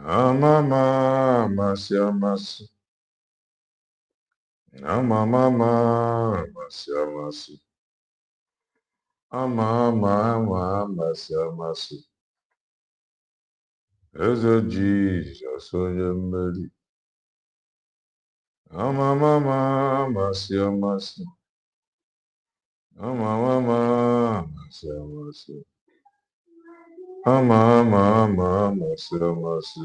Amama amasị amasị. Amama amasị amasị. Ama amasị amasị. Eze Jizọs onye mmeri. Amama amasị amasị. Amama amasị amasị. Ama amasị amasị.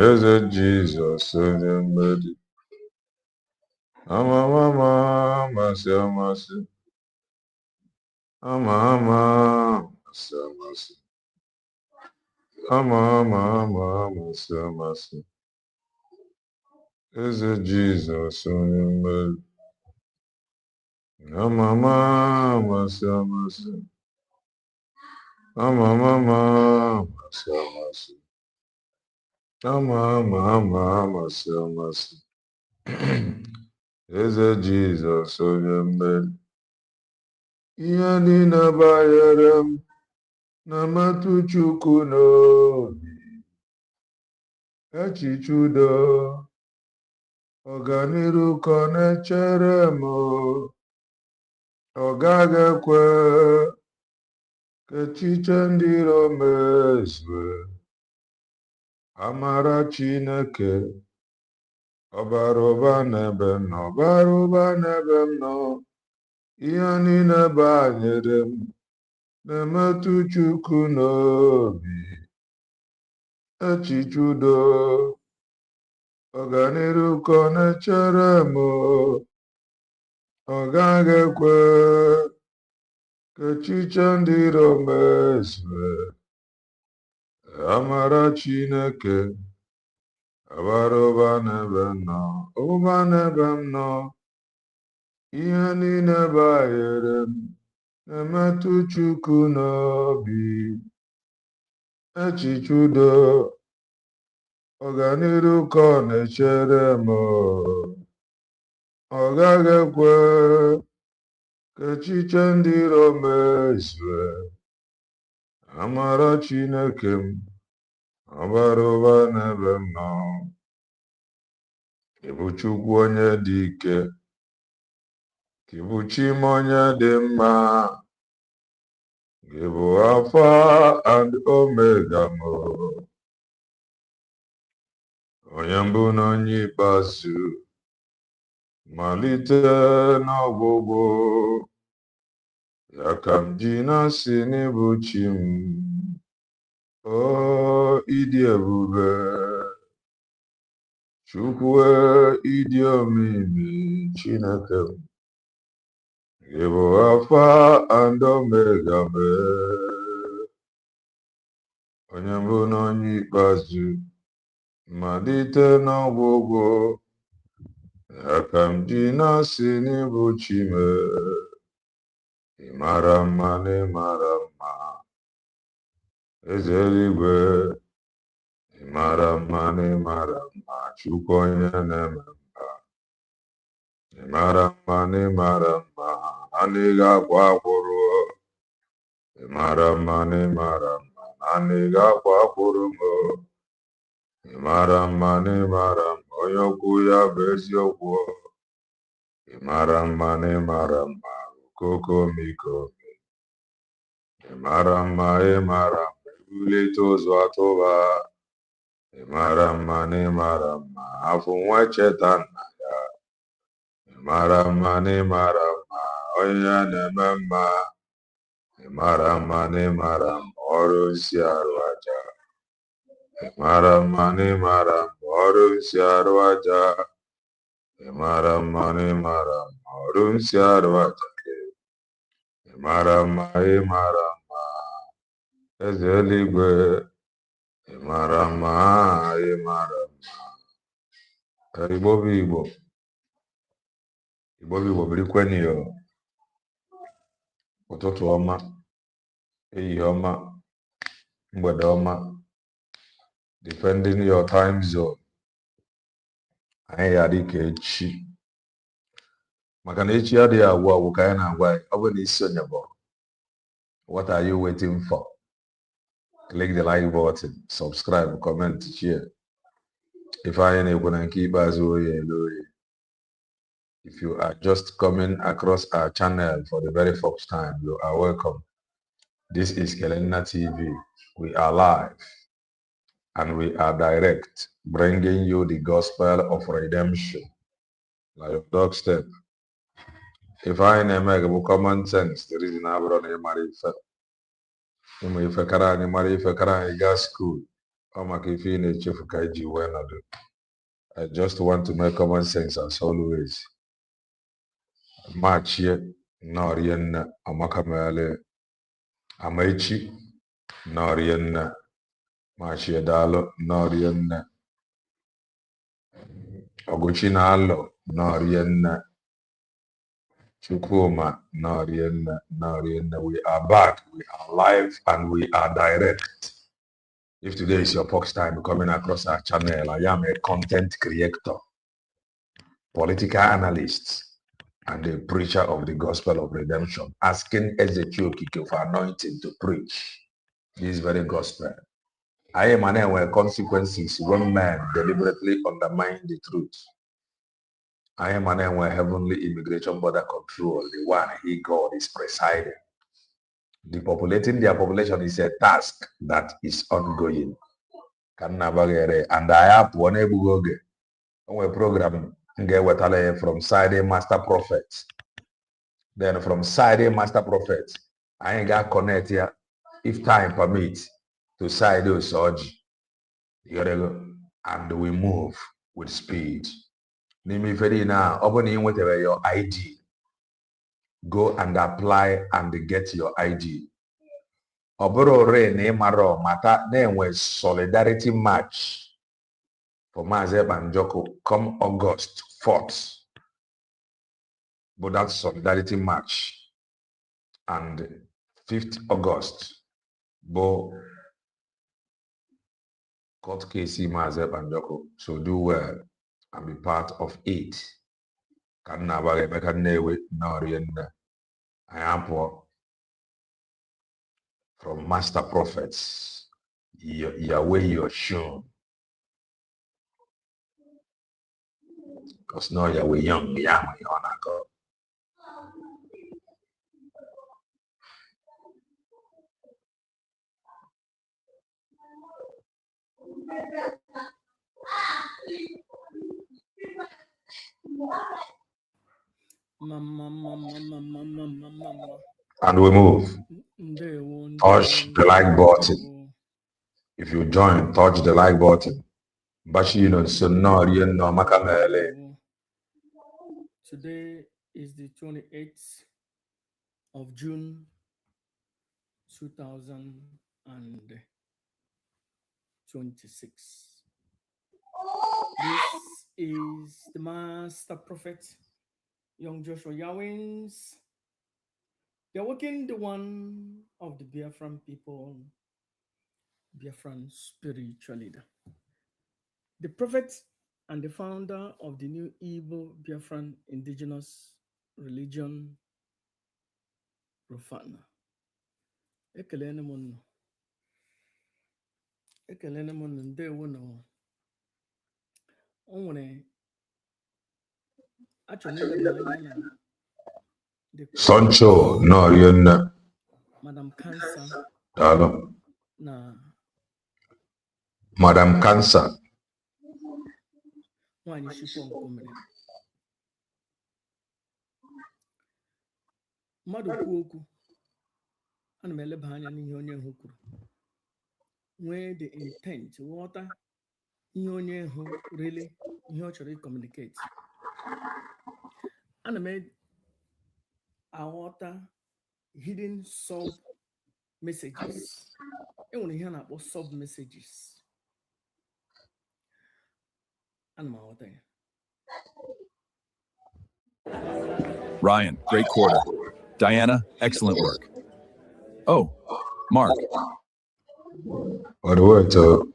Eze Jizọs onye mmeri. Amama amasị amasị. Ama amasị amasị. Ama amasị amasị. Eze Jizọs onye mmeri. Ama amasị amasị. Ama amasị amasị. Ama amasị amasị. Eze Jizọs onye mmeri. Ihe niile banyere m na-amatụ Chukwu n'obi. Echiche udo, ọganiru ka ọ na-echere m. Ọ gaghị ekwe ka echiche ndị iro mezue. Amara Chineke ọbara ụba n'ebe m nọ, ọbara ụba n'ebe m nọ. Ihe niile banyere m na-emetụ Chukwu n'obi. Echiche udo, ọganiru ka ọ na-echere m. Ọ gaghị ekwe ka echiche ndị iro mezue. Amara Chineke ọbara ụba n'ebe m nọ, ụba n'ebe m nọ. Ihe niile banyere m na-emetụ Chukwu n'obi. Echiche udo, ọganiru ka ọ na-echere m. Ọ gaghị ekwe ka echiche ndị iro mezue. Amara Chineke m ọbara ụba n'ebe m nọ. Ị bụ Chukwu onye dị ike. Gị bụ Chi m onye dị mma. Gị bụ Alpha and Omega m. Onye mbụ na onye ikpeazụ. Malite n'ọgwụgwụ. Ya ka m ji na-asị n'ịbụ Chi m. Ịdị ebube. Chukwu ịdị omimi. Chineke m. Gị bụ Alpha and Omega m. Onye mbụ na onye ikpeazụ. Malite n'ọgwụgwụ. Ya ka m ji na-asị n'ịbụ Chi m. Ị mara mma na ị mara mma. Eze eluigwe. Ị mara mma na ị mara mma. Chukwu onye na-eme mma. Ị mara mma na ị mara mma. Anaghị akwa akwụrụ. Ị mara mma na ị mara mma. Anaghị akwa akwụrụ m. Ị mara mma na ị mara mma. Onye okwu ya bụ eziokwu. Ị mara mma na ị mara mma. Okoko omikomi. Ị mara mma, ị mara mma. Ebulite ụzọ atụba. Ị mara mma na ị mara mma. Afọ nwa cheta nna ya. Ị mara mma na ị mara mma. Onye ya na-eme mma. Ị mara mma na ị mara mma. Ọrụ nsị arụ aja. Ị mara mma na ị mara mma. Ọrụ nsị arụ aja. Ị mara mma na ị mara mma. Ọrụ nsị arụ aja. Ị mara mma, ị mara mma. Eze eluigwe. Ị mara mma, ị mara mma. Igbo bụ Igbo. Igbo bụ Igbo birikweni yo. Ụtụtụ ọma. Ehihie ọma. Mgbede ọma. Depending your time zone. Anyị ya dị ka echi. Maka na echi adịghị agwụ agwụ ka anyị na-agwa anyị. Ọ bụ na isi onye bụ. What are you waiting for? click the like button, subscribe, comment, share. If you are just coming across our channel for the very first time, you are welcome. This is Kelena TV. We are live and we are direct, bringing you the gospel of redemption. Like your dog step. If I make common sense, the reason I brought a marifa. If I carry marifa, carry gas school. I'm a kifin a chief kaiji when I do. I just want to make common sense as always. March here, Norian, Amakamale, Amachi, Norian, Marchia Dalo, Norian, Oguchinalo, Norian, Chukuma, Norian. We are back, we are live, and we are direct. If today is your first time coming across our channel, I am a content creator, political analyst, and a preacher of the gospel of redemption, asking Ezekiel for anointing to preach this very gospel. I am an aware consequences when man deliberately undermine the truth. I am an aware heavenly immigration border control, the one he God is presiding. Depopulating their population is a task that is ongoing. And I have one program from Side Master Prophets. Then from Side Master Prophets, I ain't got connect here, if time permits, to Side Ose Oji. And we move with speed. Nimi Fedi now, opening whatever your ID. Go and apply and get your ID. Oboro re ne maro mata ne solidarity march for Mazeb and Joko come August 4th. But that's solidarity march. And 5th August, Bo court case Mazeb and Joko. So do well and be part of it. Can never make newe I am from master prophets. Yahweh you're shown. Because now Yahweh young, Yahweh on God. And we move. Touch the like button. If you join, touch the like button. Today is the 28th of June 2026. This is the Master Prophet, Young Joshua Yawins. They're working the one of the Biafran people, Biafran spiritual leader. The prophet and the founder of the new Igbo Biafran indigenous religion, Rufana. Ekelene m ndewo no. O nwere achọrọ ileba anya na Sancho no Madam Cancer na Madam Cancer. Nwanyị Shikwo Nkomere. Mmadụ kwuo okwu, ana m eleba anya n'ihe onye hụ kwuru. Nwee the intent, ghọta ihe onye hụ really ihe ọ chọrọ communicate. Ana m aghọta hidden sub messages. Enwere ihe a na-akpọ sub messages. Ana m aghọta ya. Ryan, great quarter. Diana, excellent work. Oh, Mark. What the word to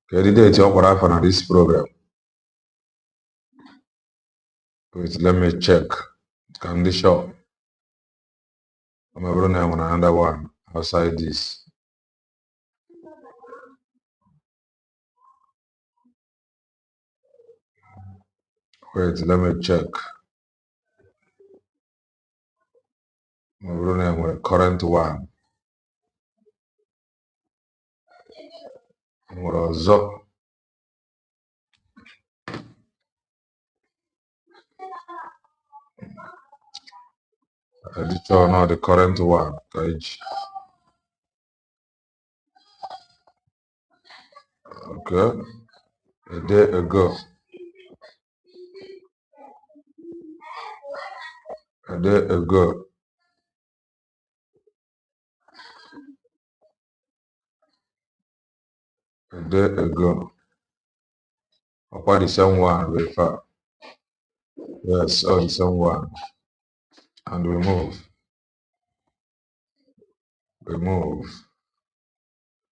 candidate on this program? Wait, let me check. Can this show? I'm on another one outside this. Wait, let me check. We're current one. We're also editor, not the current one. Okay, a day ago. A day ago. A day ago. Upon the same one, very far. Yes, all the same one. And we move. We move.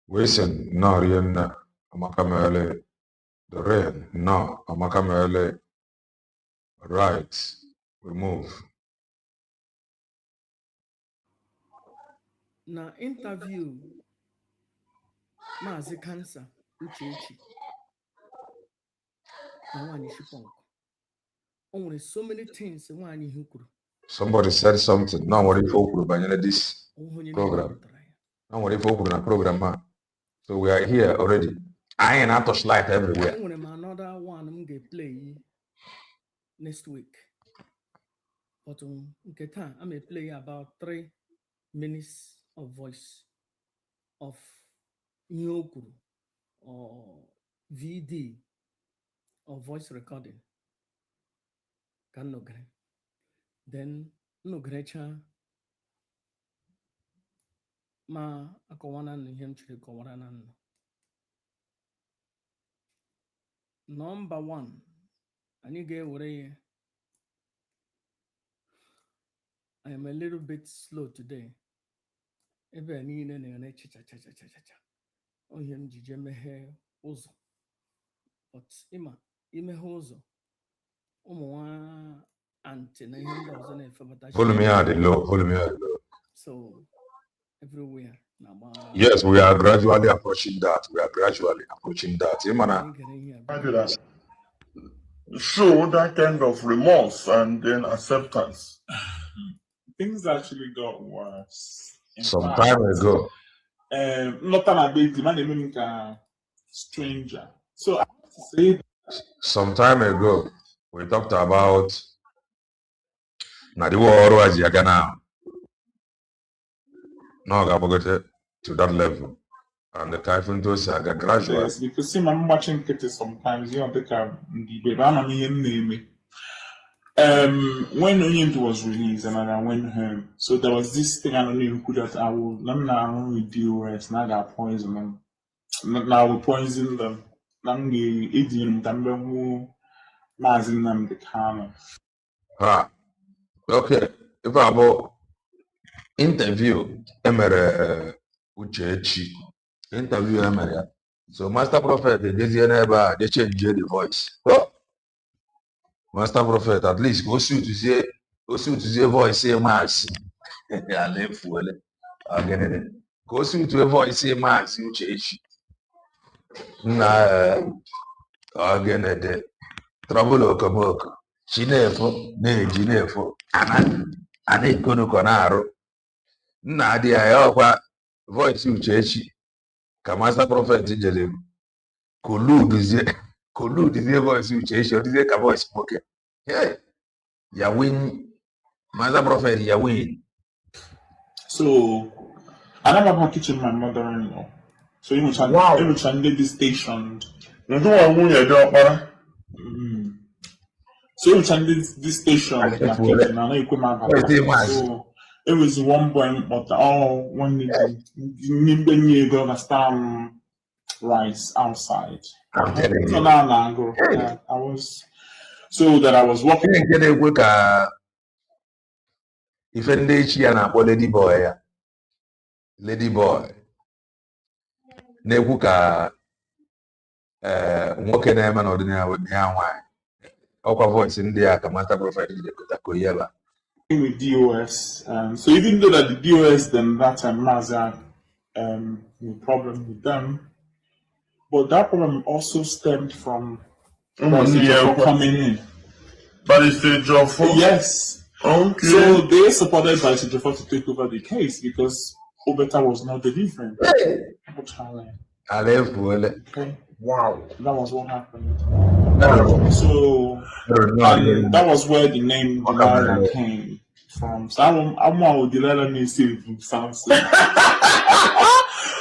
We send no rain. Amakamele. The rain. No. Amakamele. Right. We move. Na interview Mazi Cancer Ose Oji na nwanyị Shipong. Only so many things nwanyị ihe kwuru. Somebody said something. No worry for this program. No worry for program. So we are here already. I ain't out of light everywhere. I'm another one I'm gonna play next week. But okay, time I'm gonna play about 3 minutes of voice of Nyokuru or VD or voice recording. Can no then no grecha ma akawana na ihe chiri kọwara na nno. Number 1, anyị ga-ewere ya. I am a little bit slow today. Ebe niile na-ere cha. Onye m jije meghe ụzọ. But imeghe ụzọ ụmụ nwa anti na ihe ndị ọzọ na-efebata. Follow me out low. So everywhere. Yes, we are gradually approaching that. Show that kind of remorse and then acceptance. Things actually got worse. Some time ago. Not an ability, man, even a stranger. So I have to say that some time ago, we talked about Nadiwo as Yagana. No, I got to that level. And the Kaifun to Saga gradually. yes, because see, I'm watching it sometimes, you know, when Onion was released and I went home, so there was this thing I don't know who that I will not with DOS, not that poison them. Now we poison them. Nam the idiom number who mazin them the karma. Okay. If I about interview Emere Uchechi. Interview Emere. So Master Prophet, they change the voice. Oh. Master Prophet, at least go to say voice, say mass. I live for it. Again, go to a voice, say mass, Uchechi. Again, trouble okomoko. Chinefo, ana ikono konaro. Nna di ayokwa voice Uchechi. Ka Master Prophet jere koludizie voice Uchechi, odizie ka voice smoke. Hey, ya win. Master Prophet, ya win. So I never kitchen my mother-in-law. So you can get this stationed. So you can get this station in my kitchen. I know you come out. So it was one point, but one need to understand rice outside. I'm telling So you. now I was so that I was walking. If any chi na lady boy ya. Lady boy. Na-ekwu ka nwoke na-eme n'ọdịnihu ya nwanyị. Ọkwa voice ndị a ka Master Prophet jidekọta ka with DOS. So even though that the DOS then that time Mazan problem with them. But that problem also stemmed from coming in. But it's the job for Yes. Okay. So they supported by Sejofo to take over the case because Obeta was not delivering. Okay. Wow. That was what happened. So and that was where the name Delilah came from. So I'm Delilah means Samson.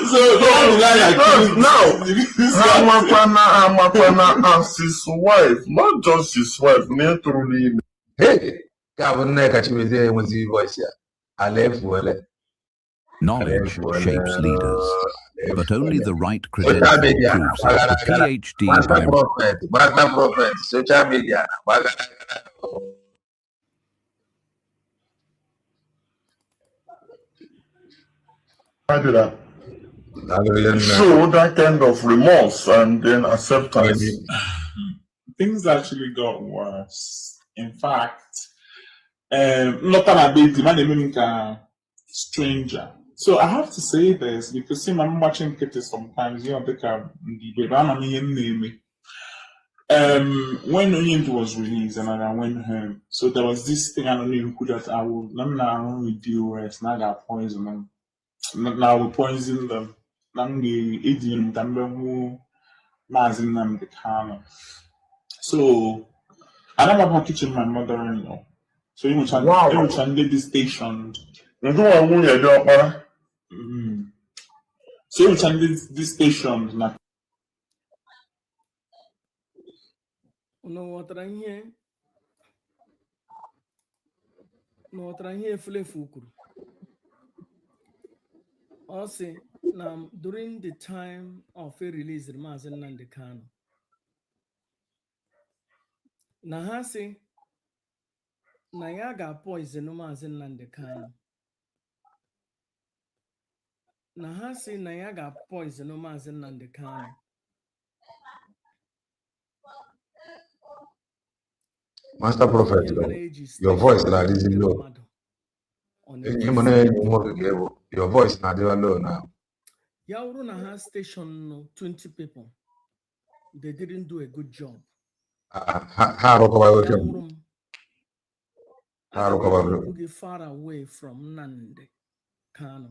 So now Amakwana as his wife, not just his wife, naturally. Hey, Knowledge shapes leaders, but only the right credential proves it. A PhD by prophet, social media. How did that? Show that kind of remorse and then acceptance. Things actually got worse. In fact, not an ability, man, a stranger. So I have to say this because see, I'm watching Kitty sometimes, you know, when Onion was released and I went home, so there was this thing I don't know who that I will not with DOS, not that poison them. Now we poison them. Nang the idiom Tambu Mazin them the Kano. So I never have kitchen my mother-in-law. So you much did this station. You don't want to do it, so you much this station na. No water here. No water here fule fukuru. Also, now during the time of a release, the Mazin Nandekano. Nahasi Nayaga poison no Mazin Nandekano. Nahasi Nayaga poison no Mazin Nandekano. Master Prophet, your voice is not low. Your voice is not low now. Yauruna has station 20 people. They didn't do a good job. Yaurum far away from Nande Kano.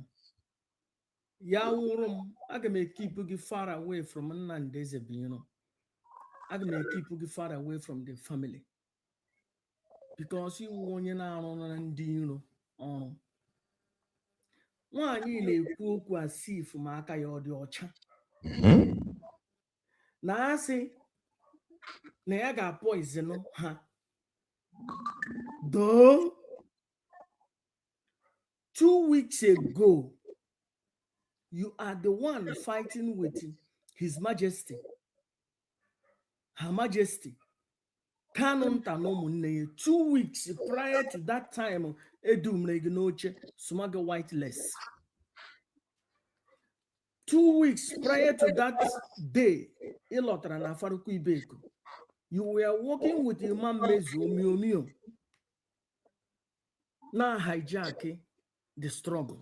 Yaurum I may keep you far away from Nande Zebino. I may keep you far away from the family. Because you want you now on Dino on. One you cook was see from Aka or the Ocha. Now I say, Nayaga poison, huh? Though 2 weeks ago, you are the one fighting with His Majesty, Her Majesty. Canon Tanomun 2 weeks prior to that time, Edum Legnoche, Sumaga Whiteless. 2 weeks prior to that day, Ilotra na Faruku Ibeku, you were working with Imam Mezu Mio. Now hijack the struggle.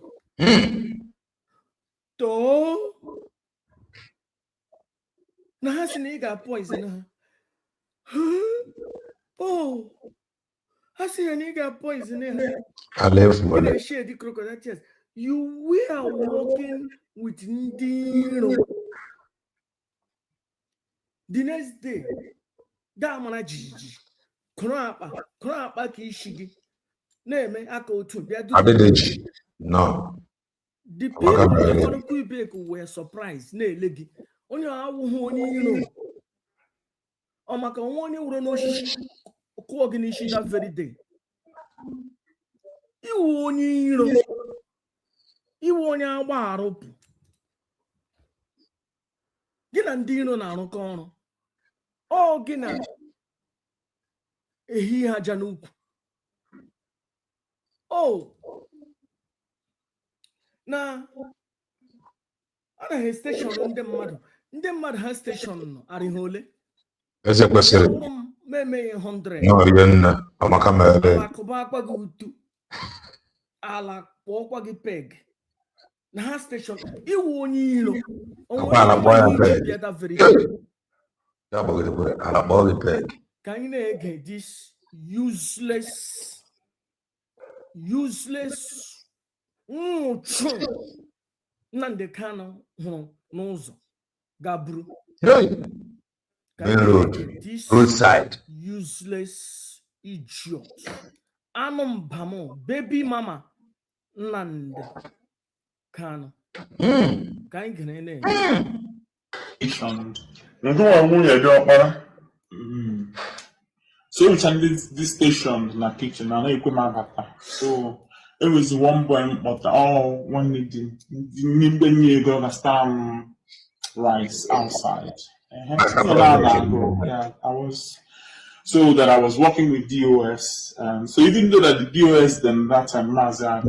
To na hasini got poison. Oh, hasini got poison. I left for I share the crocodile tears. You were working with Ndino. The next day, Damana Gigi, Krapa Kishigi, name Ako to no. The people of Quebec were surprised. Nay, lady, only our you know. Omaka one would know she coordination that very day. You want your bar up. Gina Dino na corner. Oh, Gina. He had Januk. Oh. Now, other station on the mad has station are in Hole. As a question, May 100. no, I'm a camera. Ala Peg. na station iwu onye ilo that very ka anyị na-ege this useless Nnamdi Kanu hụrụ n'ụzọ gaburu this useless idiot anụmbamo baby mama Nnamdi Kanu ka anyị gere na so which and this station na kitchen na ekwe mabata so it was one boy but one need the rice outside. Yeah, I was so that I was working with DOS. So even though that the DOS then that time Mazda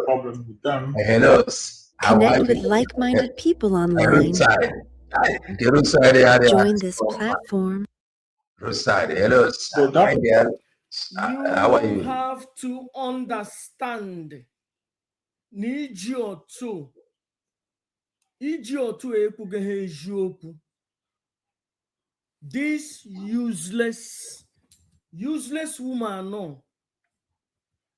problem with them. Connect with like-minded people online. Join this platform. You have to understand. Iji otu ekwughị eziokwu. This useless woman no.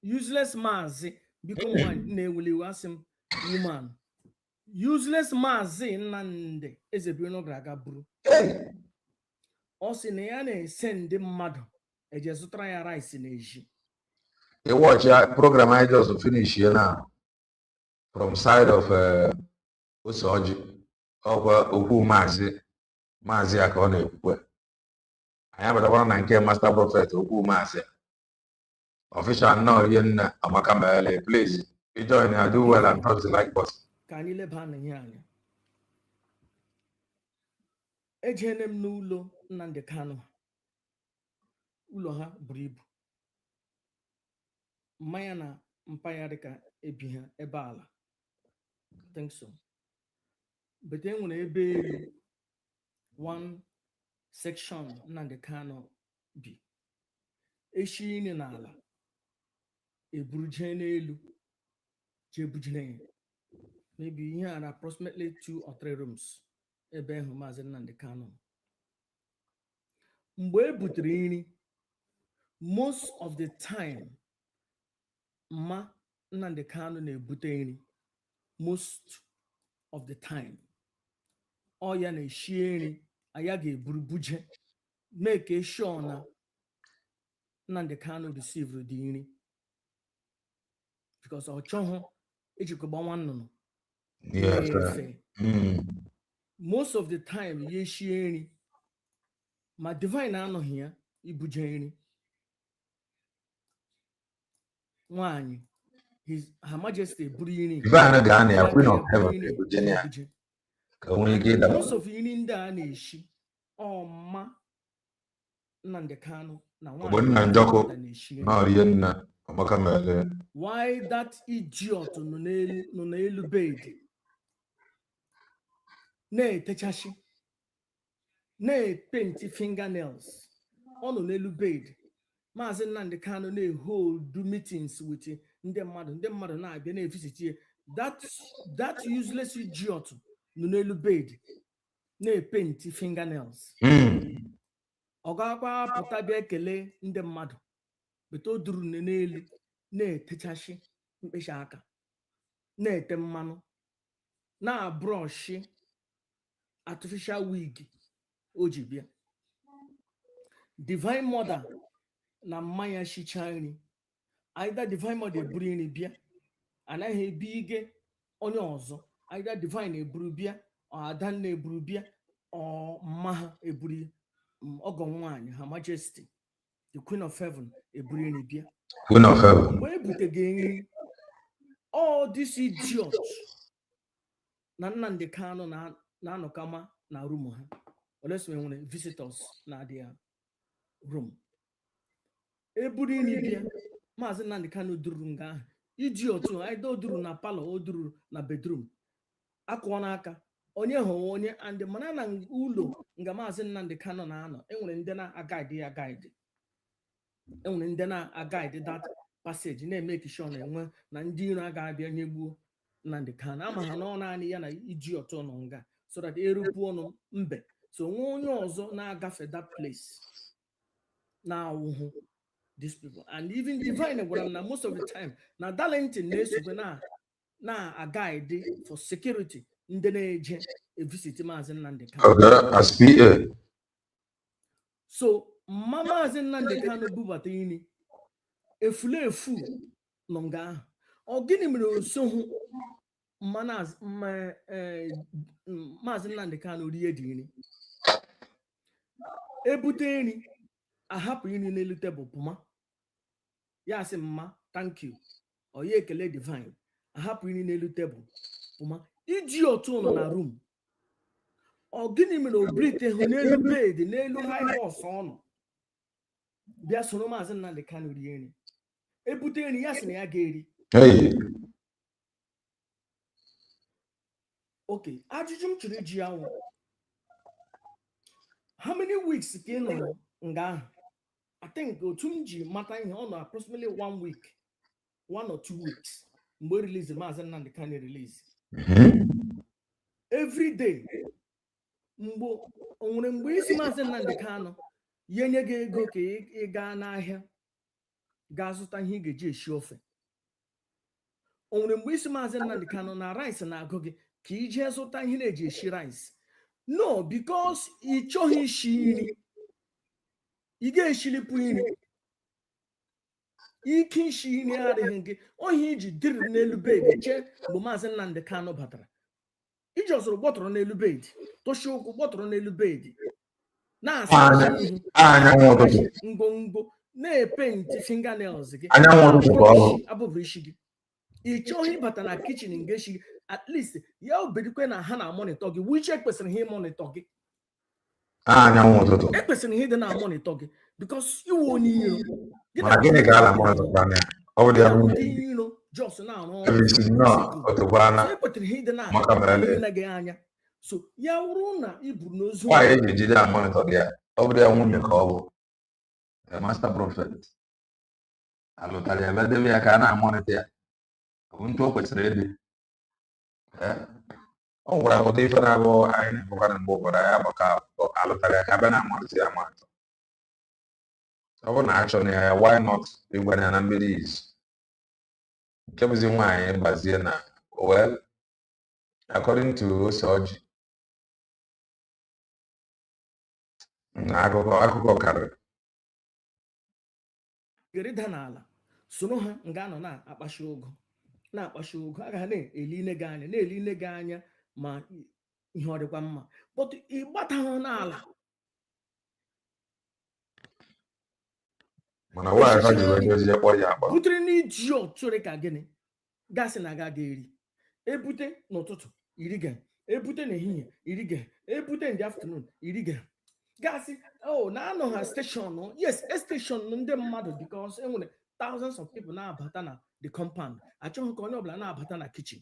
Useless mazi become one na-ewulewu asị m woman. Useless mazi Nnamdi Ezebiro graga buru. Ọ sị na ya na-ese ndị mmadụ eje zụtara ya rice na-eji. You watch a program I just finished here now from side of Ose Oji of Okwu Mazi aka ọ na-ekwukwe. Anyị abatakwana na nke Master Prophet Okwu Mazi. Official now here na Amaka Mele, please join and do well and press the like button. Ka anyị leba anya anya. Ejene m n'ụlọ Nnamdi Kanu. Ụlọ ha buru ibu. Mmanya na mpaghara ka ebi ha ebe ala. I think so. But then when ebe one section Nnamdi Kanu bi. Eshi ini n'ala. Eburuje n'elu. Jebujine. Maybe here are approximately 2 or 3 rooms. Ebe hụ Maazị Nnamdi Kanu. Mgbe e butere nri, most of the time, Nnamdi Kanu na-ebute nri. Most of the time. Ọ ya na-eshi nri, aya ga-eburu buje. Make sure na Nnamdi Kanu receive the nri. Because ọ chọghị ejikọba nwa nnụnụ. Most of the time, ye shiri. My divine ano here, ibujeni. One, Her Majesty Burini. Queen of Heaven, Virginia. Most of you in the Anishi, oh ma Nnamdi Kanu. Why that idiot no elu bed? Ne techashi. Ne paint fingernails. On n'elu bed. Maazị Nnamdi Kanu hold do meetings with ndị mmadụ na-abịa na-visit here. That useless idiot no n'elu bed. Ne paint fingernails. Ọ ga-akwa pụta bịa ekele ndị mmadụ. Beto duru n'elu na-etechashi mkpeshi aka. Na-ete mmanụ. Na brush artificial wig oji bịa. Divine Mother na mmanya shicha nri. Either Divine Mother eburu nri bịa, anaghị ebi ige onye ọzọ. Either Divine eburu bịa, or Adanna eburu bịa, or mma eburu ọgọ nwanyị, Her Majesty, the Queen of Heaven eburu nri bịa. Queen of Heaven. Mgbe ebuteghị nri, all this idiot na Nnamdi Kanu na-anọkama na room ha. Unless we want visitors na their room. Eburu nri bịa, Maazị Nnamdi Kanu duru nga ahụ. Idiot either duru na palọ o duru na bedroom. Akụọ n'aka. Onye hụ onye and mana na ụlọ nga Maazị Nnamdi Kanu na-anọ. Enwere ndị na-agaide ya guide. Enwere ndị na-agaide that passage na-emeke sure na enwe na ndị iro agaghị abịa nyegbuo Nnamdi Kanu ama ha nọ naanị ya na iji ọtọ nọ nga so that erupu ọnụ mbe so nwe onye ọzọ na-agafe that place na-awụhụ these people. And even Divine gwara m na most of the time na Darlington na-esokwe na guide for security ndị na-eje visit Maazị Nnamdi Kanu. Okay, as PA. So Maazị Nnamdi Kanu bubata ini efulefu nọ nga ahụ. Ọ gịnị mere osohụ Maazị Nnamdi Kanu rie dị nri ebute nri ahapụ nri n'elu tebụl pụma ya sị mma thank you ọ ya ekele Divine ahapụ nri n'elu tebụl pụma iji otu nọ na room. Ọ gịnị mere obrite hụ n'elu bed n'elu high horse ọnụ bịa soro Maazị Nnamdi Kanu rie nri ebute nri ya sị na ya ga-eri. Okay, ajụjụ m chọrọ iji awụ how many weeks ka ị nọ nga ahụ? I think otu m ji mata ihe ọ nọ approximately 1 week 1 or 2 weeks mgbe release Maazị Nnamdi Kanu release every day mgbe isi Maazị Nnamdi Kanu ya nye gị ego ka ị gaa n'ahịa gaa zụta ihe ị ga-eji esi ofe. O nwere mgbe isi Maazị Nnamdi Kanu na rice na-agụ gị ka ị jee zụta ihe na-eji esi rice? No, because ị chọghị ishi nri ị ga-eshilipụ nri ike ishi nri adịghị gị ohi iji dịrị n'elu bed chee mgbe Maazị Nnamdi Kanu batara iji ọsọrọ gbọtọrọ n'elu bed toshi ụkwụ gbọtọrọ n'elu bed na-asa ngwongwo na-epenti fingernails gị abụbụ isi gị. Ị chọghị ịbata na kichin nga eshi gị at least ya obedikwe na ha na monitor gị wiche kwesịrị ha ịmonitor gị ekwesịrị ihe dị na monitor gị because iwu onye iro iro jos na-arụ ọrụ ekwetara ihe dị na gị anya. So ya wụrụ na iburu n'ozu nwunye ka ọ bụ master prophet alụtara ya bedebe ya ka a na-amonite ya ntụ o kwesịrị ịdị. Ọ gwara ụdị ife na-abụ anyị na-ebụkwa na mgbe ụfọdụ ya bụ ka alụtara ya ka abịa na-amalite ya amalite. Ọ bụrụ na achọ na ya why not ịgwara ya na mmiri izu nke bụzi nwaanyị gbazie na well according to Ose Oji na akụkọ karịrị gerida n'ala soro ha nga nọ na-akpachi ogo a ga na-eli nne gị anya ma ihe ọ dịkwa mma but ịgbata ha n'ala butere n'iji ọtụrụ ka gịnị gasị na aga ga-eri ebute n'ụtụtụ iri ga ebute n'ehihie iri ga ebute ndị afternoon iri ga gasị na-anọ ha steshọn. Yes, steshọn ndị mmadụ because enwere thousands of people na-abata na the compound. Achọghị ka onye ọbụla na-abata na kitchen.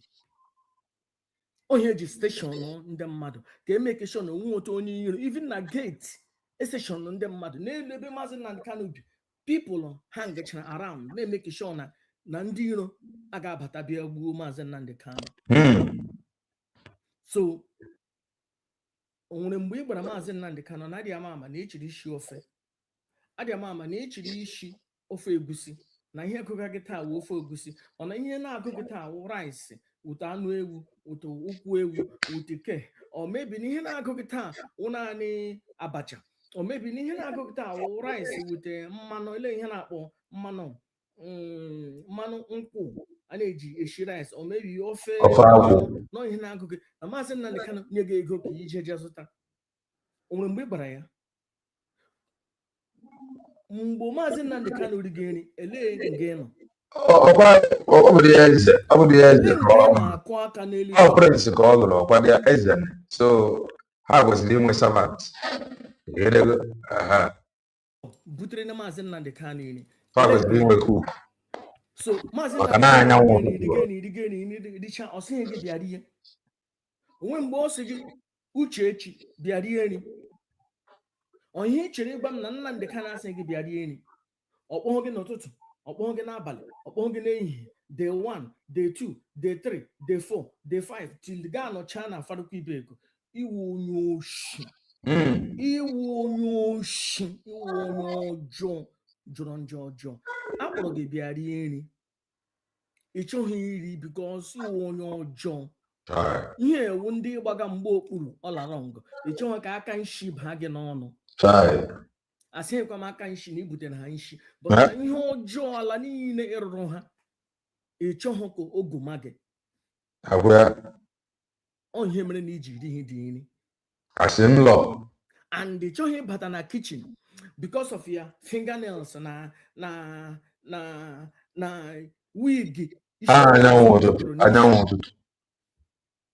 Onye ji steshọn ndị mmadụ ka emekeshọn onwe otu onye iro even na gate steshọn ndị mmadụ n'elu ebe Maazị Nnamdi Kanu bi people hangachara around na-emekeshọn na ndị iro a ga-abata bịa gbuo Maazị Nnamdi Kanu. So o nwere mgbe ị gbara Maazị Nnamdi Kanu na adịghị ama na echiri isi ofe adịghị ama na echiri isi ofe egusi na ihe agụga gị taa wụ ofe egusi ọ na ihe na-agụ gị taa wụ rice ụtọ anụ ewu ụtọ ụkwụ ewu ụtike ọ mebi na ihe na-agụ gị taa wụ naanị abacha ọ mebi na ihe na-agụ gị taa wụ rice wute mmanụ ele ihe na-akpọ mmanụ nkwụ a na-eji eshi rice ọ mebi ofe nọ ihe na-agụ gị na Maazị Nnamdi Kanu nye gị ego ka ije je zụta. O nwere mgbe ị gbara ya mgbe Maazị Nnamdi Kanu ri gị nri elee nga nọ ọ bụ ya eze na-akụ aka n'elu prince ka ọ lụrụ ọkwa ya eze so ha kwesịrị inwe servant butere na Maazị Nnamdi Kanu nri so Maazị richa ọ sịghị gị bịa rie. Onwe mgbe ọ sị gị Uchechi bịa rie nri onye ị chere ịgwa m na Nnamdi Kanu asị gị bịa rie nri ọkpọghọ gị n'ụtụtụ ọkpọghọ gị n'abalị ọkpọghọ gị n'ehihie day 1, day 2, day 3, day 4, day 5 till the guy no China faruku ibeko. Iwu onye oshi. Iwu onye oshi. Iwu onye ojo. Joronjojo. Akpọrọ gị bịa rie nri. Ị chọghị iri because iwu onye ọjọọ. Ihe ewu ndị gbaga mgbe okpuru ọlarọngụ. Ị chọghị ka aka nshi baa gị n'ọnụ. Asịghịkwa m aka nshi na ibutere ha nshi. But ihe ọjọọ ala niile ịrụrụ ha. Ị chọghị ka oguma gị. Ọ ihe mere na iji iri ihe dị nri. And ị chọghị ịbata na kitchen because of your fingernails na wig.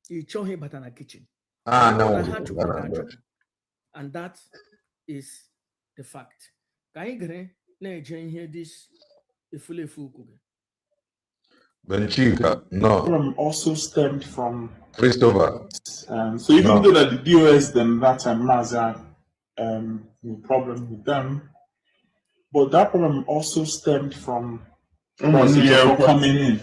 Ị chọghị ịbata na kitchen. And that is the fact. Ka anyị gere na-eje ihe dis efulefu ukwu gị. Benchika, no. Also stemmed from Christopher. So even though that the DOS then that time Mazda no problem with them, but that problem also stemmed from coming in.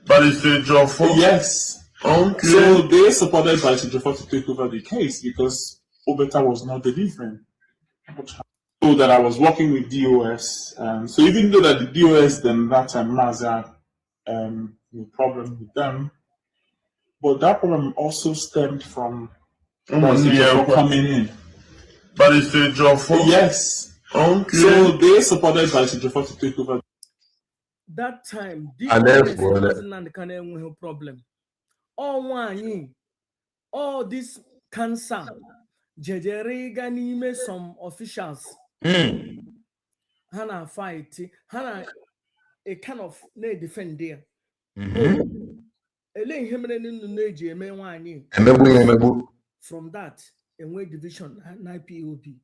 But it's a job for yes. Okay. So they supported by Sejofo to take over the case because Obeta was not delivering. So that I was working with DOS. So even though that the DOS then that time Mazda no problem with them, but that problem also stemmed from coming in. But it's a job for yes. Okay. So they supported by Sejofo to take over. That time, DOS wasn't a problem. All this cancer, Jejerega nime some officials. Hana fight, Hana a kind of ne defend there. From that, a way division and IPOB.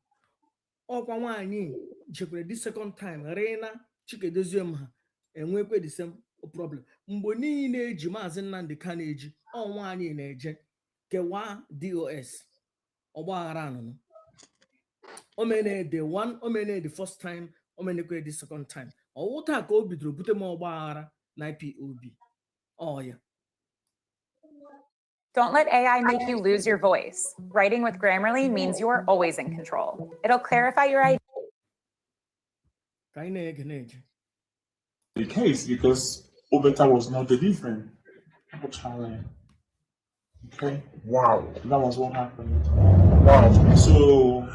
This second time, Reina, Chikedozium, and we the same problem. Mboni neji mazin and the carnage, on one in age, Kewa DOS, Oba Arano. Omene the one, Omene the first time, Omene the second time. Or what I go between Butemo Bara, IPOB. Oh, yeah. Don't let AI make you lose your voice. Writing with Grammarly means you are always in control. It'll clarify your idea. The case because Obeta was not delivering. Okay. Wow. That was what happened. Wow. So,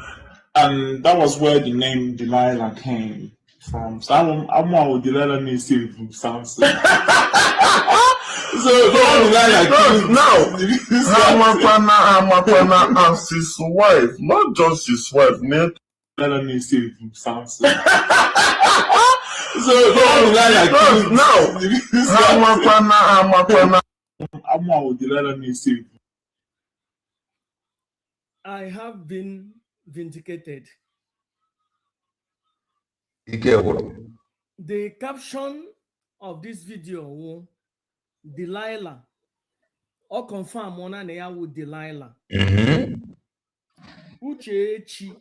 and that was where the name Delilah came from. So I'm with Delilah needs to sound so now, Hamakwana as his wife, not just his wife, Delilah needs to sound so now, Hamakwana. I'm with Delilah needs to. I have been vindicated. The caption of this video, Delilah, or confirm one and I with Delilah. Uchechi,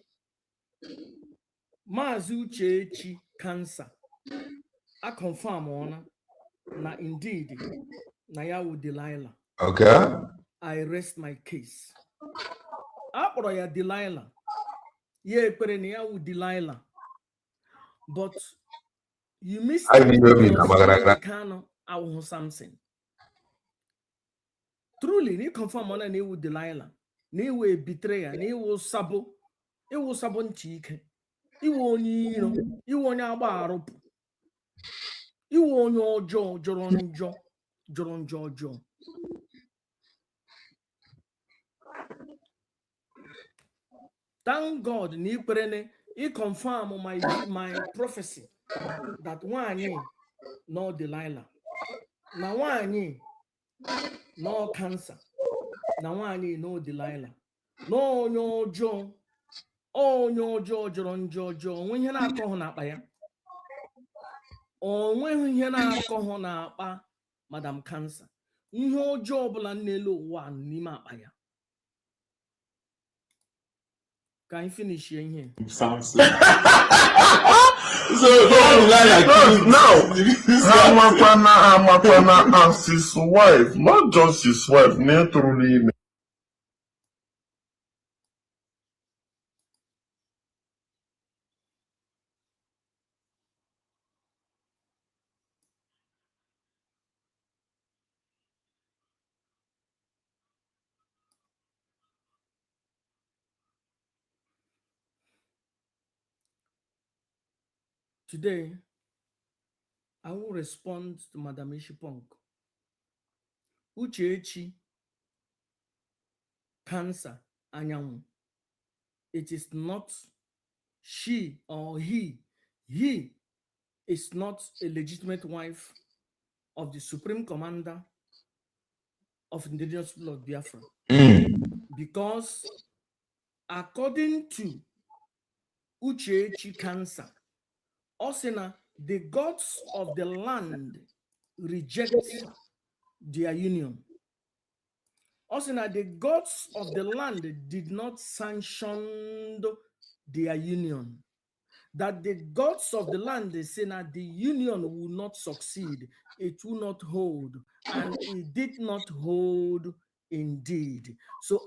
Mazu Uchechi cancer. I confirm one, na indeed, na ya with Delilah. Okay. I rest my case. Aproya Delilah. Ye perenia with Delilah. But you missed something. Truly, ni confirm on ni with Delilah. Ni we betrayer, ni wo sabo. It was sabon cheek. You won't, you want your bar up. You want your jaw, Joron Jojo. Thank God, ni perene, he confirm my prophecy that one no Delilah. Now one no cancer. Now one no Delilah. No Joe. Oh no Jojo. When you're not going up by or when you're not going up, Madam Cancer. No job and Nelo one Nima Aya. Can you finish here? Sounds like. Hamakwana as his wife, not just his wife, naturally. Today, I will respond to Madam Ishipong. Uchechi, cancer, anyanwụ. It is not she or he. He is not a legitimate wife of the Supreme Commander of Indigenous people of Biafra. Because according to Uchechi cancer, Osina, the gods of the land reject their union. Osina, the gods of the land did not sanction their union. That the gods of the land, they say that the union will not succeed, it will not hold, and it did not hold indeed. So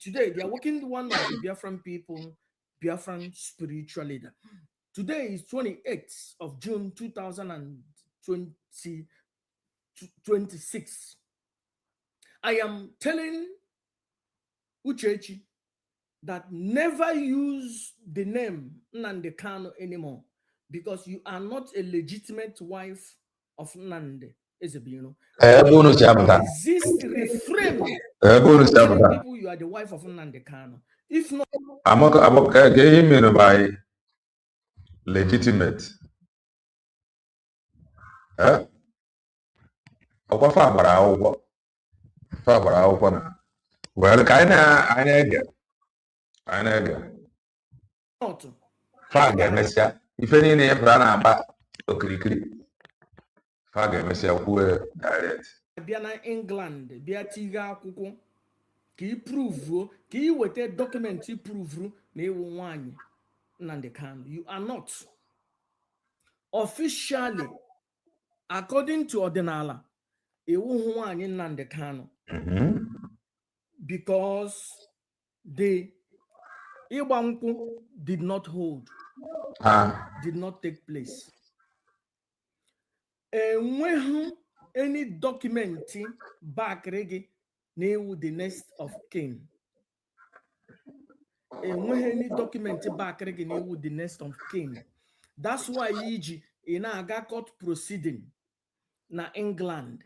today, they are working one of the Biafran people, Biafran spiritual leader. Today is 28th of June 2026. I am telling Uchechi that never use the name Nnamdi Kanu anymore, because you are not a legitimate wife of Nnamdi Ezebino. Resist, refrain telling people you are the wife of Nnamdi Kanu. If not, I'm by legitimate. Ọkwa fa gbara akwụkwọ na well ka anyị na-ege fa ga-emesịa ife niile ya pụrụ na-agba okirikiri fa ga-emesịa kwuo direct. Bịa na England bịa tiga akwụkwọ ka ị pruvuo ka ị weta dọkụmentị pruvuru na ịwụ nwanyị Nnamdi Kanu. You are not officially, according to ọdịnala, ịwụ nwanyị Nnamdi Kanu. Because the ịgba nkwụ did not hold, did not take place. Enweghị any document back regi na ịwụ the next of kin. Enweghị any document back regi na ịwụ the next of kin. That's why iji ị na-aga court proceeding na England.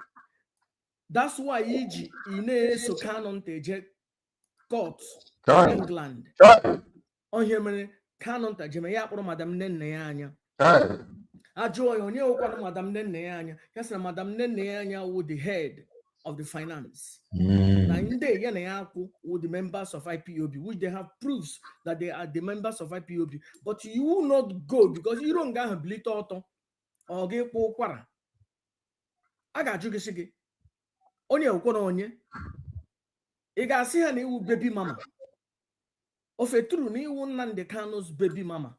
That's why iji ị na-eso Kanu nteje court na England. Onye mere Kanu nta jeme ya kpọrọ madam nne ya anya. Ajụọ ya onye ụkwanụ madam nne ya anya. Ya sị na madam nne ya anya wụ the head of the finance. Na ndị ya na ya akwụ wụ the members of IPOB, which they have proofs that they are the members of IPOB. But you will not go because you don't have bilite ọtọ ọ gị kpụ ụkwara. A ga-ajụ gị sị gị onye ụkwara onye ị ga-asị ha na iwu baby mama. Ofe true na iwu Nnamdi Kanu's baby mama.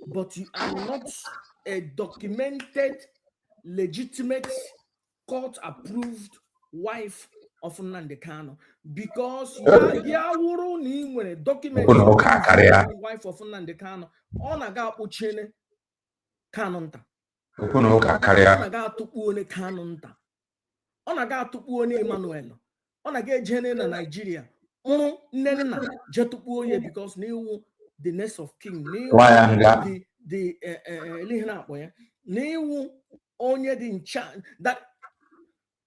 But you are not a documented, legitimate, court-approved wife of Nnamdi Kanu. Because you are a documented wife of Nnamdi Kanu. Ọ na-aga akpụchene Kanu nta. Ọ na-aga atụkpuone Kanu nta. Ọ na-aga atụkpuone Emmanuel. Ọ na-aga ejene na Nigeria. Nnenna jetukpuo ye because n'iwu the next of king. The n'iwu onye dị in charge, that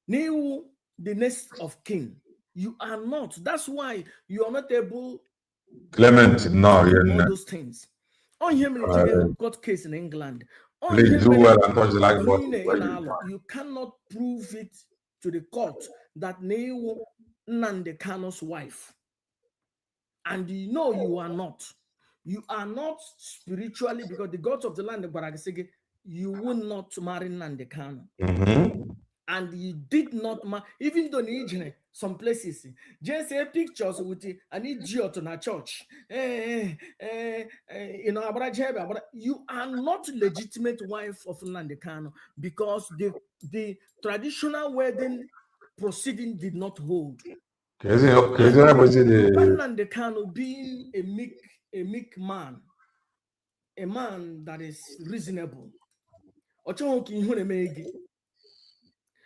n'iwu the next of king. You are not. That's why you are not able Clement, no, all those things. On him court case in England. Please do well and touch the like button. You cannot prove it to the court that Neu Nnamdi Kanu's wife. And you know you are not. You are not spiritually, because the gods of the land, you will not marry Nnamdi Kanu. And you did not marry, even though Nijine, some places. Just say pictures with an idiot in a church. You know, you are not legitimate wife of Nnamdi Kanu because the traditional wedding proceeding did not hold. Nnamdi Kanu being a meek man, a man that is reasonable.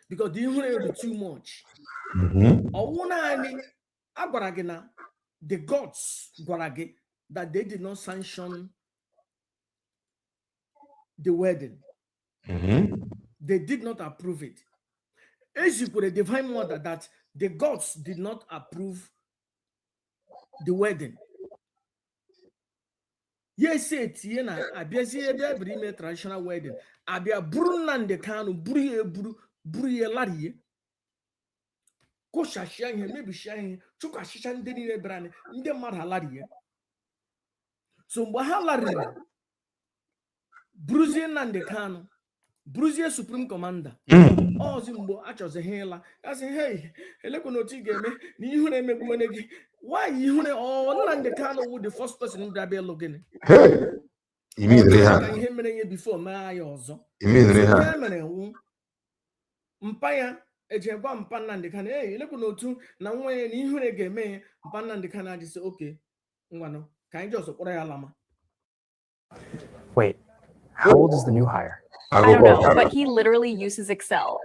Because the ihure too much. The gods that they did not sanction the wedding. They did not approve it. As you put a divine mother that the gods did not approve the wedding. Yes, it's a traditional wedding. Abia Nnamdi Kanu buru lari. Ko shashia ihe maybe shine chuka shisha ndị niile brand ndị mmadụ halari. So mgbe ha lariri bruzie Nnamdi Kanu bruzie Supreme Commander ozi mgbe achọzi ha ịla asị hey elekwana otu ị ga-eme na ihu na-emegbu onye gị why ihu na Nnamdi Kanu wụ the first person ndị abịa ịlụ gịnị ihe mere ihe before mee ya ọzọ ya mere wụ mpa ya ejegwa mpa Nnamdi Kanu elekwana otu na nwa ya na ihu na ga-eme mpa Nnamdi Kanu adịsị oke ngwanụ ka anyị jọsọ kpọrọ ya lama. Wait, how old is the new hire? I don't know, but he literally uses Excel.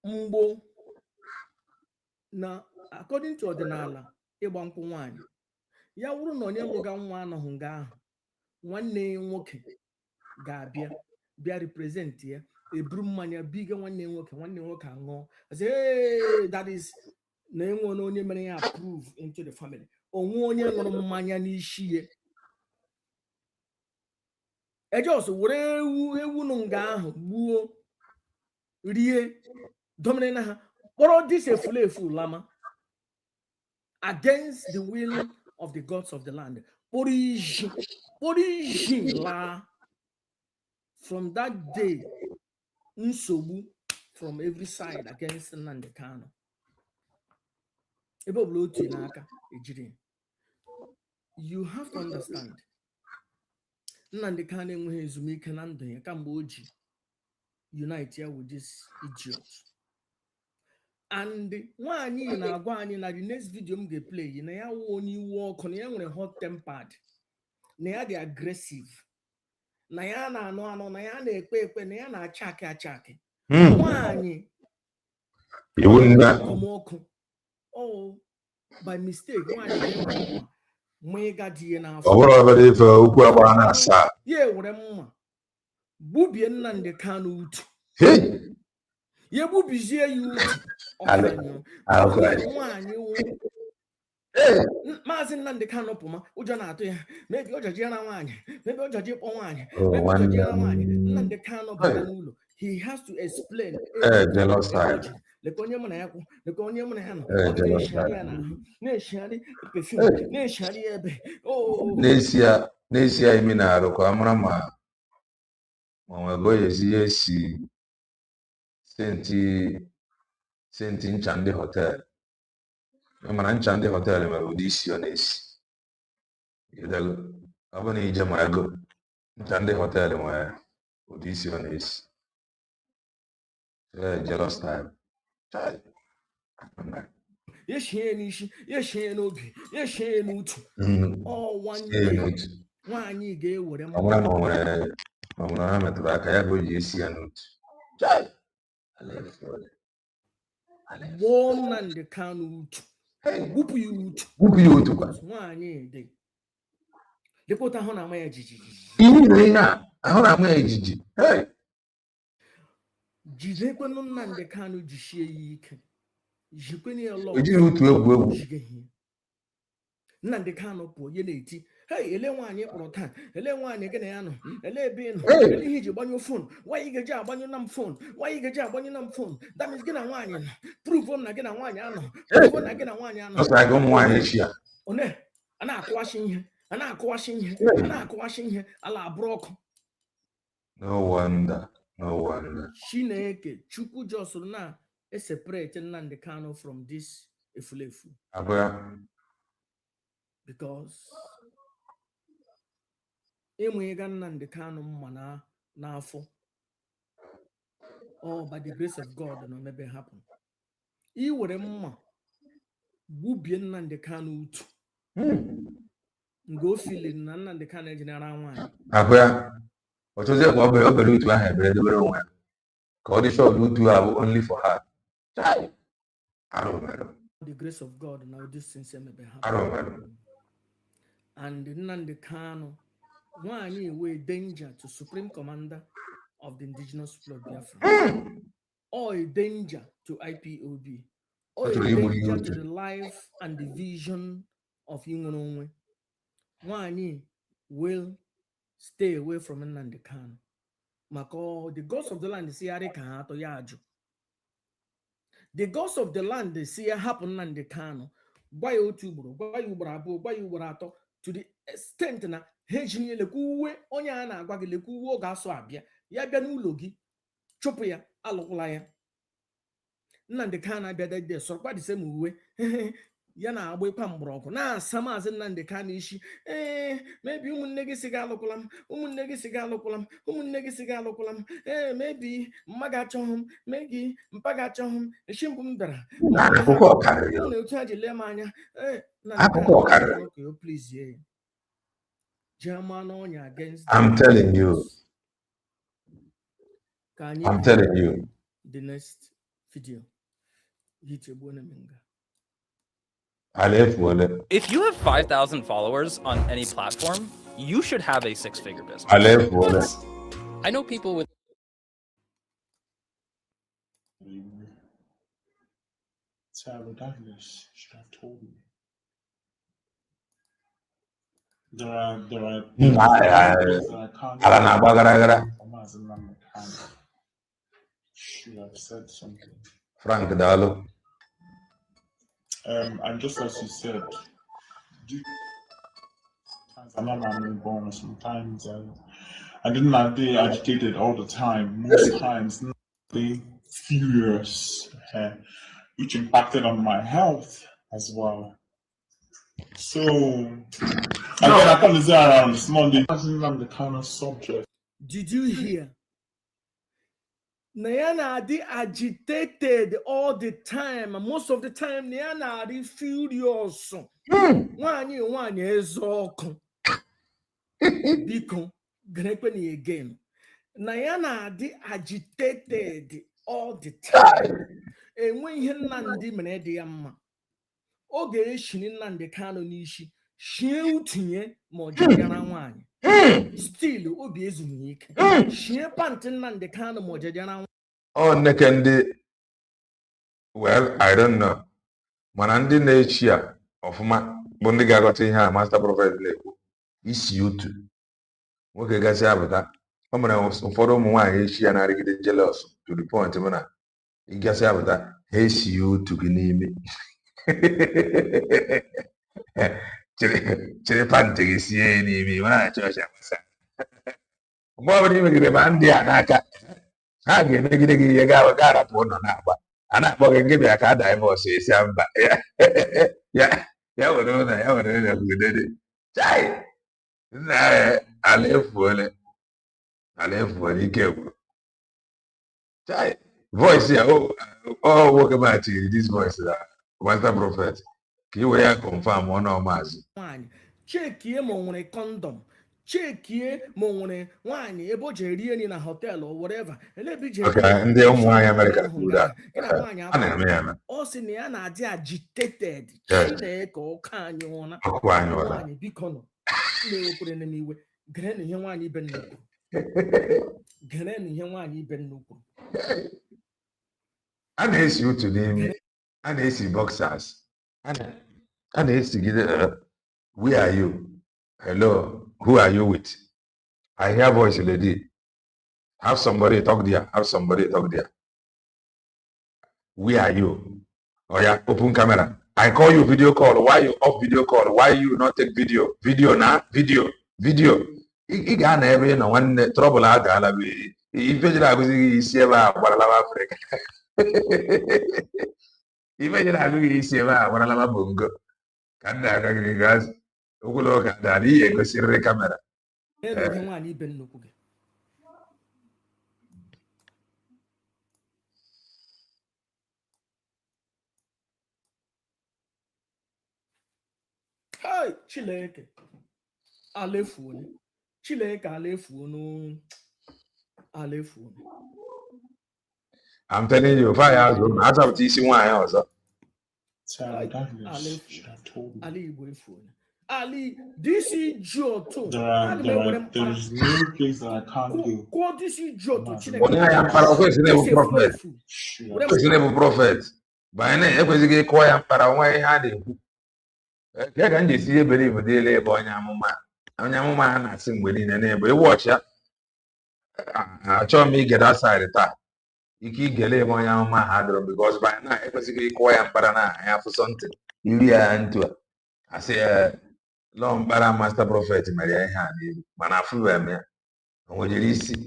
Mgbo na according to ọdịnala ịgba nkwụ nwaanyị ya wụrụ na onye lụga nwa anọghị nga ahụ nwanne nwoke ga-abịa bịa represent ya eburu mmanya biga nwanne nwoke aṅụọ say hey that is na enwe na onye mere ya approve into the family onwe onye ṅụrụ mmanya n'isi ya ejos were ewu nụ nga ahụ gbuo rie domine na ha kpọrọ dis efulefu lama against the will of the gods of the land. La. From that day, nsogbu from every side against Nnamdi Kanu. You have to understand. Nnamdi Kanu enweghị ezumike na ndụ ya kamgbe o ji unite ya with this idiot. And nwaanyị na-agwa anyị na the next video m ga-play na ya wụ onye iwe ọkụ na ya nwere hot tempered na ya dị aggressive na ya na-anụ na ya na-ekpe ekpe na ya na-achaki achaki nwaanyị ọkụ oh by mistake nwaanyị ga-enwe mma ịga di ya n'afọ ya ewere mma gbubie Nnamdi Kanu utu ye bubizie ya utu nwaanyị Maazị Nnamdi Kanu pụma ụjọ na-atụ ya mebi ọjọji ya na nwaanyị mebi ọjọji kpọ nwaanyị mebi ọjọji ya na nwaanyị Nnamdi Kanu bata n'ụlọ he has to explain leka onye mụ na ya kwụ leka onye mụ na ya nọ ọ ga-eshigharị ya n'ahụ na-eshigharị perfume na-eshigharị ya ebe n'ezie imi na-arụ ka amara ma nwego ezi ya esi senti ncha ndị họteelụ mana ncha ndị họteelụ nwere ụdị isi ọ na-esi ọ bụ na ije ma ego ncha ndị họteelụ nwere ụdị isi ọ na-esi jealous time ya shie n'isi ya shie n'obi ya shie n'utu nwaanyị ga-ewere ọ bụrụ na ọ nwere ha metụrụ aka ya bụ o ji esi ya n'otu gbụọ Nnamdi Kanu utu gbupụ ya utu nwaanyị dị dịpụta ahụ na-ama ya jijiji ahụ na-ama ya ejiji jidekwenụ Nnamdi Kanu jisie ya ike jikwenụ ya lọ ejiri otu egwu Nnamdi Kanu pụọ onye na-eti hey ele nwaanyị kpọrọ taa ele nwaanyị gị na ya nọ ele ebe ị nọ ele ihe iji gbanyụ fon nwaanyị ga-eji agbanyụ na m fon nwaanyị ga-eji agbanyụ na m fon that means gị na nwaanyị nọ prove na gị na nwaanyị anọ prove na gị na nwaanyị anọ one a na-akụwashi ihe ala abụrụ ọkụ no wonder No one. Chineke Chukwu just na separate Nnamdi Kanu from this efulefu. Because enwega Nnamdi Kanu mma n'afọ. Oh, by the grace of God, no maybe happen. I were mma gbubie Nnamdi Kanu utu. Go feeling na Nnamdi Kanu ejinara nwanyị. Otozie kwa obere utu ahụ ebere dobere onwe ya. Ka ọ dị sure utu ahụ only for her. I don't know. The grace of God now this thing maybe happen. And Nnamdi Kanu nwanyị wey danger to Supreme Commander of the Indigenous People of Biafra, or a danger to IPOB, or a danger to the life and the vision of Ingononwe. Nwanyị will stay away from Nnamdi Kanu. Maka the gods of the land say ka ha to ya aju. The gods of the land say happen Nnamdi Kanu. Gwa ya otu ugboro, gwa ya ugboro abụọ, gwa ya ugboro atọ, to the extent na hejinye lekuwe onye a na-agwa gị lekuwe ọ ga-asọ abịa ya bịa n'ụlọ gị chụpụ ya alụkwala ya. Nnamdi Kanu abịa dede sọrọkwa dise m uwe ya na-agba ịkwa mgbọrọgwụ na-asa maazị Nnamdi Kanu isi mebi ụmụnne gị si ga alụkwala m, ụmụnne gị si ga alụkwala m, ụmụnne gị si ga alụkwala m, mebi mma ga-achọghị m, mebi mpa ga-achọghị m, echi mbụ m bịara na otu ha ji lee m anya Nnamdi Kanu please yeah. Against I'm telling you. I'm telling you. The next video. If you have 5,000 followers on any platform, you should have a 6-figure business. I know people with. Douglas should have told me. There are should have said something. Frank Dalo. And just as you said, sometimes I didn't like be agitated all the time. Most times, they furious, which impacted on my health as well. So again, I come to say around this Monday, on the kind of subject. Did you hear? Nayana are agitated all the time. Most of the time, Nayana are furious. One is all Biko, Grepeni again. Nayana are agitated all the time. And when you Nandi Menediam, Oge Shinin Nandi Kanu Nishi, Shiutinye, Mojana one. Still, Obi is unique. She panting and the kind of Mojana. Oh, Nekandi. Well, I don't know. Manandi nature of my Bondiga got in her master prophet is you too. Okay, guys, have that. I'm going to follow my she and I get jealous to the point. You guys have that. Hey, you to be me. Panting is seeing me when I church. What would you make a band? I can make it a got up one on that. And I'm going to give you a card divorce. Yeah, we know that. We did it. Chai, I live for it. I live for it. Chai, voice here. Oh, walk about you. This voice, Master Prophet. You will confirm one or mass. Check him on a condom. Check here, Mone, one, a budget in a hotel or whatever. And let me just. Okay, and the only American do that. Also, Niana, they agitated. Or can you on a beacon? No, put enemy with Granny Yawani Ben. Granny Yawani Ben. And it's you to name, and it's boxers. And it's together. Where are you? Hello. Who are you with? I hear voice, lady. Have somebody talk there. Have somebody talk there. Where are you? Oh yeah, open camera. I call you video call. Why you off video call? Why you not take video? Video now? Video. ị ga na ebe ị nọ nwanne trọbụl agaala bụ ife jiri agụzighị isi ebe a gbaralaba Afrịka ife jiri agụghị isi ebe a gbaralaba bongo ka ndị aga gị gazi ogologo ka dara ihe egosirịrị kamera nwaanyị ibe nnukwu gị Chineke alefuone Chineke alefuone alefuone I'm telling you, 5 years old, I have to see one also. Ali Igbo efuone Ali, this is Joto. There's no place that I can't go. What this is Joto? Prophet. By name, it was a quiet and Paraway had it. I can just see a believe with the labor on Yamuma. On Yamuma, and I sing within a neighbor. Watch ya. I told me get outside the top. You keep getting on Yamuma harder because by now it was a quiet and Parana. I have something. You are into it. I say, long bara master prophet Maria Hani, Manafu, and what you see.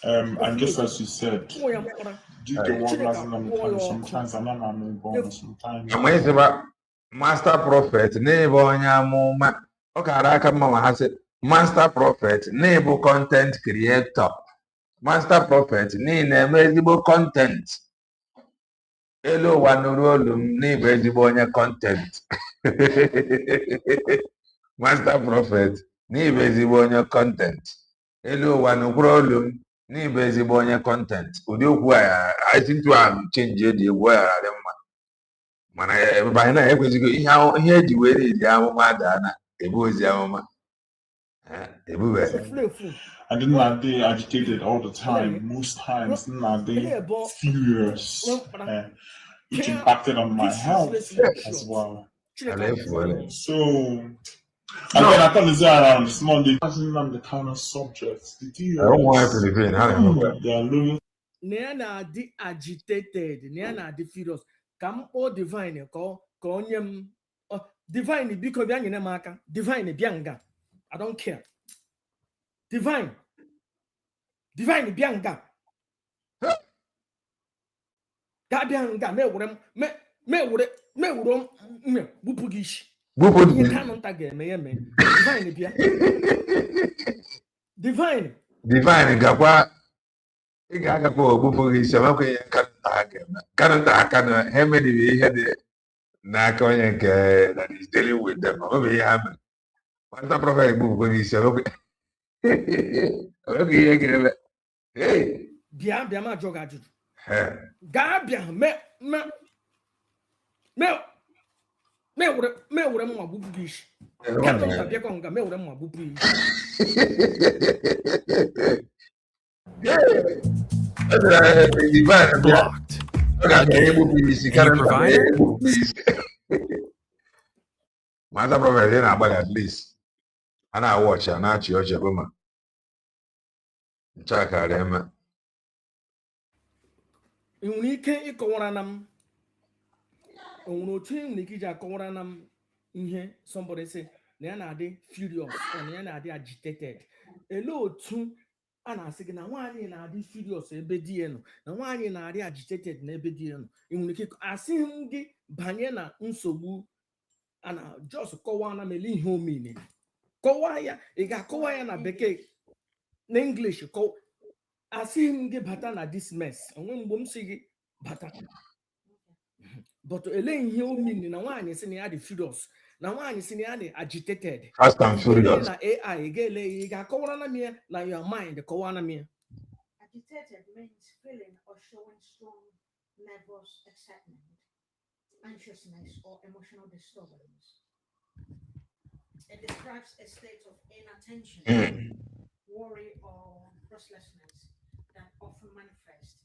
And just as you said, due to one last sometimes I'm not born sometimes. Master prophet, neighbor Yamuma. Okay, I come has it. Master prophet, neighbor content creator. Master prophet, neighbor content. Hello, one role, neighbor content. Master prophet, neighbor content. Hello, one role. N'ịbụ ezigbo onye content ụdị okwu a I think to have change the way I am mana ebe anyị na-ekwezigo ihe eji were edi amụma daa na ebu ozi amụma ebube I didn't like they agitated all the time. Most times, they furious, which impacted on my health as well. So. And then I thought this around this Monday, passing on the kind of subjects. I don't want to be vain. Neana di agitated, Neana di furious. Come all divine, call him divine because Bianca Maka, divine Bianca. I don't care. Divine Bianca. Gabianga, me Bupugish. Divine gakwa ị ga-agakwa ogbupụ gị isi ọmakwa ihe kanụta aka na emedighị ihe dị n'aka onye nke that is dealing with them ọ bụ ihe ha mere nwata prọfet egbupụkwa gị isi ọmakwa ihe ga-eme bịa ma jụọ gị ajụjụ gaa bịa me wure mma bupu gị isi kanụta bịakwa nga me wure mma bupu isi Blocked. Mother prophet na-agbalị at least a na-awọchi a na-achị ọchị bụ ma ncha karịa eme ị nwere ike ịkọwara na m onwere otu nwere ike iji akọwara na m ihe somebody say na ya na-adị furious na ya na-adị agitated ele otu a na-asị gị na nwaanyị na-adị furious ebe di ya nọ na nwaanyị na-adị agitated na ebe di ya nọ ị nwere ike asịghị m gị banye na nsogbu a na just kọwaa na mele ihe omine kọwaa ya ị ga-akọwa ya na bekee na English asịghị m gị bata na this mess onwe mgbe m si gị bata but ele ihe omine na nwaanyị si na ya dị furious na nwaanyị si na ya dị agitated fast and furious na AI ga-ele ị ga-akọwara na m ya na your mind kọwaa na m ya agitated means feeling or showing strong nervous excitement, anxiousness or emotional disturbance. It describes a state of inattention, worry or restlessness that often manifest.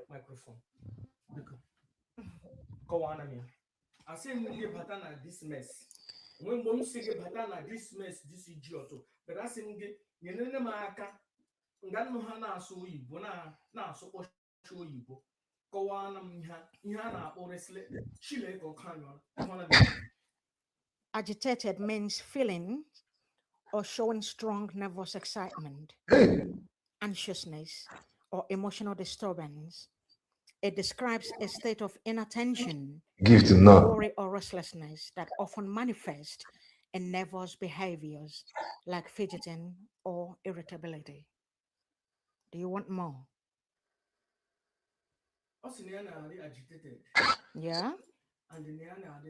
Microphone. Kọwaa na m ya asị m gị bata na this mess nwe mgbe m si gị bata na this mess this ji ọtọ but asị m gị nyere m aka nga nnụ ha na-asụ oyibo na-asụ kpọchi oyibo Agitated means feeling or showing strong nervous excitement, anxiousness, or emotional disturbance. It describes a state of inattention, worry, or restlessness that often manifest in nervous behaviors like fidgeting or irritability. Do you want more? Yeah.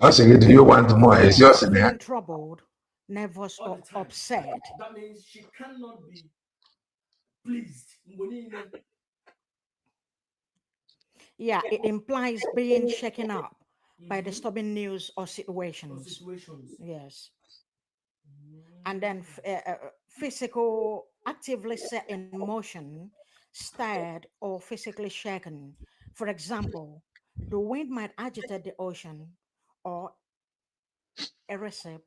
I say, do you want more? It's yours in Feeling troubled, nervous, or upset. That means she cannot be pleased. Yeah, it implies being shaken up by disturbing news or situations. Yes. And then physical, actively set in motion, stirred, or physically shaken. For example, the wind might agitate the ocean, or a recipe.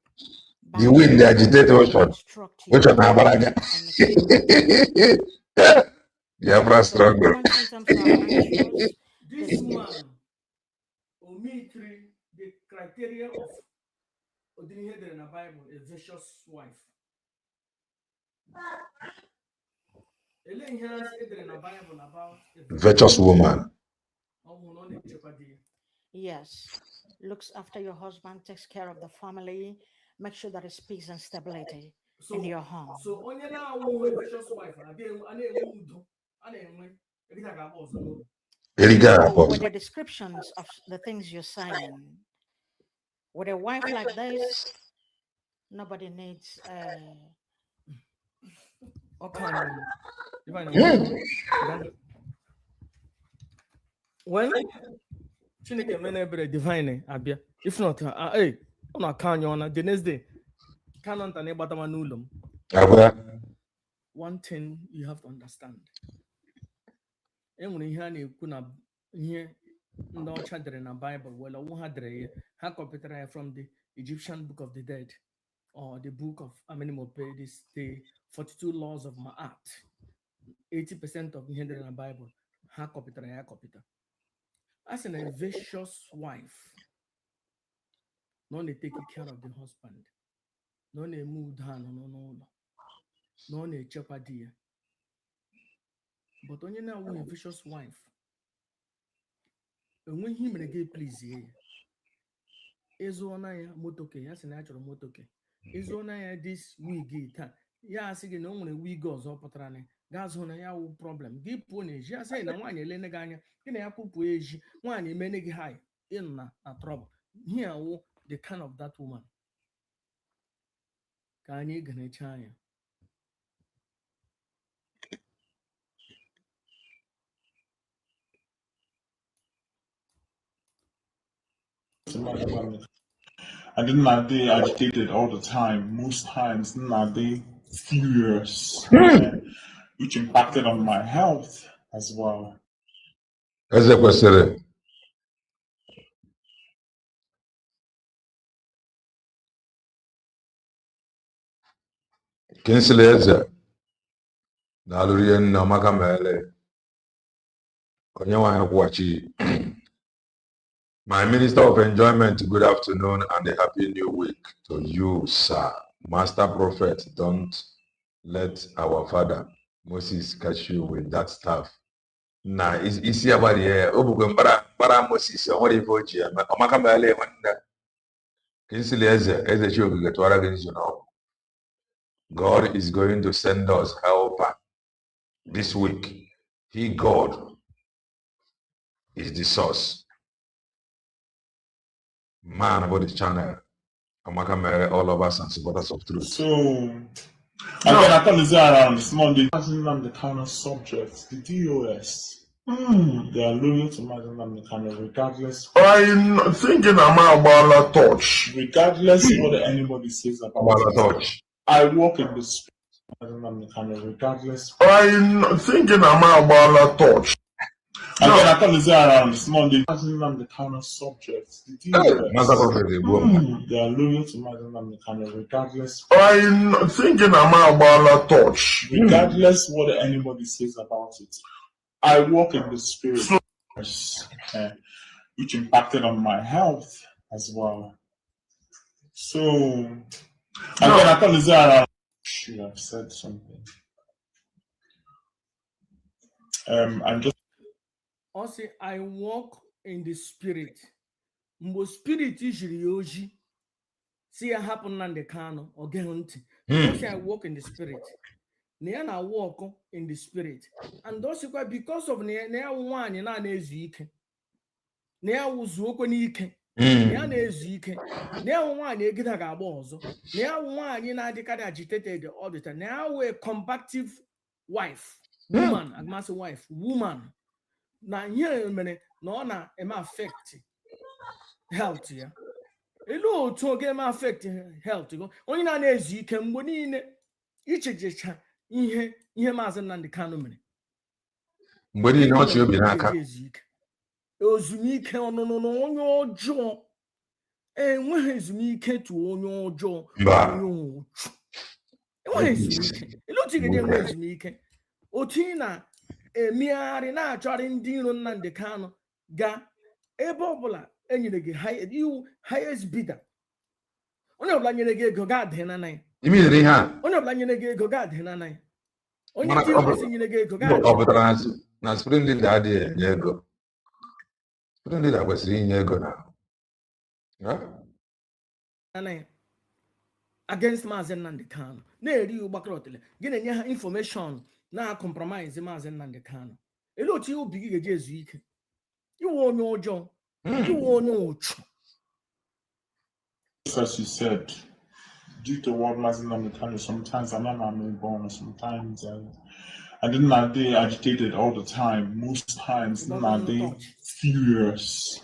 The wind, the agitated ocean. Which one? The struggle. Common symptoms are anxious. This man omit the criteria of Odinhead in the Bible, a vicious wife. Elaine has in the Bible about a virtuous woman. Yes. Looks after your husband, takes care of the family, make sure that there's peace and stability in your home. So only now a vicious wife, with the descriptions of the things you're saying, with a wife like this, nobody needs well, Chineke mene divine abia. If not, hey, on a canyon the next day. Cannot and nulum. One thing you have to understand. And when you hear here no children in the Bible, well, I won't have from the Egyptian Book of the Dead or the book of this the 42 laws of Ma'at. 80% of here in the Bible, as in a vicious wife, no they taking care of the husband, no they move down, no they jeopardy. But when you now a vicious wife, and when him again please ye, Ezona motoke, yes, a natural motoke. Ezona this wig, ya sige no one wig goes up patrane. Gas on a problem. Give pony, ya say, no one elena ganya, in a poop age, one in many high, in a trouble. Here, the kind of that woman. Can you get a china? And then are they agitated all the time? Most times, then are they furious? Which impacted on my health as well. As a question. Kinsley Nalurian Namakamele. Konyawa Hekwachi. My Minister of Enjoyment, good afternoon and a happy new week to you, sir. Master Prophet, don't let our father Moses catch you with that stuff. Nah, it's easy about here. Bara Moses, what if you Omakamele, Kinsley as a show, we get to against you know. God is going to send us helper this week. He, God, is the source. Man about the channel. Amaka Mere, all of us and supporters of truth. So, again, I thought this around this Monday. On the kind of subjects, the DOS. They are loyal to Mazen Namdekano regardless. I'm thinking I'm about a touch. Regardless what anybody says about it. I walk in the spirit of Mazen Namdekano regardless. I'm thinking I'm about a touch. Again, I thought this around this Monday. Mazen Namdekano subjects, the DOS. They are loyal to Mazen Namdekano regardless. I'm thinking I'm about a touch. Regardless what anybody says about it. I walk in the spirit which impacted on my health as well. So again, I thought Zara should have said something. I'm just also I walk in the spirit. Mbo spirit ijiri oji. See what happened on the Kano or Gehunti. Because I walk in the spirit. I walk in the spirit. And those because of Nia one in an ezike. Nia was woken ike. Nia ezike. Nia one ye get a gabozo. Nia one in agitated all the time. Now a combative wife, woman, a master wife, woman. Now here minute no na affect health ya. Elu otu oge ma affect health go. Onye na-ezu ike mgbe niile ichejecha ihe Maazị Nnamdi Kanu mere. Mgbe niile ọchị obi n'aka. Ezumike ọnụnụ na onye ọjọọ. Enweghị ezumike tu onye ọjọọ. Onye ochu. Enweghị ezumike. Elu otu ga enwe ezumike. Otu ị na-emegharị na-achọrị ndị iro Nnamdi Kanu ga ebe ọbụla enyere gị highest bidder. Onye ọbụla nyere gị ego ga-adị na ya. Imere ihe a. Onye ọbụla nyere gị ego ga-adị na ya. Onye ndị ọbụla nyere gị ego ga-adị. Ọ pụtara na spring leader adịghị enye ego. Spring leader kwesịrị inye ego na. Against Maazị Nnamdi Kanu. Na-eri ụgbakọrọ otele. Gị na-enye ha information na-compromise Maazị Nnamdi Kanu. Elu otu ihe obi gị ga-eji ezu ike. Iwe onye ọjọọ. Iwe onye ochu. As you said, due to what Maazị Nnamdi Kanu, sometimes I'm not born, sometimes I didn't not they agitated all the time. Most times, not they furious,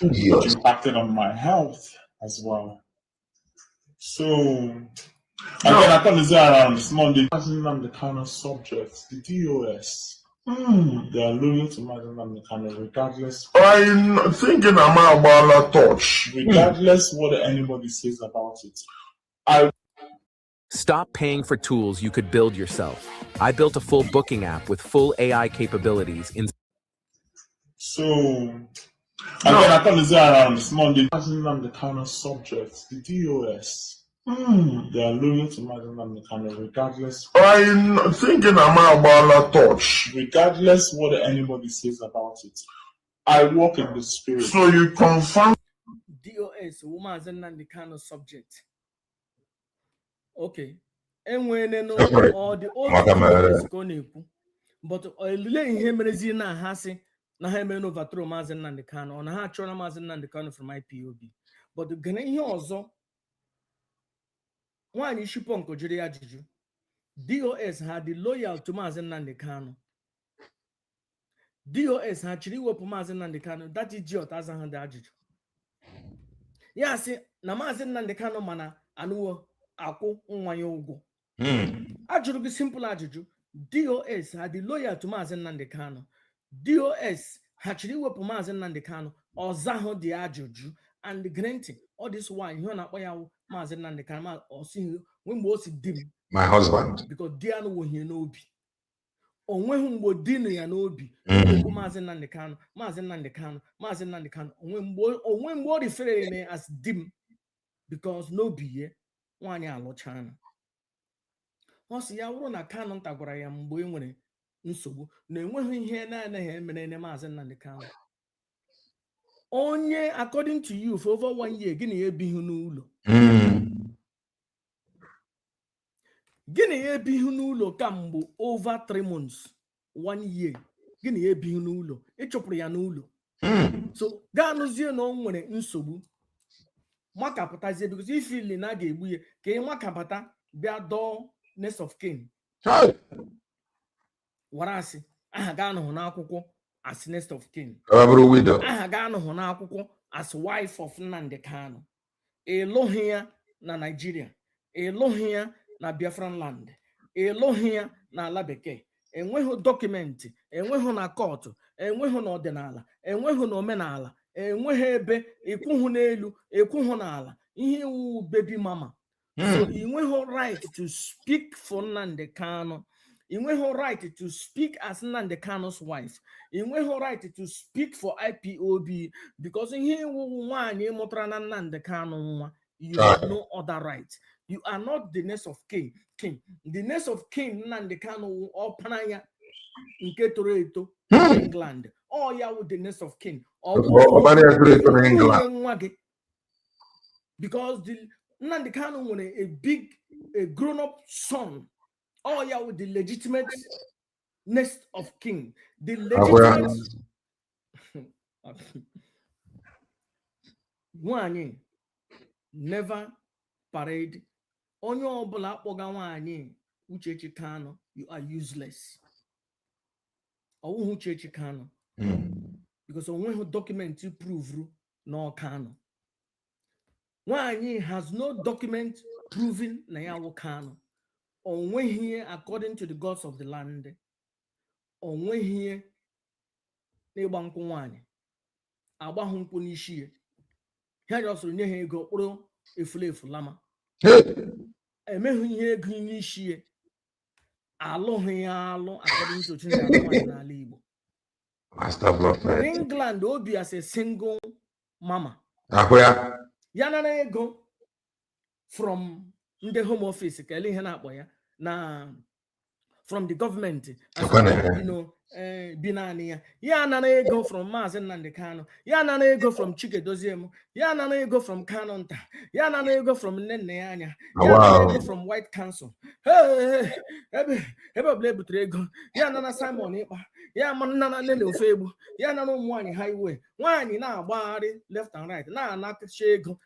which impacted on my health as well. So again, I thought this around this Monday. Maazị Nnamdi Kanu subjects, the DOS. They are loyal to Maazị Nnamdi Kanu regardless. I'm thinking I'm about a touch. Regardless what anybody says about it. Stop paying for tools you could build yourself. I built a full booking app with full AI capabilities. So again, I thought this around this Monday. Maazị Nnamdi Kanu subjects, the DOS. They are loyal to Maazị Nnamdi Kanu regardless. I'm thinking I'm about a touch. Regardless what anybody says about it. I walk in the spirit. So you confirm DOS, Maazị Nnamdi Kanu subject. Okay. Enwene no or the old DOS ko na-ekwu. But olile ihe merezi na ha si na ha emere overthrow Maazị Nnamdi Kanu na ha chọrọ Maazị Nnamdi Kanu from IPOB. But gane ihe ọzọ nwaanyị Shipong jụrụ ya ajụjụ. DOS ha dị loyal to Maazị Nnamdi Kanu. DOS ha chịrị iwepụ Maazị Nnamdi Kanu. That idiot azaghị ndị ajụjụ. Ya sị na Maazị Nnamdi Kanu mana anụwo akwụ nwa ya ụgwọ. Ajụrụ gị simple ajụjụ. DOS ha dị loyal to Maazị Nnamdi Kanu. DOS ha chịrị iwepụ Maazị Nnamdi Kanu. Ọzahụ dị ajụjụ. And granting all this while ihe na-akpọ ya Maazị Nnamdi Kanu mgbe o si di m. My husband. Because di ya n'ohi n'obi. O nweghị mgbe di nụ ya n'obi. Okwu Maazị Nnamdi Kanu, Maazị Nnamdi Kanu, Maazị Nnamdi Kanu. Onwe mgbe o referred me as di m. Because n'obi ye nwaanyị alụchana. Ọ sị ya wụrụ na Kanu nta gwara ya mgbe e nwere nsogbu na enweghị ihe na-anaghị emere na Maazị Nnamdi Kanu. Onye according to you for over 1 year gịnị ya ebighị n'ụlọ. Gịnị ya ebighị n'ụlọ kamgbe over 3 months 1 year gịnị ya ebighị n'ụlọ ịchụpụrụ ya n'ụlọ. So gaa nụzie na o nwere nsogbu makapụtazie because ifili na ga-egbu ya ka ị makapụta bịa dọọ next of kin. Warasị aha ga anọghị n'akwụkwọ as next of kin. Aha ga anọghị n'akwụkwọ as wife of Nnamdi Kanu. Ịlụghị ya na Nigeria. Ịlụghị ya na Biafran land. Ịlụghị ya na ala bekee. Enweghị dọkụmentị, enweghị na kọtụ, enweghị na ọdịnala, enweghị na omenala, enweghị ebe ekwughị n'elu, ekwughị n'ala. Ihe iwu baby mama. So you have right to speak for Nnamdi Kanu. In her right to speak as Nnamdi Kanu's wife. In her right to speak for IPOB because in here Nnamdi Kanu, you have no other right. You are not the next of king. The next of king Nnamdi Kanu or Panaya in Ketoreto, England. Oh, yeah, with the next of king. Because the Nnamdi Kanu was a grown-up son. Oh, yeah, with the legitimate next of king. The legitimate one never parade. Onye ọbụla akpọga nwaanyị Uchechi Kanu, you are useless. Ọwụhụ Uchechi Kanu. Because onweghị document prove no Kanu. Nwaanyị has no document proving na ya wụ Kanu. Onweghị according to the gods of the land. Onweghị n'ịgba nkwụ nwaanyị. Agbahụ nkwụ n'isi ya. Ha jọsụrụ nye ha ego kpụrụ efulefu lama. Emeghị ihe ego n'isi ya. Alụghị ya alụ according to Chineke nwaanyị n'ala Igbo. In England, Obi as a single mama. Yana ego from the home office, from the government, binania. Yana ego from Mazen Nnamdi Kanu. Yana ego from Chike Doziemu. Yana ego from Kanonta. Yana ego from Neneanya. Yana ego from White Council. Hey, Yana Simon Epa. Ya manana nene ofebu ya na no mwani highway nwani na agbari left and right na anakata shego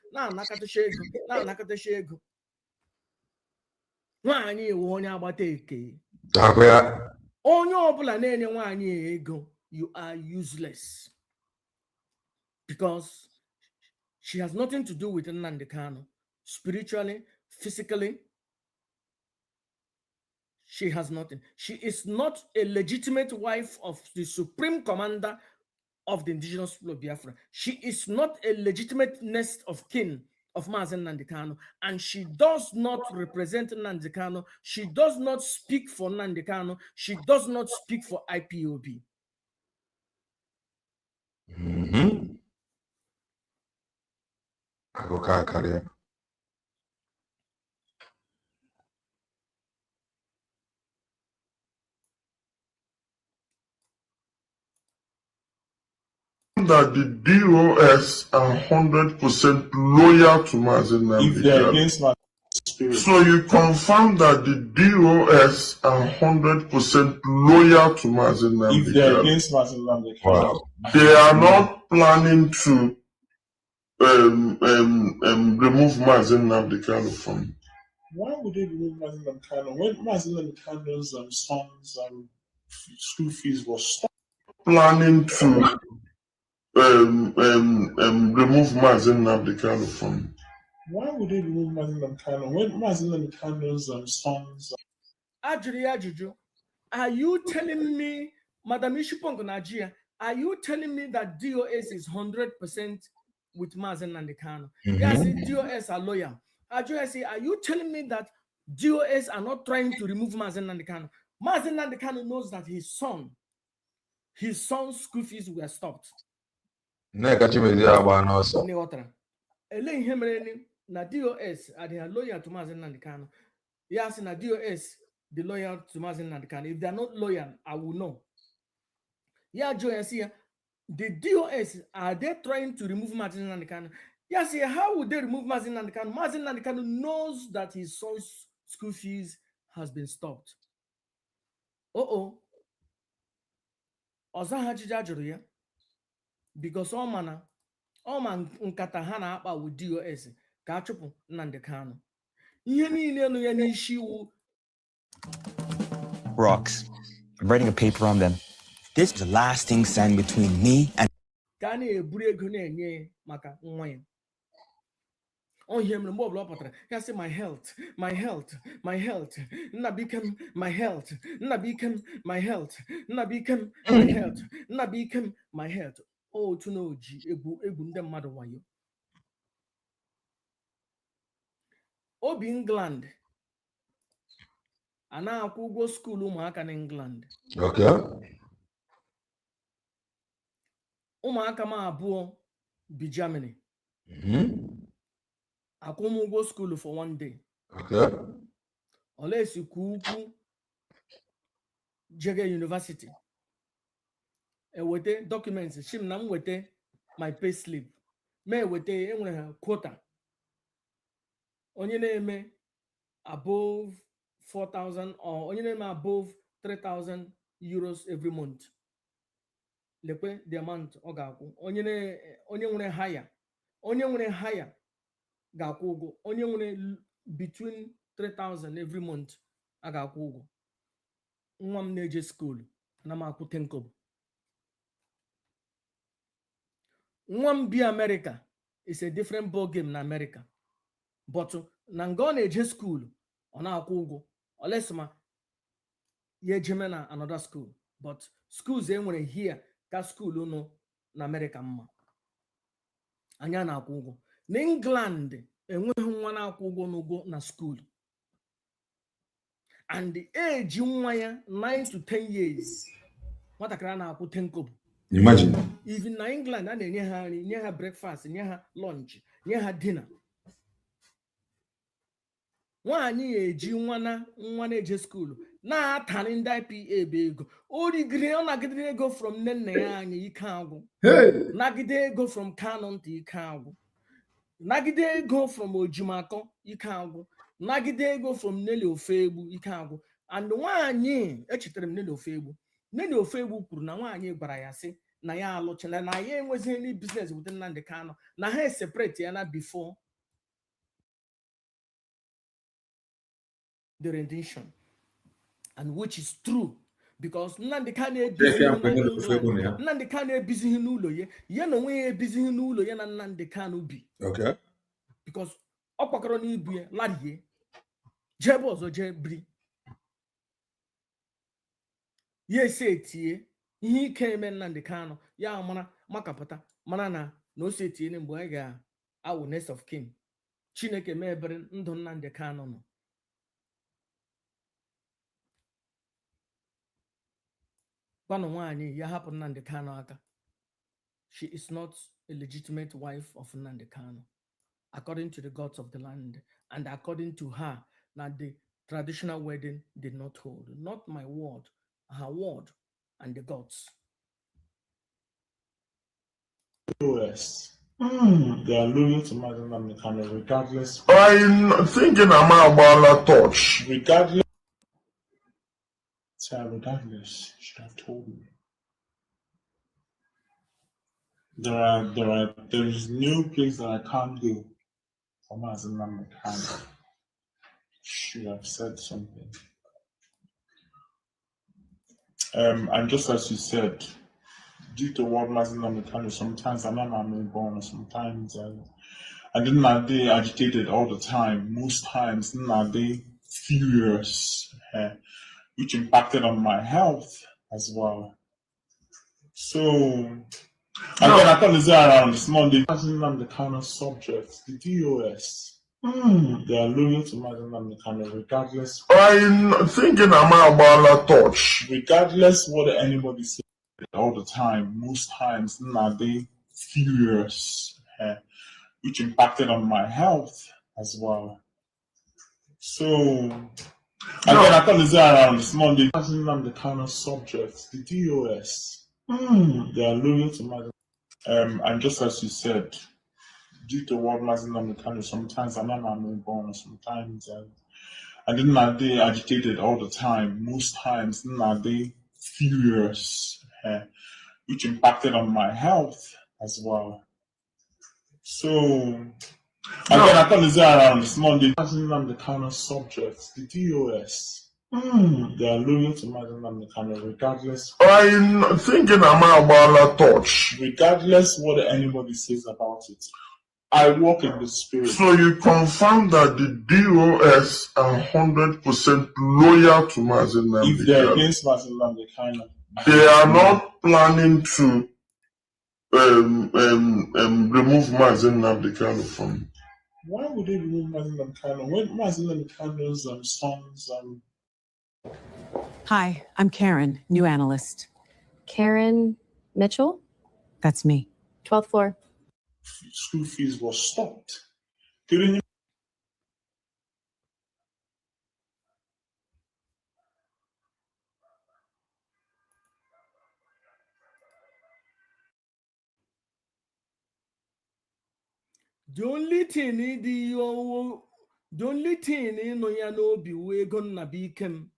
nwani ewu onye agbata eke onye ọbụla na-enye nwani ego you are useless because she has nothing to do with Nnamdi Kanu spiritually, physically. She has nothing. She is not a legitimate wife of the supreme commander of the indigenous people of Biafra. She is not a legitimate next of kin of Mazen Nnamdi Kanu, and she does not represent Nnamdi Kanu. She does not speak for Nnamdi Kanu. She does not speak for IPOB. That the DOS are 100% loyal to Mazen Nnamdi Kanu. So you confirm that the DOS are 100% loyal to Mazen Nnamdi Kanu. Wow. They are not planning to remove Mazen Nnamdi Kanu from. Why would they remove Mazen Nnamdi Kanu when Mazen Nnamdi Kanu's son's school fees was stopped? Planning to remove Mazen Nnamdi Kanu from. Why would they remove Mazen Nnamdi Kanu when Mazen Nnamdi Kanu's son's? Ajuju, are you telling me, Madam Ishipongo Najia, are you telling me that DOS is 100% with Mazen Nnamdi Kanu? Yes, DOS are loyal. Ajuju, are you telling me that DOS are not trying to remove Mazen Nnamdi Kanu? Mazen Nnamdi Kanu knows that his son's school fees were stopped. Na DOS are they loyal to Mazen Nnamdi Kanu? Yes, na DOS the loyal to Mazen Nnamdi Kanu. If they are not loyal, I will know. Yeah, Joe, see, the DOS are they trying to remove Mazen Nnamdi Kanu? Yes, how would they remove Mazen Nnamdi Kanu? Mazen Nnamdi Kanu knows that his son's school fees has been stopped. Ozahajijajuria. Because all man nkata ha na-akpa with DOS ka achụpụ Nnamdi Kanu. Ihe niile nụ ya n'isi wu. Rocks. I'm writing a paper on them. This is the lasting sign between me and. Ka na-eburu ego na-enye maka nwa ya. On him mgbe ọbụla ọ pụtara ya sị my health. Nnabikem my health. Nnabikem my health. Nnabikem my health. Nnabikem my health. Otu n'oji egwu ndị mmadụ wayo. Obi England a na-akwụ ụgwọ skuul ụmụaka na England. Okay. Ụmụaka m abụọ bi Germany. Akwụ m ụgwọ skuul for one day. Okay. Olesi ukwu jege university. Ewete documents shim na m wete my pay slip. Me wete enwere ha quota. Onye na-eme above 4,000 or onye na-eme above 3,000 euros every month. Lekwe the amount ọ ga-akwụ. Onye nwere higher ga-akwụ ụgwọ. Onye nwere between 3,000 every month a ga-akwụ ụgwọ. Nwa m na-eje school na m akwụ 10 kobo. Nwa m bi America is a different ball game na America. But na nga ọ na-eje school ọ na-akwụ ụgwọ. Olesma ya ejeme na another school. But schools enwere here ka school nọ na America mma. Anya na-akwụ ụgwọ. Na England enweghị nwa na-akwụ ụgwọ n'ụgwọ na school. And the age nwa ya 9 to 10 years. Nwatakịrị na-akwụ 10 kobo. Imagine. Even na England a na-enye ha nri, nye ha breakfast, nye ha lunch, nye ha dinner. Nwaanyị eji nwa na-eje school na-atani ndị IPA bụ ego. O rigiri ọ nagide ego from nne ya anyị ike agwụ. Nagide ego from Kano ntị ike agwụ. Nagide ego from Ojumakọ ike agwụ. Nagide ego from Neli Ofegbu ike agwụ. And nwaanyị echetara m Neli Ofegbu. Neli Ofegbu kwuru na nwaanyị gwara ya sị na ya alụchana na ya enweghị any business with Nnamdi Kanu na ha separate ya na before the rendition, and which is true because Nnamdi Kanu ebizighị n'ụlọ ya na onwe ya ebizighị n'ụlọ ya na Nnamdi Kanu bi. Okay. Because ọ kpọkọrọ n'ibu ya larie jebe ọzọ jee biri ya ese etie ihe ike eme Nnamdi Kanu ya mara makapụta mana na ose etie mgbe anyị ga-awụ next of kin Chineke mee ebere ndụ Nnamdi Kanu nọ. Gwanụ nwaanyị ya hapụ Nnamdi Kanu aka. She is not a legitimate wife of Nnamdi Kanu according to the gods of the land and according to her that the traditional wedding did not hold. Not my word, her word and the gods. Yes. They are loyal to Nnamdi Kanu regardless. I'm thinking I'm about a touch. Regardless, should have told me. There is no place that I can't go for Nnamdi Kanu. Should have said something. And just as you said, due to what Nnamdi Kanu, sometimes I'm not born, sometimes and then they agitated all the time. Most times, they furious, which impacted on my health as well. So, and then I thought this around this Monday, Nnamdi Kanu subject, the DOS. They are loyal to Nnamdi Kanu regardless. I'm thinking I'm about a touch. Regardless what anybody says all the time, most times, they furious, which impacted on my health as well. So, and then I thought this around this Monday, Nnamdi Kanu subject, the DOS. They are loyal to Nnamdi. And just as you said, due to what Nnamdi Kanu, sometimes I'm not born, sometimes and then they agitated all the time. Most times, they furious, which impacted on my health as well. So, and then I thought this around this Monday, Nnamdi Kanu subject, the DOS. They are loyal to Nnamdi Kanu regardless. I'm thinking I'm about a touch. Regardless what anybody says about it. I walk in the spirit. So you confirm that the DOS are 100% loyal to Nnamdi Kanu. If they're against Nnamdi Kanu, they are not planning to remove Nnamdi Kanu from. Why would they remove Nnamdi Kanu when Nnamdi Kanu's sons Hi, I'm Karen, new analyst. Karen Mitchell? That's me. 12th floor. School fees was stopped. The only thing no ya n'obi wee ego Nnabuikem.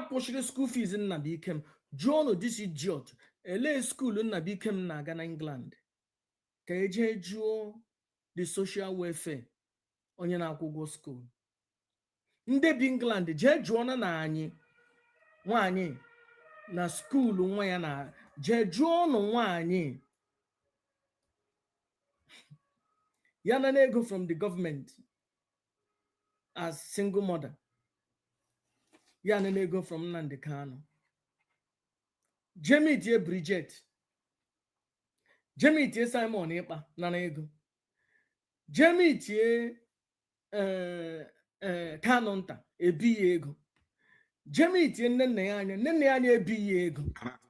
Kwụsịrị school fees Nnabuikem. Jụọ this idiot. Ele school Nnabuikem na-aga na England. Ka eje jụọ the social welfare onye na-akwụ ụgwọ school. Ndị bi England jee jụọ na anyị nwaanyị na school nwa ya na jee jụọ nwaanyị ya na ego from the government as single mother. Ya na ego from Nnamdi Kanu. Jemmy tie Bridget. Jemmy tie Simon Ekpa na ego. Jemmy tie Kanonta ebi ego. Jemmy tie nne ya anya ebi ego.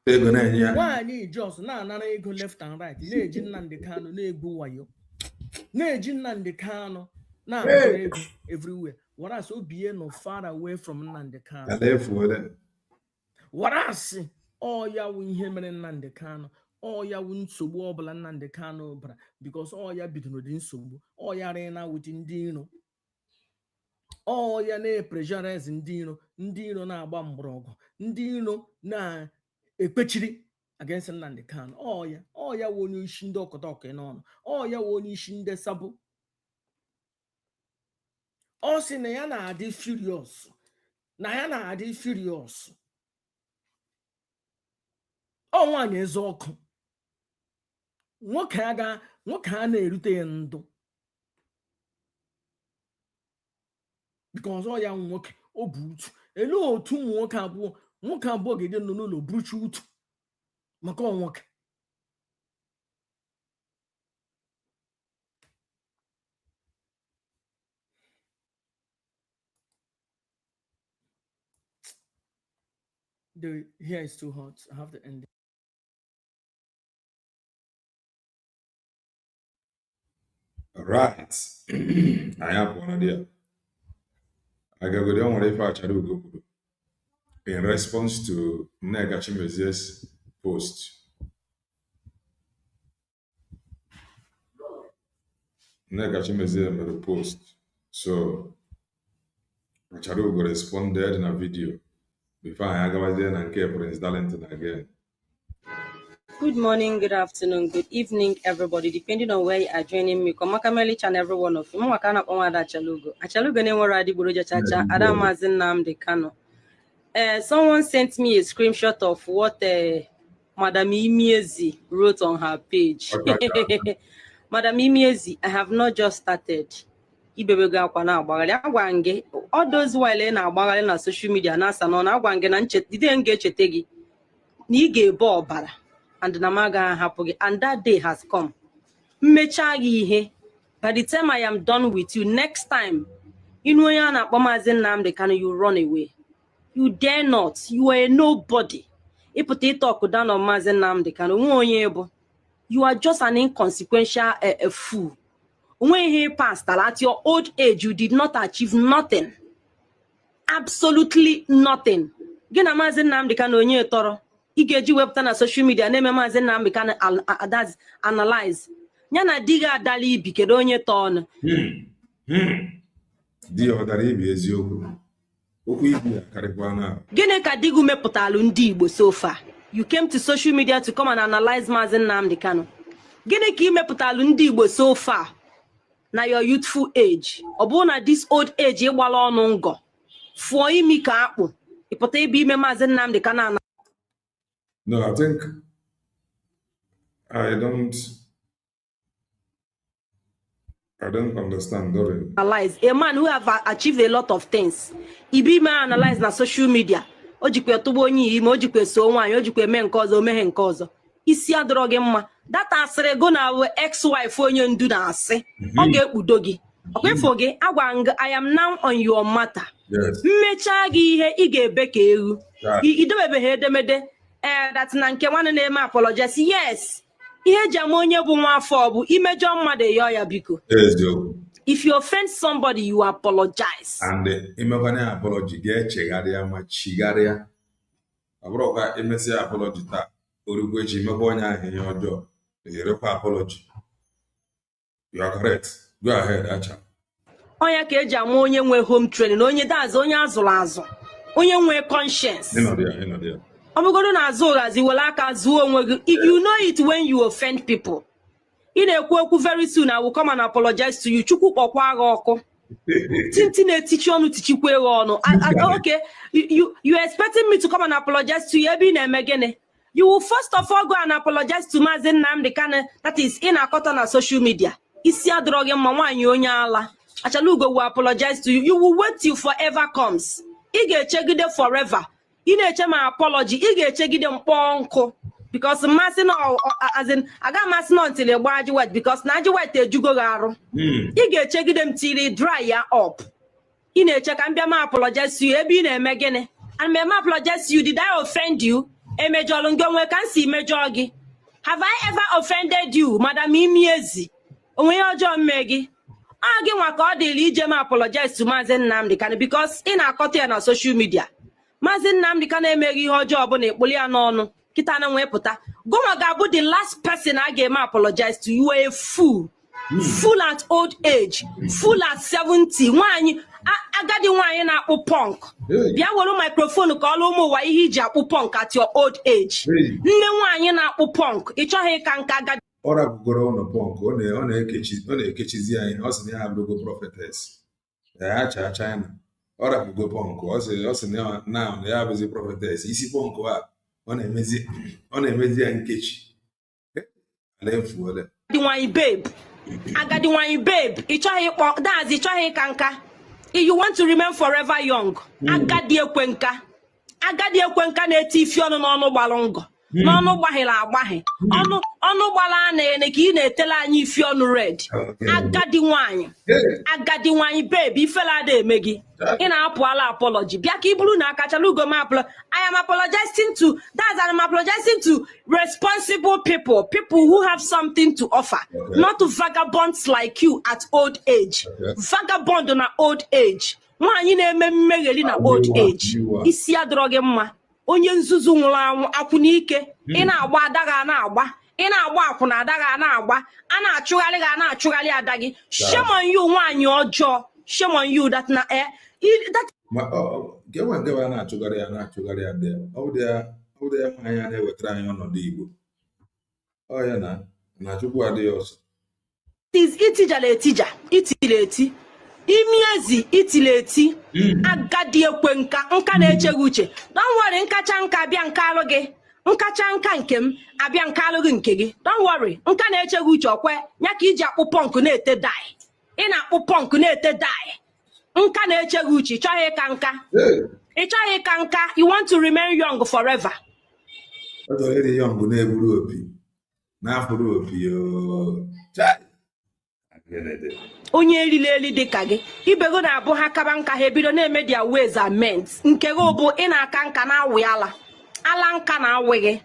Nwaanyị Jos na-anara ego left and right na-eji Nnamdi Kanu na-egbu wayo. Na-eji Nnamdi Kanu na-anara ego everywhere. Whereas Obie no far away from Nnamdi Kanu. Whereas ya wu ihe mere Nnamdi Kanu. Ya wu nsogbu ọbụla Nnamdi Kanu bara because ya bidoro dị nsogbu. Ya rena with ndị iro. Ya na-pressurize ndị iro na-agba mgbọrọgwụ. Ndị iro na-ekpechiri against Nnamdi Kanu. Ya wu onye isi ndị ọkọtọkọ n'ọnụ. Ya wu onye isi ndị sabo. Ọ sị na ya na-adị furious. Nwaanyị eze ọkụ. Nwoke a na-erute ya ndụ. Because ya nwoke o bu utu. Elu otu nwoke abụọ ga-ede nọ n'ụlọ buruchu utu. Maka nwoke. The hair is too hot. I have to end it. All right. I have one idea. I got good on if I try to go in response to Nneka Chimezi's post. Nneka Chimezi made a post. So Acharugo responded in a video. Before I go there and care Prince Darlington again. Good morning, good afternoon, good evening, everybody, depending on where you are joining me. Komakameli and every one of you. Achalugo ne wara Buroja Chacha, Adamazin Nnamdi Kanu. Someone sent me a screenshot of what Madam Imiezi wrote on her page. Madam Imiezi, I have not just started. All those while na social media na agwange na didn't get chetegi. Nige bara. And Namaga happy, and that day has come. By the time I am done with you, next time, you run away. You dare not. You are a nobody. You are just an inconsequential fool. When he passed, at your old age, you did not achieve nothing. Absolutely nothing. Igeji webta na social media na Maazị Nnamdi Kanu that's analyze nyana diga adali bikedo onye ton Di odari bi eziokwu okwu ibu karịkwa na gịnị ka digu mepụtalụ ndị Igbo so far you came to social media to come and analyze Maazị Nnamdi Kanu gịnị ka imepụtalụ ndị Igbo so far na your youthful age ọ bụ na this old age ịgbala ọnụ ngọ fụọ imi ka akpụ ịpụta ebe ime Maazị Nnamdi Kanu. No, I think I don't understand. Analyze a man who have achieved a lot of things. He be man analyze na social media. Ojikwe tubo nyi ime ojikwe so nwanyi ojikwe me nke ọzọ meghe nke ọzọ. Isi adọrọ gị mma. That asịrị go na ex-wife onye ndu na asị. Ọ ga-ekpudo gị. Okay, forget. I am now on your matter. Yes. Mecha gi ihe I ga-ebe ka ewu. Idebebe he edemede. That na nke nwanne na-eme apologize. Yes. Ihe ji ama onye bụ nwa afọ bụ imejọ mmadụ yọ ya biko. If you offend somebody, you apologize. And imekwana apology ga-echegharịa ma chigharịa. Abụrụkwa emesi apology taa. Orugbo echi imekwa onye ahụ ihe ọjọọ. Erekwa apology. You are correct. Go ahead, Acha. Onya ka eji ama onye nwe home training, onye dazi onye azụrụ azụ, onye nwe conscience. Ịnọdịa. Obugodo na azụ ụghazi were aka zuo onwe gị. You know it when you offend people. Ị na-ekwu okwu very soon I will come and apologize to you. Chukwu kpọkwa gị ọkụ. Tinti na-etichi ọnụ tichikwa gị ọnụ. Okay, you expecting me to come and apologize to you ebe ị na-eme gịnị? You will first of all go and apologize to Maazị Nnamdi Kanu, that is in akọta na social media. Isi adọrọ gị mma nwaanyị onye ala. Achalugo will apologize to you. You will wait till forever comes. Ị ga-echegide forever. Ị na-eche my apology. Ị ga-echegide mkpọ nkụ. Because masị no as in aga masị no until you gbaji wet because na aji wet ejugo gị arụ. Ị ga-echegide m till you dry ya up. Ị na-eche ka m bịa ma apologize to you ebe ị na-eme gịnị? And me ma apologize to you. Did I offend you? Emejọlụ ngị onwe ka m si mejọ gị. Have I ever offended you, Madam Imiezi? Onwe ya ọjọọ mme gị. Gị nwa ka ọ dịrị ije ma apologize to Maazị Nnamdi Kanu because ị na-akọta ya na social media. Maazị Nnamdi Kanu emeghị ihe ọjọọ ọbụla ekpoli ya n'ọnụ kịta na nwee pụta. Gụnwa ga-abụ the last person a ga-eme apologize to. You are a fool. Fool at old age. Fool at 70. Nwaanyị agadi nwaanyị na-akpụ punk. Bịa were microphone ka ọlụ ụmụ ụwa ihe iji akpụ punk at your old age. Nne nwaanyị na-akpụ punk. Ị chọghị ka nka agadi. Ọra bugoro ụlọ punk ọ na-ekechizi anyị ọ sị na ya abụgo prophetess ya cha China ọra bugo punk ọ sị na ya abụzi prophetess isi punk a ọ na-emezi ya nkechi ala efuole agadi nwanyị babe ị chọghị ịkpọ dazi ị chọghị ka nka you want to remain forever young. Agadi ekwenka na-eti ifi ọnụ n'ọnụ gbalụ ngọ n'ọnụ gbahịrị agbaghị ọnụ gbara na-ene ka ị na-etela anyị ifi ọnụ red. Agadi nwanyị babe ifela ada eme gị ị na-apụ ala apology bịa ka ị bụrụ na akachala ugo m I am apologizing to I'm apologizing to responsible people who have something to offer, not to vagabonds like you at old age. Vagabond na old age nwaanyị na-eme mmegheri na old age isi adọrọ gị mma. Onye nzuzu nwụrụ anwụ akwụ n'ike ị na-agba adaga na-agba ị na-agba akwụ na adaga na-agba a na-achụgharị ga na-achụgharị ada gị. Shame on you nwaanyị ọjọọ. Shame on you that na that gewa na-achụgharị ya ada ọ bụ ya nwaanyị a na-ewetara anyị ọnọdụ Igbo ọ ya na Chukwu adịghị ọsọ itijala etija itile eti Imiezi itile eti agadi ekwe nka na-echeghị uche. Don't worry, nkacha nka abịa nke alụ gị nkacha nka nke m abịa nke alụ gị nke gị. Don't worry, nka na-echeghị uche okwe ya ka iji akpụ punk na-ete dai. Ị na-akpụ punk na-ete dai. Nka na-echeghị uche ịchọghị ka nka you want to remain young forever. Ọdọ young na-eburu opi na-afụrụ opi onye elili dị ka gị ibego na-abụ ha kaba nka ha ebido na-eme their ways and means nke gị bụ ị na-aka nka na-awị ala nka na-awị gị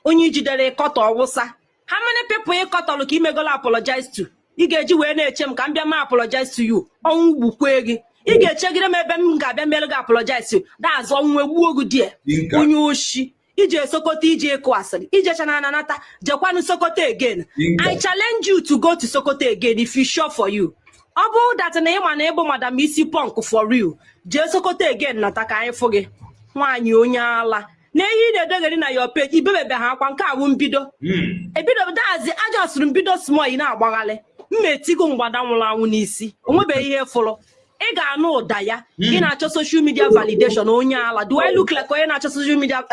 onye jidere ịkọtọ ọwụsa. How many people ịkọtọlụ ka imegolo apologize to? Ị ga-eji wee na-eche m ka m bịa ma apologize to you ọnwụ gbukwe gị. Ị ga-echegide m ebe m ga-abịa mere gị apologize to daazụ ọnwụ egbuo gị die onye oshi ije Sokoto ije ịkụ asịrị ije chana nata jekwanụ Sokoto again. I challenge you to go to Sokoto again if you sure for you. Ọ bụ that na ịma na ịbụ madam isi punk for real jee Sokoto again nata ka anyị fụ gị nwaanyị onye ala na ihe ị na-edegharị na your page ibebebe ha akwa nke awụ mbido ebido daazị aja ọsụrụ mbido small ị na-agbaghalị mmetigo mgbada nwụrụ anwụ n'isi onwebeghị ihe fụrụ. Ị ga-anụ ụda ya ị na-achọ social media validation onye ala. Do I look like onye na-achọ social media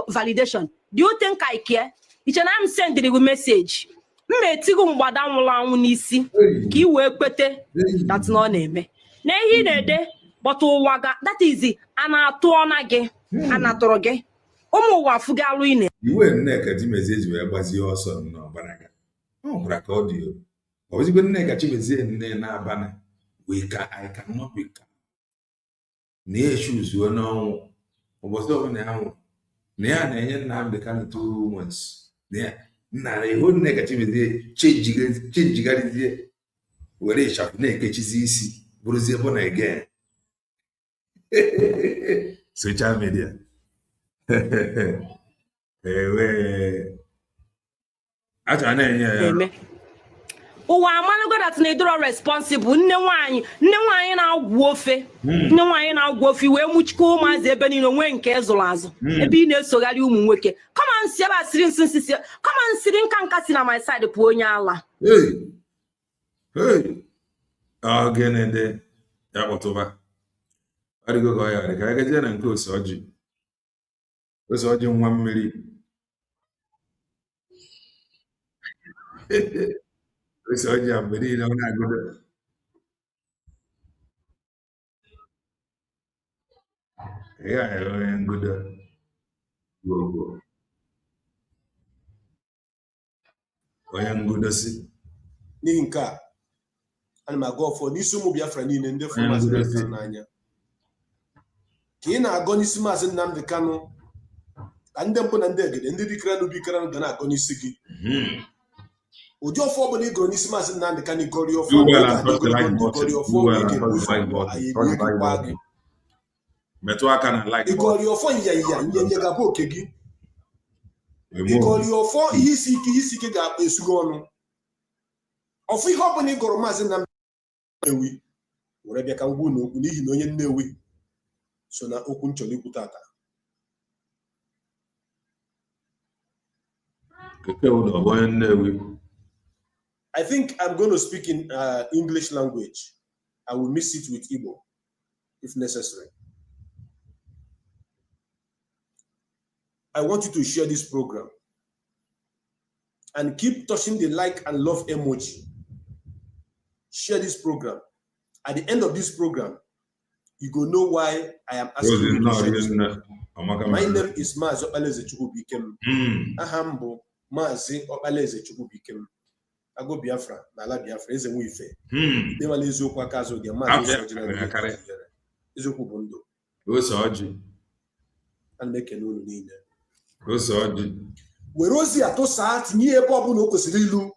validation? Do you think I care? Iche na m sendịrị gị message mmetigo mgbada nwụrụ anwụ n'isi ka ị wee kwete that na ọ na-eme na ihe ị na-ede kpọta ụwa ga that is a na-atụ ọna gị a na-atụrụ gị ụmụ ụwa afụghị alụ ị na iwe Nneka Chimezie ji wee gbazie ọsọ n'ọbara gị ọ gwara ka ọ dị ọ bụzikwa Nneka Chimezie nne na-abanị I cannot be calm. Near shoes, you know, was over now. Near Nnamdi Kanu 2 months. Near a whole negativity, change, where they shall naked is easy, Bruzebon again. Social media. ụwa amanago that na ịdọrọ responsible nne nwaanyị na-agwụ ofe nne nwaanyị na-agwụ ofe wee mụchikọ ụmụazị ebe niile onwe nke zụrụ azụ ebe ị na-esogharị ụmụ nwoke kama nsị ebe asịrị nsị kama nsịrị nka si na my side pụọ onye ala Gịnị dị ya kpọtụba adịgo ka ọ ya dị ka agazie na nke Ose Oji nwa mmiri Ose Oji a mgbe niile ọ na-agụdo ya onye ngudo onye ngudosi n'ihi nke a ana m agụ ọfọ n'isi ụmụ Biafra niile ndị fụrụ Maazị Nnamdi Kanu n'anya ka ị na-agọ n'isi Maazị Nnamdi Kanu ka ndị mpụ na ndị egede ndị dịkara n'ubikara ga na-agọ n'isi gị ụdị ọfọ ọbụla ị gụrụ n'isi Maazị Nnamdi Kanu ịgọrị ọfọ ịgọrị ọfọ ịgọrị ọfọ nyanya ga-abụ oke gị ịgọrị ọfọ ihe isi ike ga-akpa esugo ọnụ ọfụ ihe ọbụla ị gụrụ Maazị Nnamdi Nnewi were bịa ka m gbuo n'okwu n'ihi na onye Nnewi so na okwu nchọrọ ikwu tata I think I'm going to speak in English language. I will mix it with Igbo if necessary. I want you to share this program and keep touching the like and love emoji. Share this program. At the end of this program, you go know why I am asking you to share this program. My name is Mazi Okpalaeze Chukwubikem. Ahambo Mazi Okpalaeze Chukwubikem. I go Biafra, Nala Biafra, Eze Nwife. They were Eziokwu aka azụ dị Mazi Ose Oji Eziokwu bụ ndụ. Ose Oji. And make an unu niile. Ose Oji. Were ozi atụsa tinye ebe ọ bụla o kwesịrị ilu.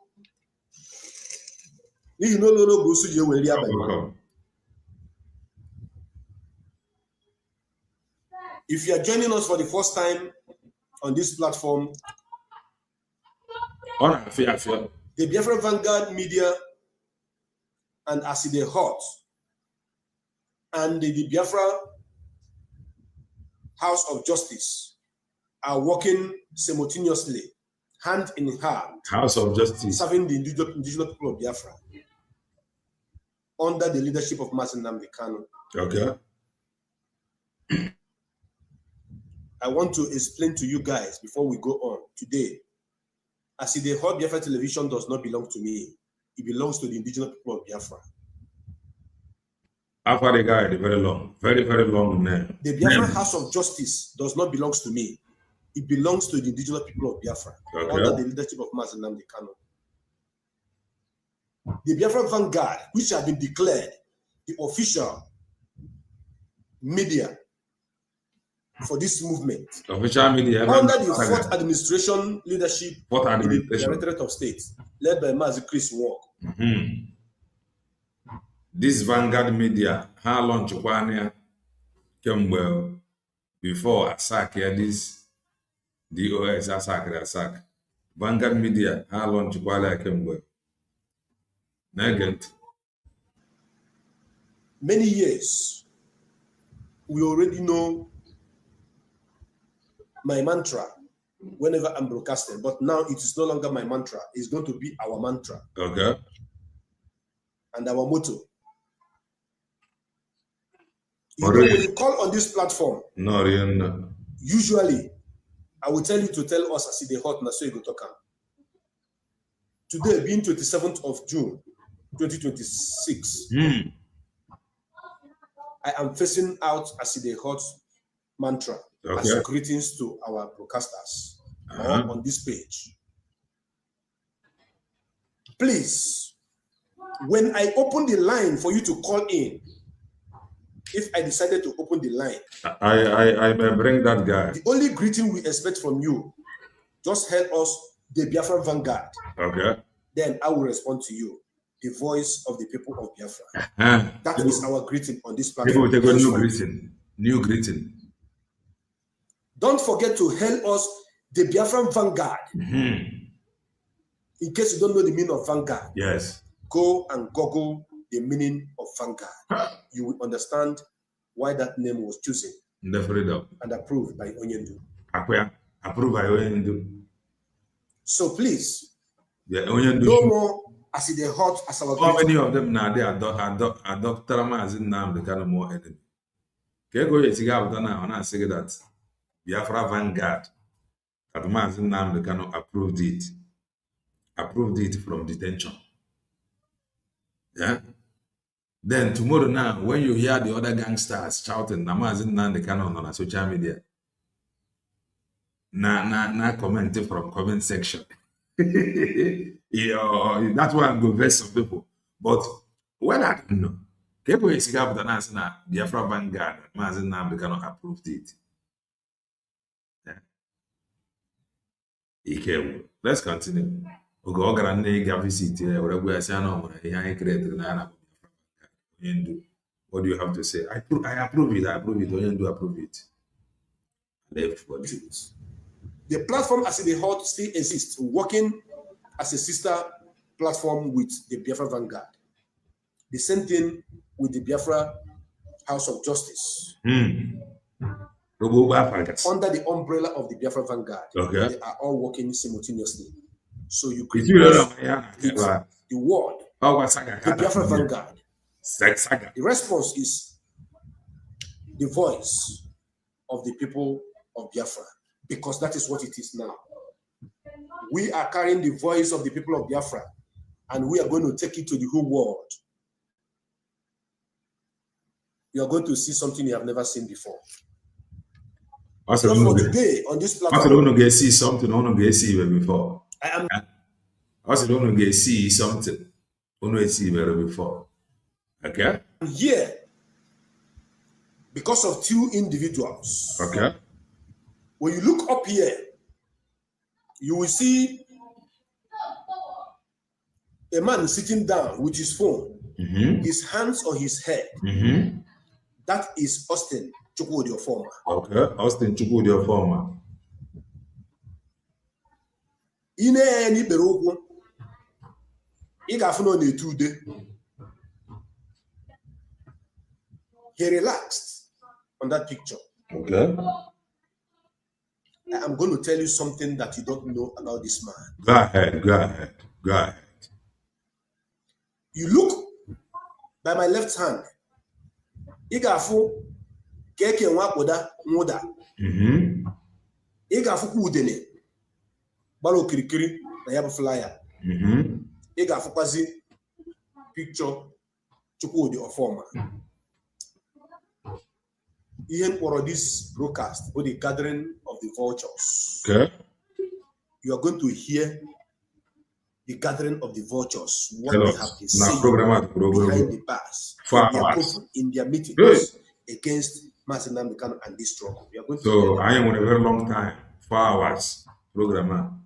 N'ihi na ụlọ bụ osu ji ewere ya banye. If you are joining us for the first time on this platform, the Biafra Vanguard Media and Aside Hot and the Biafra House of Justice are working simultaneously, hand in hand, House of Justice, serving the indigenous people of Biafra under the leadership of Mazi Nnamdi Kanu. Okay. I want to explain to you guys before we go on today. Aside Hot Biafra Television does not belong to me. It belongs to the indigenous people of Biafra. After the guy, very long name. The Biafra House of Justice does not belong to me. It belongs to the indigenous people of Biafra under the leadership of Mazi Nnamdi Kanu. The Biafra Vanguard, which have been declared the official media for this movement, official media under the fourth administration leadership in the Directorate of State, led by Mazi Chris Walk. This Vanguard media, how long Chukwania came well before attack here, this DOS attack. Vanguard media, how long Chukwania came well. Negant. Many years, we already know my mantra whenever I'm broadcasting, but now it is no longer my mantra. It's going to be our mantra. Okay. And our motto. You know, when you call on this platform, usually I will tell you to tell us as the hot na so you go talk. Today being 27th of June 2026, I am facing out as the hot mantra as greetings to our broadcasters on this page. Please, When I open the line for you to call in, if I decided to open the line, I may bring that guy. The only greeting we expect from you, just help us, the Biafra Vanguard. Okay. Then I will respond to you, the voice of the people of Biafra. That is our greeting on this platform. People take a new greeting. New greeting. Don't forget to help us, the Biafra Vanguard. In case you don't know the meaning of Vanguard, yes, go and Google the meaning of Vanguard. You will understand why that name was chosen and approved by Onyendu. Approved by Onyendu. So please, Onyendu no more as it is hot as our. How many of them now they adopt as in now the kind of more enemy? Can go yet now and I say that Biafra Vanguard that Mazin now the kind of approved it from detention. Yeah. Then tomorrow now, when you hear the other gangsters shouting, Namazin now the kind of on social media, na commenting from comment section. Yeah, that's why I'm going to vex some people. But when I don't know, people is got the answer now, Biafra Vanguard, Mazin now they cannot approve it. Yeah. Let's continue. What do you have to say? I approve it. I approve it. Onyendu approve it. The platform as the hot still exists, working as a sister platform with the Biafra Vanguard. The same thing with the Biafra House of Justice. Under the umbrella of the Biafra Vanguard, they are all working simultaneously. So you could the word, the Biafra Vanguard. The response is the voice of the people of Biafra, because that is what it is now. We are carrying the voice of the people of Biafra, and we are going to take it to the whole world. You are going to see something you have never seen before. For today on this platform, I don't get see something I don't get see before. I don't get see something I don't see before. Okay. I'm here because of two individuals. Okay. When you look up here, you will see a man sitting down with his phone, his hands on his head. That is Austin Chukwudi Former. Okay, Austin Chukwudi Former. In any beroku, he relaxed on that picture. Okay. I'm going to tell you something that you don't know about this man. Go ahead. You look by my left hand. Igafu keke nwakoda nwoda. Igafu kudene. Balo kirikiri na yabu flyer. Igafu kwazi picture Chukwudi Former. Even for this broadcast, or the gathering of the vultures. Okay. You are going to hear the gathering of the vultures, what they have been saying behind the bars, in their meetings against Mazen Namdekan and this struggle. We are going to so I am on a very long time, 4 hours program.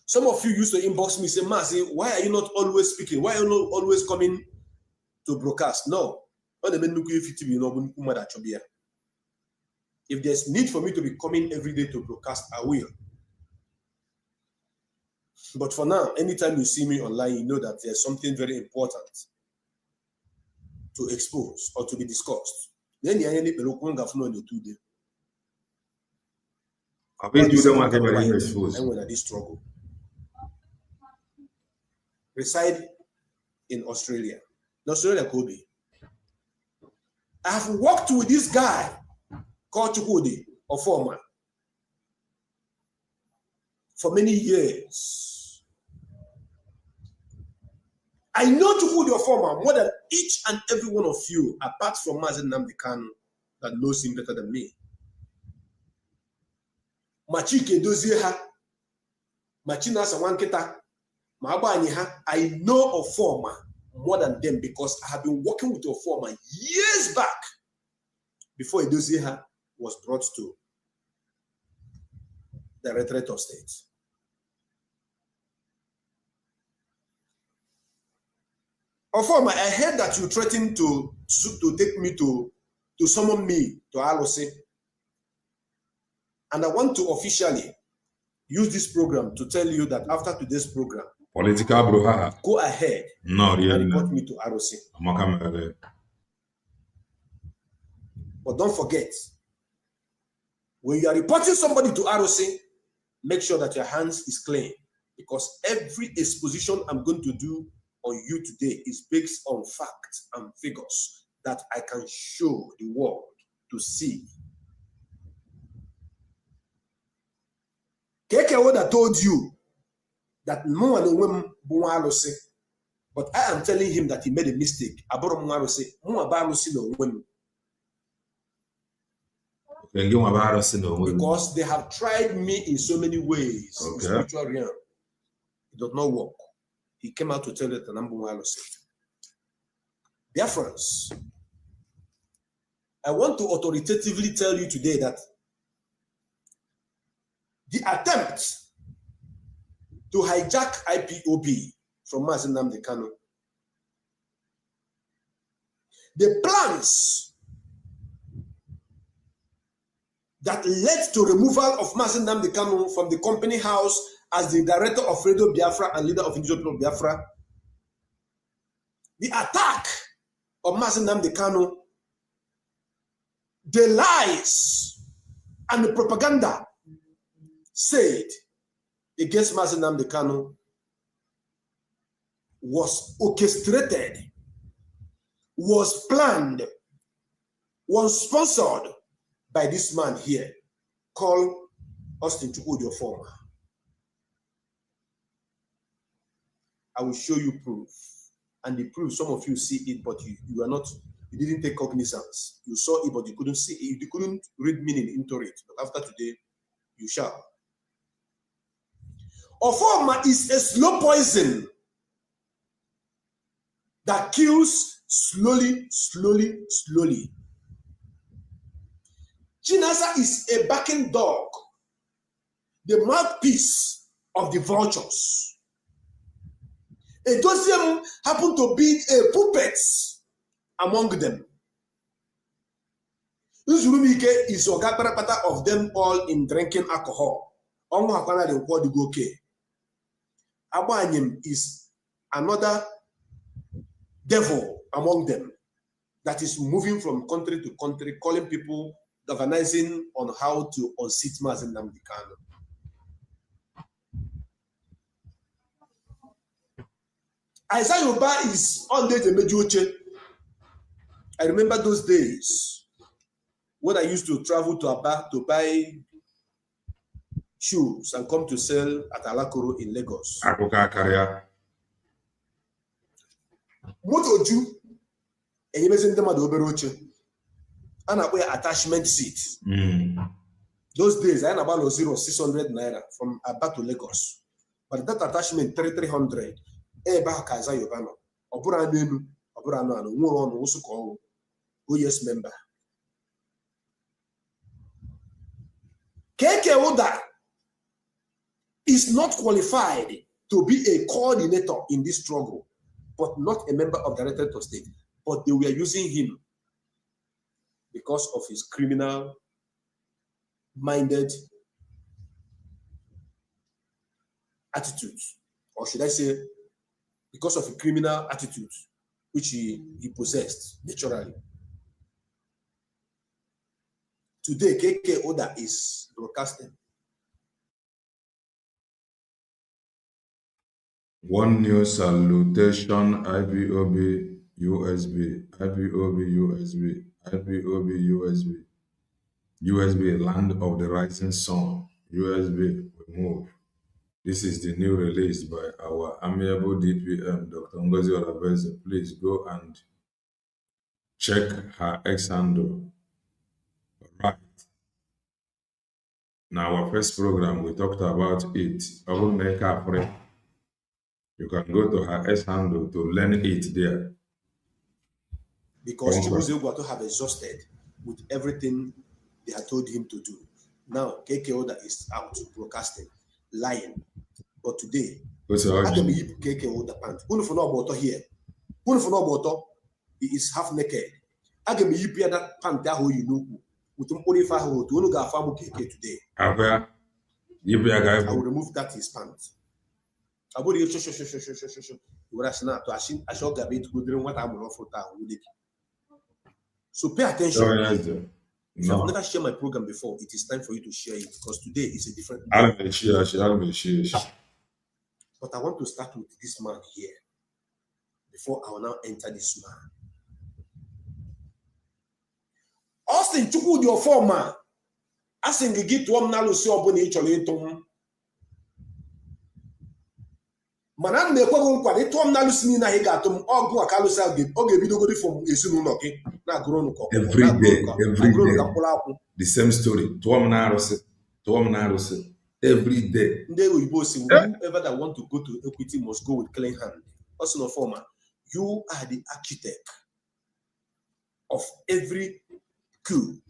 Some of you used to inbox me, say, Mazi, why are you not always speaking? Why are you not always coming to broadcast? No. If there's need for me to be coming every day to broadcast, I will. But for now, anytime you see me online, you know that there's something very important to expose or to be discussed. Then you need to look on the 2 days. I bet you don't want to expose. And when I did struggle, reside in Australia. In Australia, Kobe. I have worked with this guy called Chukwudi Former for many years. I know Chukwudi Former more than each and every one of you, apart from Mazen Namdekan, that knows him better than me. Machike Dozieha, Machina Sawanketa, I know of former more than them because I have been working with your former years back before Edoziha was brought to the Directorate of State. Former, I heard that you threatened to take me to summon me to Alose. And I want to officially use this program to tell you that after today's program, political brouhaha. Go ahead and report me to ROC. But don't forget, when you are reporting somebody to ROC, make sure that your hands is clean, because every exposition I'm going to do on you today is based on facts and figures that I can show the world to see. Keke would have told you that no one will, but I am telling him that he made a mistake. Because they have tried me in so many ways in spiritual realm. It does not work. He came out to tell that the Dear friends, I want to authoritatively tell you today that the attempt to hijack IPOB from Mazi Nnamdi Kanu, the plans that led to removal of Mazi Nnamdi Kanu from the company house as the director of Radio Biafra and leader of Indigenous People of Biafra, the attack of Mazi Nnamdi Kanu, the lies and the propaganda said against Mazi Nnamdi Kanu was orchestrated, was planned, was sponsored by this man here called Austin Chukwudi Former. I will show you proof. And the proof, some of you see it, but you are not, you didn't take cognizance. You saw it, but you couldn't see it. You couldn't read meaning into it. But after today, you shall. Oforma is a slow poison that kills slowly, slowly, slowly. Chinasa is a backing dog, the mouthpiece of the vultures. Edosium happened to be a puppet among them. Uzurumike is Ogaparapata of them all in drinking alcohol. Abanyim is another devil among them that is moving from country to country, calling people, organizing on how to unseat Mazi Nnamdi Kanu. Isaiah Yoba is on the Mejuche. I remember those days when I used to travel to Aba to buy shoes and come to sell at Alakoro in Lagos. Motoju, and you mentioned them at the Oberoche, and I wear attachment seat. Those days, I had about 600 naira from Aba to Lagos. But that attachment, 300. OS member. Keke Oda is not qualified to be a coordinator in this struggle, but not a member of the Directorate of State. But they were using him because of his criminal-minded attitudes, or should I say, because of a criminal attitude which he possessed naturally. Today, KK Oda is broadcasting. One new salutation, IBOB USB, IBOB USB, IBOB USB, USB, land of the rising sun, USB, we move. This is the new release by our amiable DPM, Dr. Ngozi Olabeze. Please go and check her ex-handle. Right. Now, our first program, we talked about it. You can go to her S handle to learn it there. Because Chibuze Ugwato have exhausted with everything they had told him to do. Now, KK Oda is out broadcasting, lying. But today, Ose Oji. I can be KK Oda pants. Who for no about here? Who for no about he is half naked. I can be that pant that you know with him only for who to only get farm KK today. I will remove that his pants. I will show. I shall get it with what I'm for town. So pay attention. If you have never shared my program before, it is time for you to share it because today is a different day. But I want to start with this man here before I will now enter this man. Austin Chukwu, your former. Asking you get one now, see up on each other. Manan me kwa nkwa ni tom na lusi ni na higa tom ogu aka lusi age oge bido go from esinu no ke na agro no ko every day the same story tom na arose every day nde oyibo say whoever that want to go to equity must go with clean hand. Also no former, you are the architect of every coup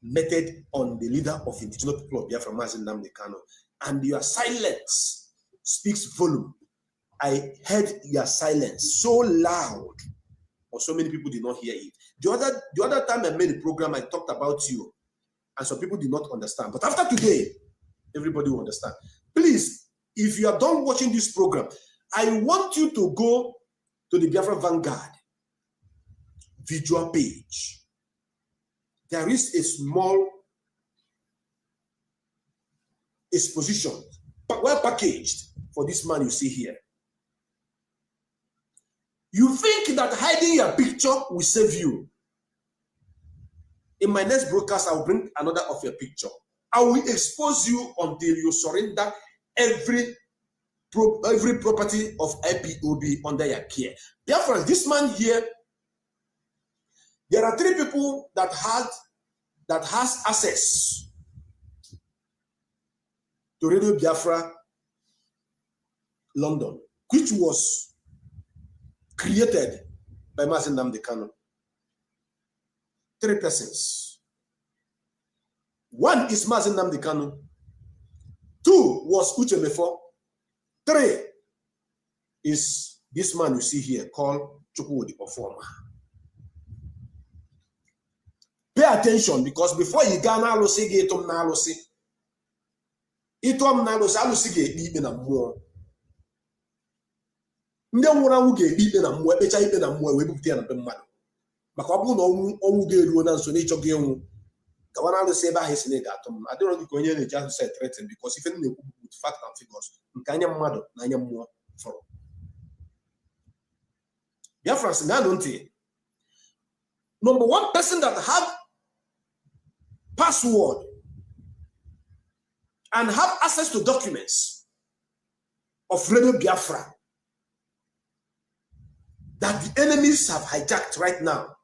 method on the leader of indigenous people of Biafra Mazi Nnamdi Kanu, and your silence speaks volume. I heard your silence so loud, or so many people did not hear it. The other time I made a program, I talked about you, and some people did not understand. But after today, everybody will understand. Please, if you are done watching this program, I want you to go to the Biafra Vanguard visual page. There is a small exposition, well packaged for this man you see here. You think that hiding your picture will save you. In my next broadcast, I will bring another of your picture. I will expose you until you surrender every property of IPOB under your care. Therefore, this man here, there are 3 people that has access to Radio Biafra London, which was created by Mazi Nnamdi Kanu. 3 persons. 1 is Mazi Nnamdi Kanu. 2 was Uche Mefo. 3 is this man you see here called Chukwudi Oforma. Pay attention, because before you go na alosi ge itom na alosi. Itom na alosi alusi ge ikpe na mmụọ. Ndị nwụrụ anwụ ga-ekpe ikpe na mmụọ, ekpecha ikpe na mmụọ wee bupụta ya na be mmadụ. Maka ọ bụrụ na ọnwụ ga-eruo na nso n'ịchọghị ịnwụ, gawa na alụsị ebe ahụ esi na ga atụ m. Adịrọ gị ka onye na-eji asụsụ threaten, because ife na-ekwu with fact and figures nke anya mmadụ na anya mmụọ fọrọ. Biafrans na-anụ ntị. Number 1 person that have password and have access to documents of Radio Biafra that the enemies have hijacked right now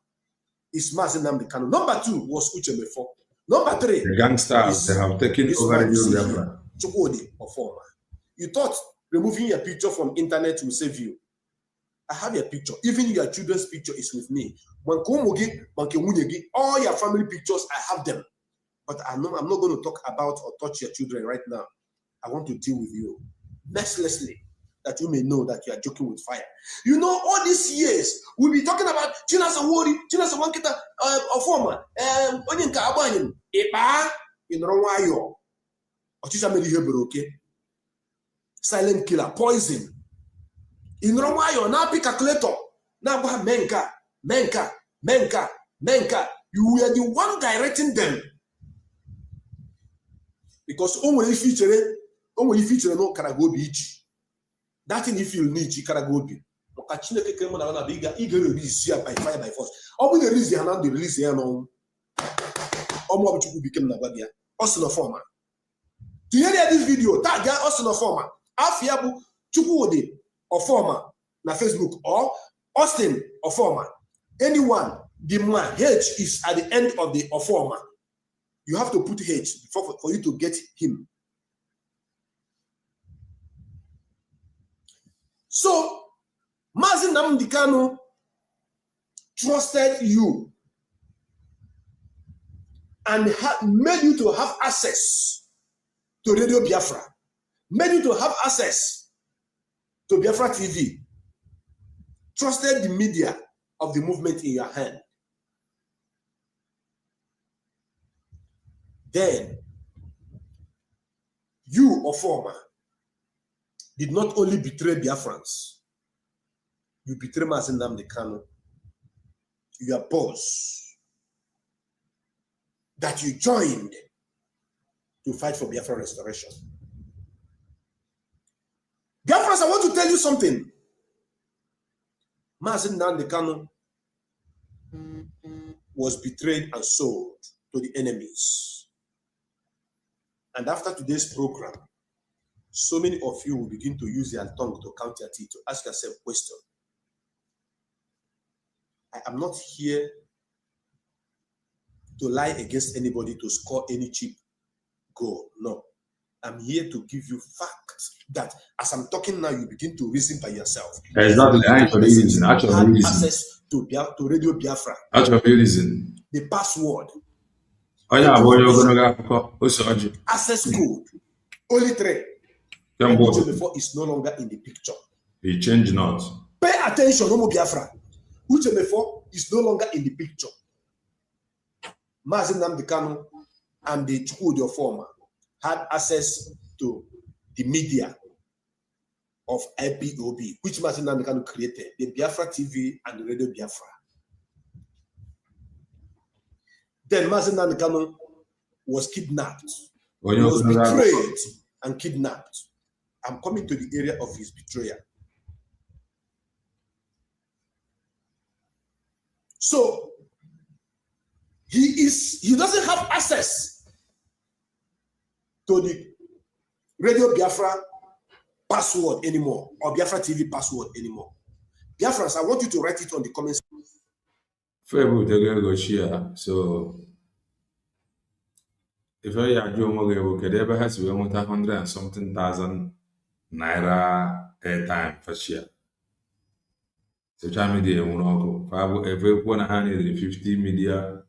is Mazi Nnamdi Kanu. Number 2 was Uche Mefo. Number 3, the gangsters, they have taken over Radio Biafra. Chukwudi Oforma. You thought removing your picture from internet will save you. I have your picture. Even your children's picture is with me. All your family pictures, I have them. But I'm not going to talk about or touch your children right now. I want to deal with you mercilessly, that you may know that you are joking with fire. You know, all these years, we'll be talking about Chinasa Wori, Chinasa Wankita, Oforma, Onyenka Abanyin, Epa, in Ronwayo, Ochisha Medihebro, okay? Silent killer, poison. In Ronwayo, now pick a calculator. Now, Menka. You were the one directing them. Because only feature no Karago Beach. That thing if you need Karago Beach. Okachineke came on a bigger eager release here by fire by force. Or will the release the hand, the release here no. Or more which became Nabadia. Also former. To hear this video, that guy also former. Afiabu Chukwudi Oforma na Facebook or Austin Oforma. Anyone, the man H is at the end of the Oforma. You have to put H for you to get him. So, Mazi Nnamdi Kanu trusted you and made you to have access to Radio Biafra, made you to have access to Biafra TV, trusted the media of the movement in your hand. Then, you, Ofoma, did not only betray Biafrans, you betrayed Mazi Nnamdi Kanu, your boss, that you joined to fight for Biafra restoration. Biafrans, I want to tell you something. Mazi Nnamdi Kanu was betrayed and sold to the enemies. And after today's program, so many of you will begin to use their tongue to count your teeth, to ask yourself a question. I am not here to lie against anybody to score any cheap goal. No. I'm here to give you facts that as I'm talking now, you begin to reason by yourself. Exactly. Actually, access to Radio Biafra. Actually, reason. The password. Oh yeah, boy, you're gonna go Ose Oji. Access code. Only 3. And Uchemefo is no longer in the picture. He changed not. Pay attention, Homo Biafra. Uchemefo is no longer in the picture. Mazi Nnamdi Kanu and the Chukwudi former had access to the media of IPOB, which Mazi Nnamdi Kanu created, the Biafra TV and the Radio Biafra. Then Mazi Nnamdi Kanu was kidnapped. He was betrayed and kidnapped. I'm coming to the area of his betrayal. So he doesn't have access to the Radio Biafra password anymore, or Biafra TV password anymore. Biafrans, I want you to write it on the comments. So if I do more, has 100 and something thousand naira airtime for share. Social media, every 150 media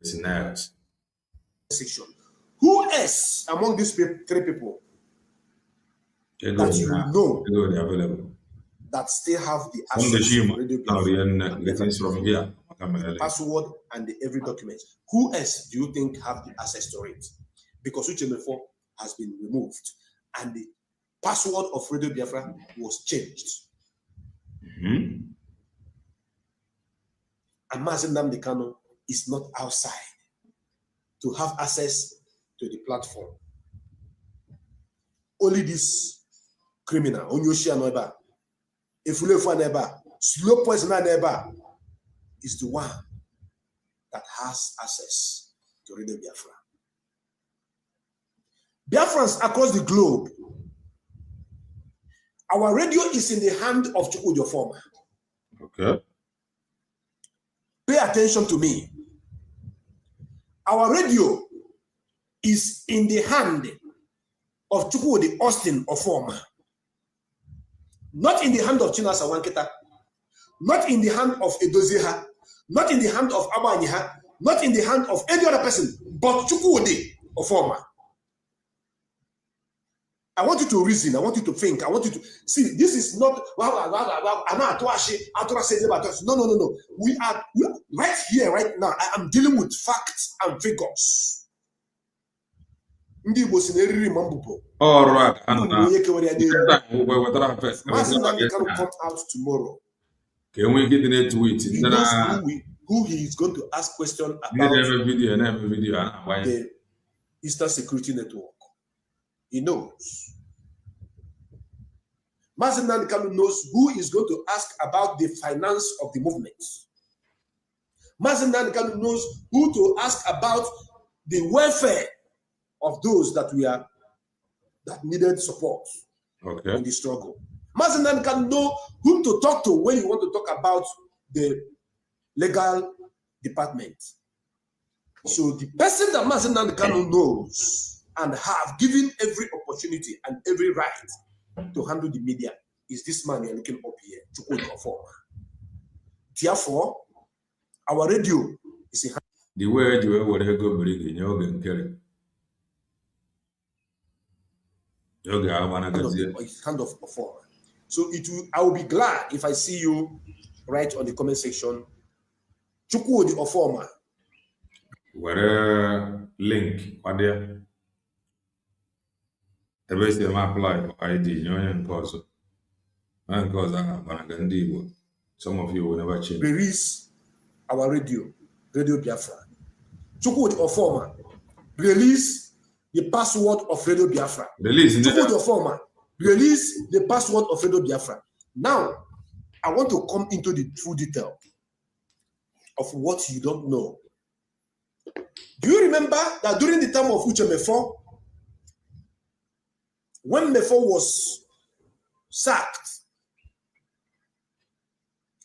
scenarios. Section. Who else among these 3 people that you know that still have the access to Radio Biafra, password and every document? Who else do you think have the access to it? Because Uchemefo has been removed and the password of Radio Biafra was changed. And Mazi Nnamdi Kanu is not outside to have access to the platform. Only this criminal, Onyoshi Anoeba, Efulefu Aneba, Slow Poison Aneba, is the one that has access to Radio Biafra. Biafrans across the globe, our radio is in the hand of Chukwudi former. Okay. Pay attention to me. Our radio is in the hand of Chukwudi Austin Ofoma. Not in the hand of Chinasa Wanketa, not in the hand of Edoziha, not in the hand of Abanyiha, not in the hand of any other person, but Chukwudi Ofoma. I want you to reason, I want you to think, I want you to see. This is not no. We are right here, right now. I am dealing with facts and figures. All right. Mazi Nnamdi Kanu come out tomorrow. Can we get in a tweet? He knows who he is going to ask questions about the Eastern Security Network. He knows. Mazi Nnamdi Kanu knows who is going to ask about the finance of the movement. Mazi Nnamdi Kanu knows who to ask about the welfare of those that needed support in the struggle. Mazi Nnamdi Kanu knows whom to talk to when you want to talk about the legal department. So the person that Mazi Nnamdi Kanu knows and have given every opportunity and every right to handle the media is this man you're looking up here, Chukwudi Oforma. Therefore, our radio is a the way you were go bring in your kind of Oforma. So I will be glad if I see you write on the comment section, Chukwudi Oforma. Where link, what there? Every time I apply for ID, you know, because some of you will never change. Release our radio Biafra. Chukwudi Oforma, release the password of Radio Biafra. Chukwudi Oforma, release the password of Radio Biafra. Now, I want to come into the true detail of what you don't know. Do you remember that during the time of Uche Mefo, when Mefo was sacked,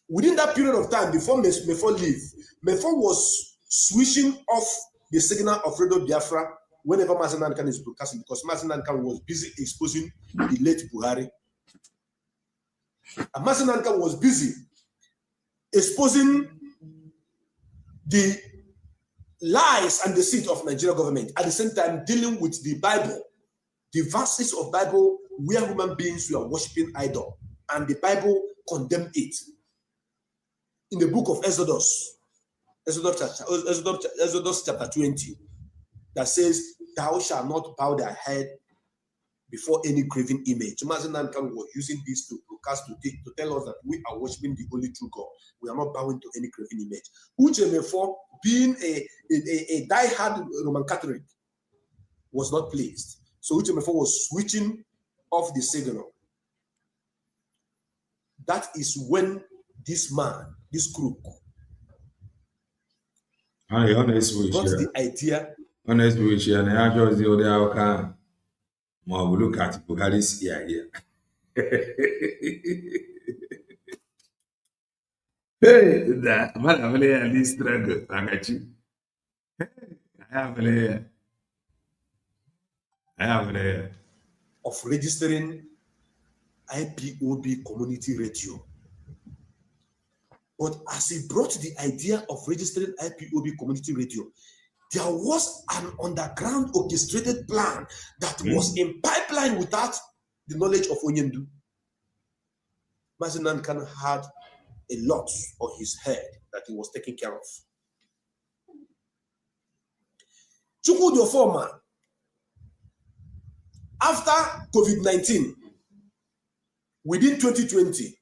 within that period of time, before Mefo left, Mefo was switching off the signal of Radio Biafra whenever Mazi Nnamdi Kanu is broadcasting, because Mazi Nnamdi Kanu was busy exposing the late Buhari. And Mazi Nnamdi Kanu was busy exposing the lies and deceit of Nigerian government, at the same time dealing with the Bible, the verses of Bible where human beings were worshiping idol, and the Bible condemned it. In the book of Exodus chapter 20, that says, "Thou shalt not bow thy head before any graven image." Mazi Nnamdi Kanu was using this to broadcast to tell us that we are worshiping the only true God. We are not bowing to any graven image. Uche Mefo, being a die-hard Roman Catholic, was not pleased. So Uche Mefo was switching off the signal. That is when this man, this crook, got the idea. Honestly, which and I just the other outcome. More look at Buhari's here. Hey, that man, I'm at least struggle. I got you. I have of registering IPOB community radio. But as he brought the idea of registering IPOB community radio, there was an underground orchestrated plan that was in pipeline without the knowledge of Onyendu. Mazi Nnamdi Kanu had a lot on his head that he was taking care of. Chukwudi Oforma, after COVID-19, within 2020,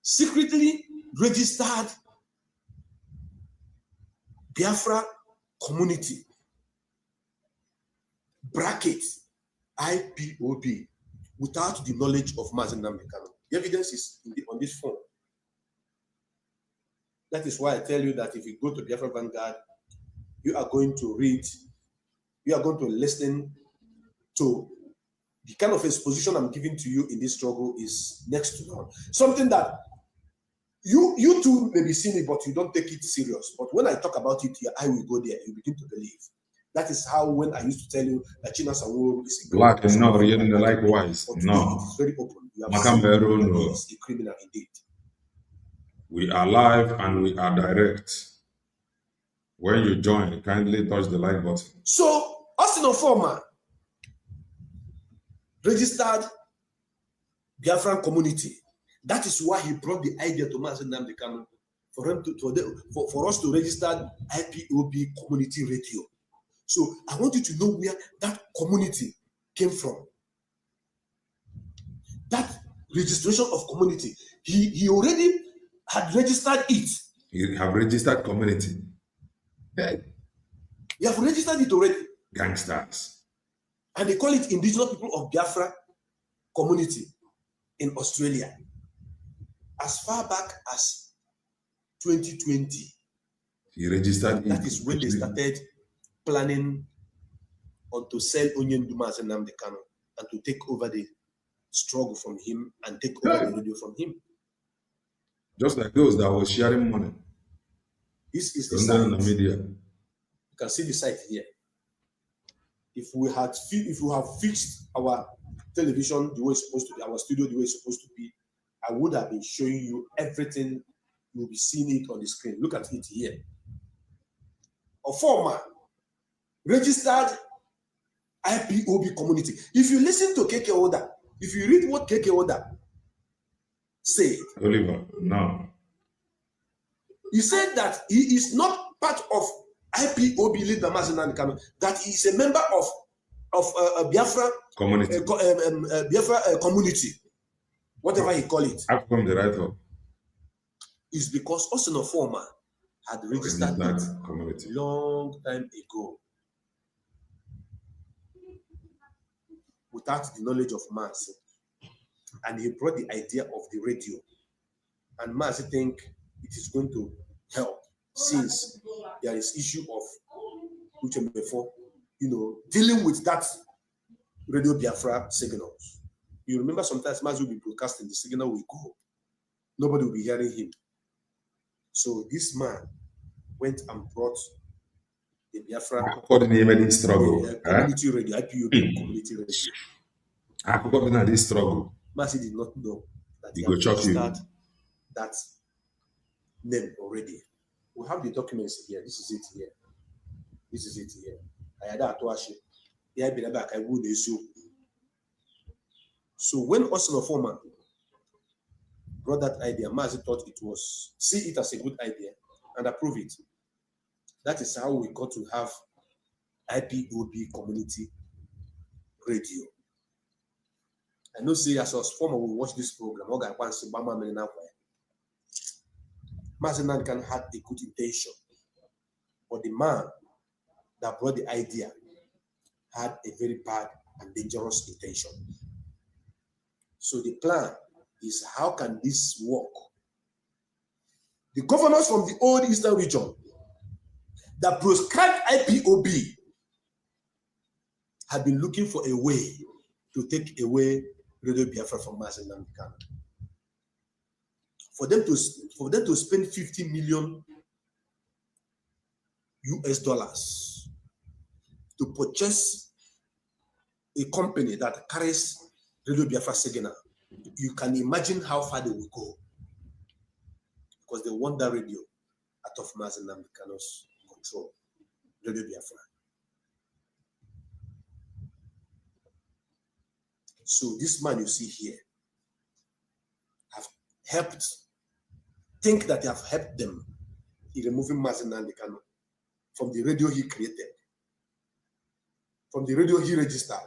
secretly registered Biafra community, bracket IPOB, without the knowledge of Mazi Nnamdi Kanu. The evidence is on this form. That is why I tell you that if you go to Biafra Vanguard, you are going to read, you are going to listen to the kind of exposition I'm giving to you in this struggle is next to none. Something that you too may be seeing it, but you don't take it serious. But when I talk about it, your eye will go there. You begin to believe. That is how when I used to tell you that China Saworo is a black and not really likewise. No. It is very open. You have seen that he is a criminal indeed. We are live and we are direct. When you join, kindly touch the like button. So, Ose Oji registered Biafran community. That is why he brought the idea to Mazi Nnamdi Kanu for us to register IPOB community radio. So I want you to know where that community came from. That registration of community, he already had registered it. You have registered community. You have registered it already. Gangsters. And they call it Indigenous People of Biafra Community in Australia. As far back as 2020. He registered. That is when they started planning on to sell Onyendu Mazi Nnamdi Kanu and to take over the struggle from him and take over the radio from him. Just like those that were sharing money. This is the site. The media. You can see the site here. If we have fixed our television the way it's supposed to be, our studio the way it's supposed to be, I would have been showing you everything. You'll be seeing it on the screen. Look at it here. A former registered IPOB community. If you listen to KK Oda, if you read what KK Oda said, Oliver, no. He said that he is not part of IPOB leader Mazinan Kame, that he is a member of Biafra community. Biafra community, whatever he call it. How come the write-up? Is because Osino Former had registered that community long time ago without the knowledge of Marcy. And he brought the idea of the radio. And Marcy think it is going to help since there is issue of before, dealing with that Radio Biafra signals. You remember sometimes Marcy will be broadcasting, the signal will go. Nobody will be hearing him. So this man went and brought the Biafra community radio, IPOB community radio. I forgot this struggle. Marcy did not know that he would registered that name already. We have the documents here. This is it here. This is it here. I had that to ask you. So when Osino Forman brought that idea, Marcy thought it was, see it as a good idea and approve it. That is how we got to have IPOB community radio. I know say as us former will watch this program. Mazinan can had a good intention, but the man that brought the idea had a very bad and dangerous intention. So the plan is, how can this work? The governors from the old Eastern region that proscribed IPOB have been looking for a way to take away Radio Biafra from Mazinan Kano. For them to spend $50 million to purchase a company that carries Radio Biafra signal, you can imagine how far they will go, because they want that radio out of Mazinan Kano's control. Radio Biafra. So this man you see here have helped, think that they have helped them in removing Mazinan Kano from the radio he created, from the radio he registered.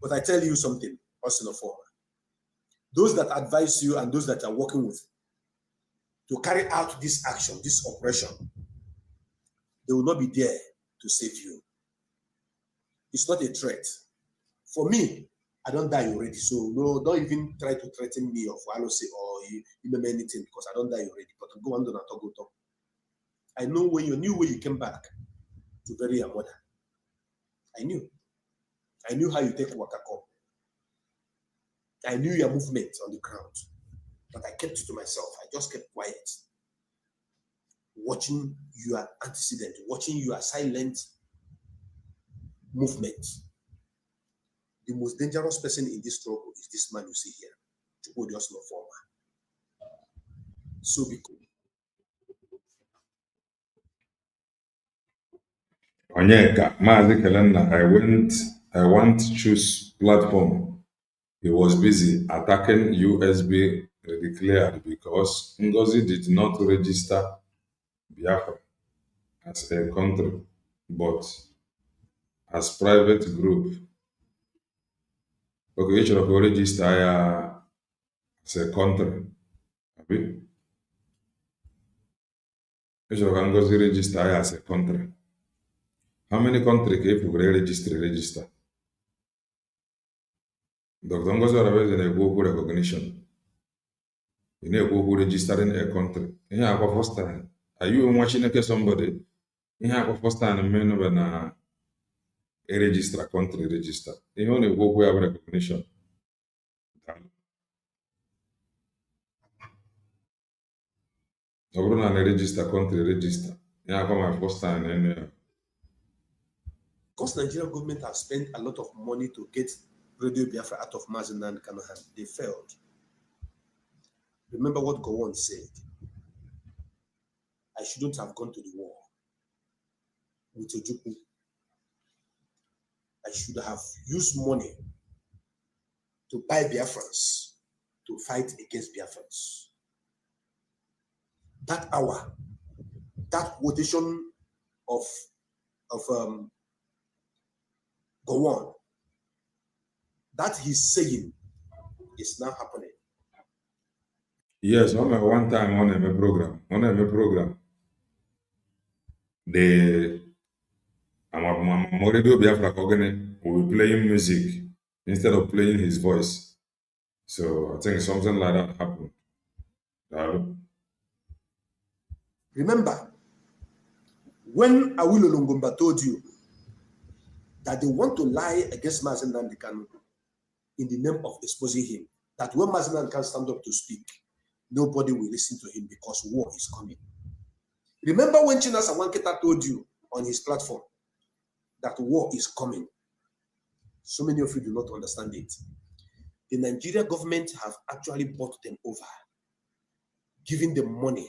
But I tell you something, Osino Former. Those that advise you and those that are working with to carry out this action, this operation, they will not be there to save you. It's not a threat. For me, I don't die already, so no, don't even try to threaten me or I don't say, or you remember anything, because I don't die already. But go on, go talk. I know when you knew when you came back to bury your mother. I knew how you take waka come. I knew your movement on the ground, but I kept it to myself. I just kept quiet, watching your antecedent, watching your silent movement. The most dangerous person in this struggle is this man you see here, Chukwudi Osino Former. So because Onyeka, Mazi Kelenna, I want to choose platform. He was busy attacking USB declared because Ngozi did not register Biafra as a country, but as private group. Okay, each of register as a country. Each of Ngozi register as a country. How many countries can you register? Dr. Ngozi Oraveze in a Google recognition. You know, Google registering a country. You have a first time. Are you watching somebody? You have a first time when a register a country register. You know, Google have recognition. Over na register country register. You have my first time. Because Nigerian government have spent a lot of money to get Radio Biafra out of Mazi Nnamdi Kanu's hand, they failed. Remember what Gowon said. I shouldn't have gone to the war with Ojukwu. I should have used money to buy Biafrans to fight against Biafrans. That hour, that quotation of Gowon, that he's saying is now happening. Yes, one time on a program. Radio Biafra Kogene will be playing music instead of playing his voice. So I think something like that happened. Remember, when Awilo Longomba told you that they want to lie against Mazi Nnamdi Kanu in the name of exposing him, that when Mazi Nnamdi Kanu stand up to speak, nobody will listen to him because war is coming. Remember when Chinasa Wanketa told you on his platform that war is coming? So many of you do not understand it. The Nigerian government have actually bought them over, giving them money.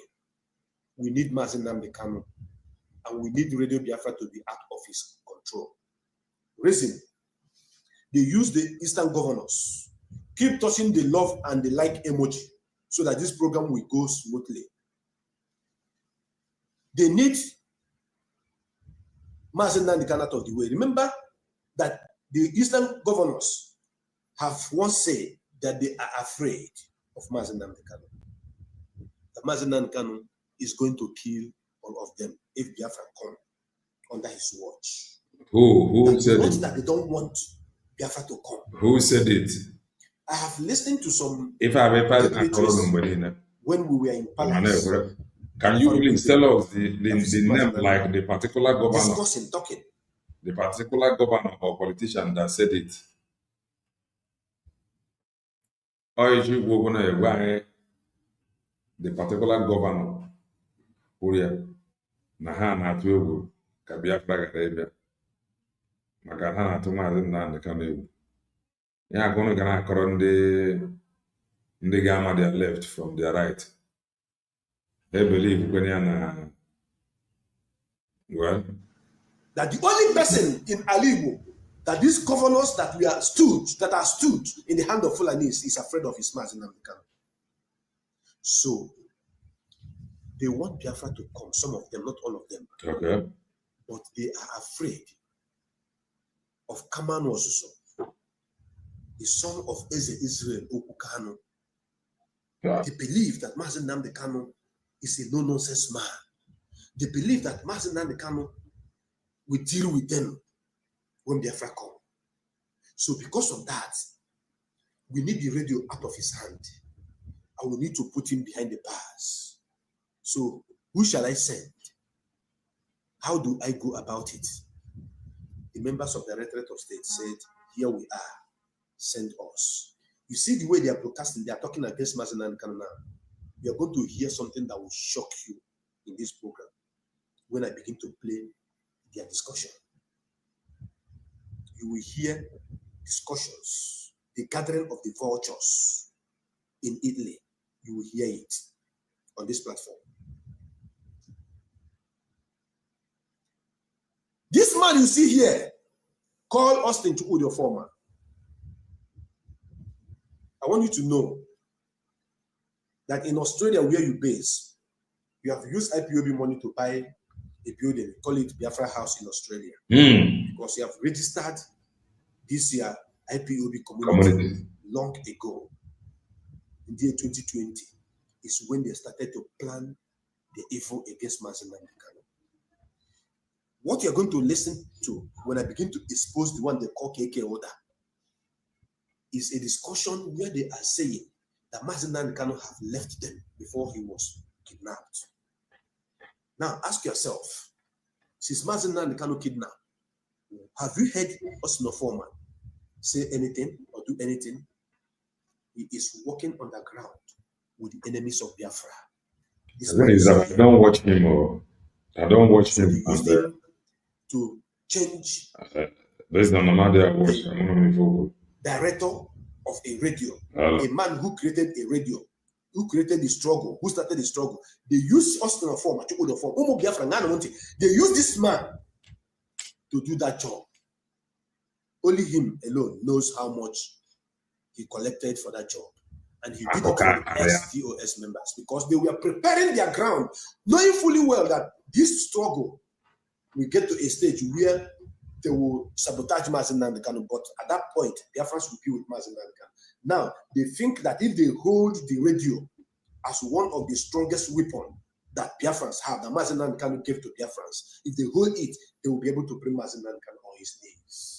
We need Mazi Nnamdi Kanu, and we need Radio Biafra to be out of his control. Reason, they use the Eastern governors, keep touching the love and the like emoji so that this program will go smoothly. They need Mazi Nnamdi Kanu out of the way. Remember that the Eastern governors have once said that they are afraid of Mazi Nnamdi Kanu. That Mazi Nnamdi Kanu is going to kill all of them if Biafra come under his watch. Who said not it? That they don't want Biafra to come. Who said it? I have listened to some If I have when we were in Palace. Can you please tell us the name, like the particular governor? Discussing, talking. The particular governor or politician that said it. The particular governor, Uria, Nahan Atubu, Kabiafra Arabia, Makahana to Mazi Nnamdi Kanu. Yeah, going to get around the gamma they are left from their right. They believe when well, that the only person in Alibo that these governors that are stood in the hand of Fulanis is afraid of his Mazi Nnamdi Kanu. So they want Biafra to come, some of them, not all of them. Okay. But they are afraid of Kaman Osuso, the son of Eze Israel Okukano. Yeah. They believe that Mazi Nnamdi Kanu is a no-nonsense man. They believe that Mazi Nnamdi Kanu will deal with them when Biafra come. So because of that, we need the radio out of his hand. And we need to put him behind the bars. So who shall I send? How do I go about it? The members of the Directorate of State said, here we are, send us. You see the way they are broadcasting, they are talking against Mazi Nnamdi Kanu now. You are going to hear something that will shock you in this program when I begin to play their discussion. You will hear discussions, the gathering of the vultures in Italy. You will hear it on this platform. This man you see here, call Austin Chukwu, your former. I want you to know that in Australia, where you base, you have used IPOB money to buy a building, call it Biafra House in Australia. Because you have registered this year IPOB community long ago. In the year 2020 is when they started to plan the evil against Mazi Nnamdi Kanu. What you're going to listen to when I begin to expose the one they call KK order is a discussion where they are saying that Mazi Nnamdi Kanu have left them before he was kidnapped. Now ask yourself, since Mazi Nnamdi Kanu kidnapped, have you heard Osino Foreman say anything or do anything? He is walking on the ground with the enemies of Biafra. I don't watch him or I don't watch him. Used him to change based on the director of a radio, a man who created a radio, who created the struggle, who started the struggle. They use Austin Form, they use this man to do that job. Only him alone knows how much he collected for that job. And he did it for the SDOS members because they were preparing their ground, knowing fully well that this struggle will get to a stage where they will sabotage Mazi Nnamdi Kanu. But at that point, Biafrans will be with Mazi Nnamdi Kanu. Now, they think that if they hold the radio as one of the strongest weapons that Biafrans have, that Mazi Nnamdi Kanu gave to Biafrans, if they hold it, they will be able to bring Mazi Nnamdi Kanu on his knees.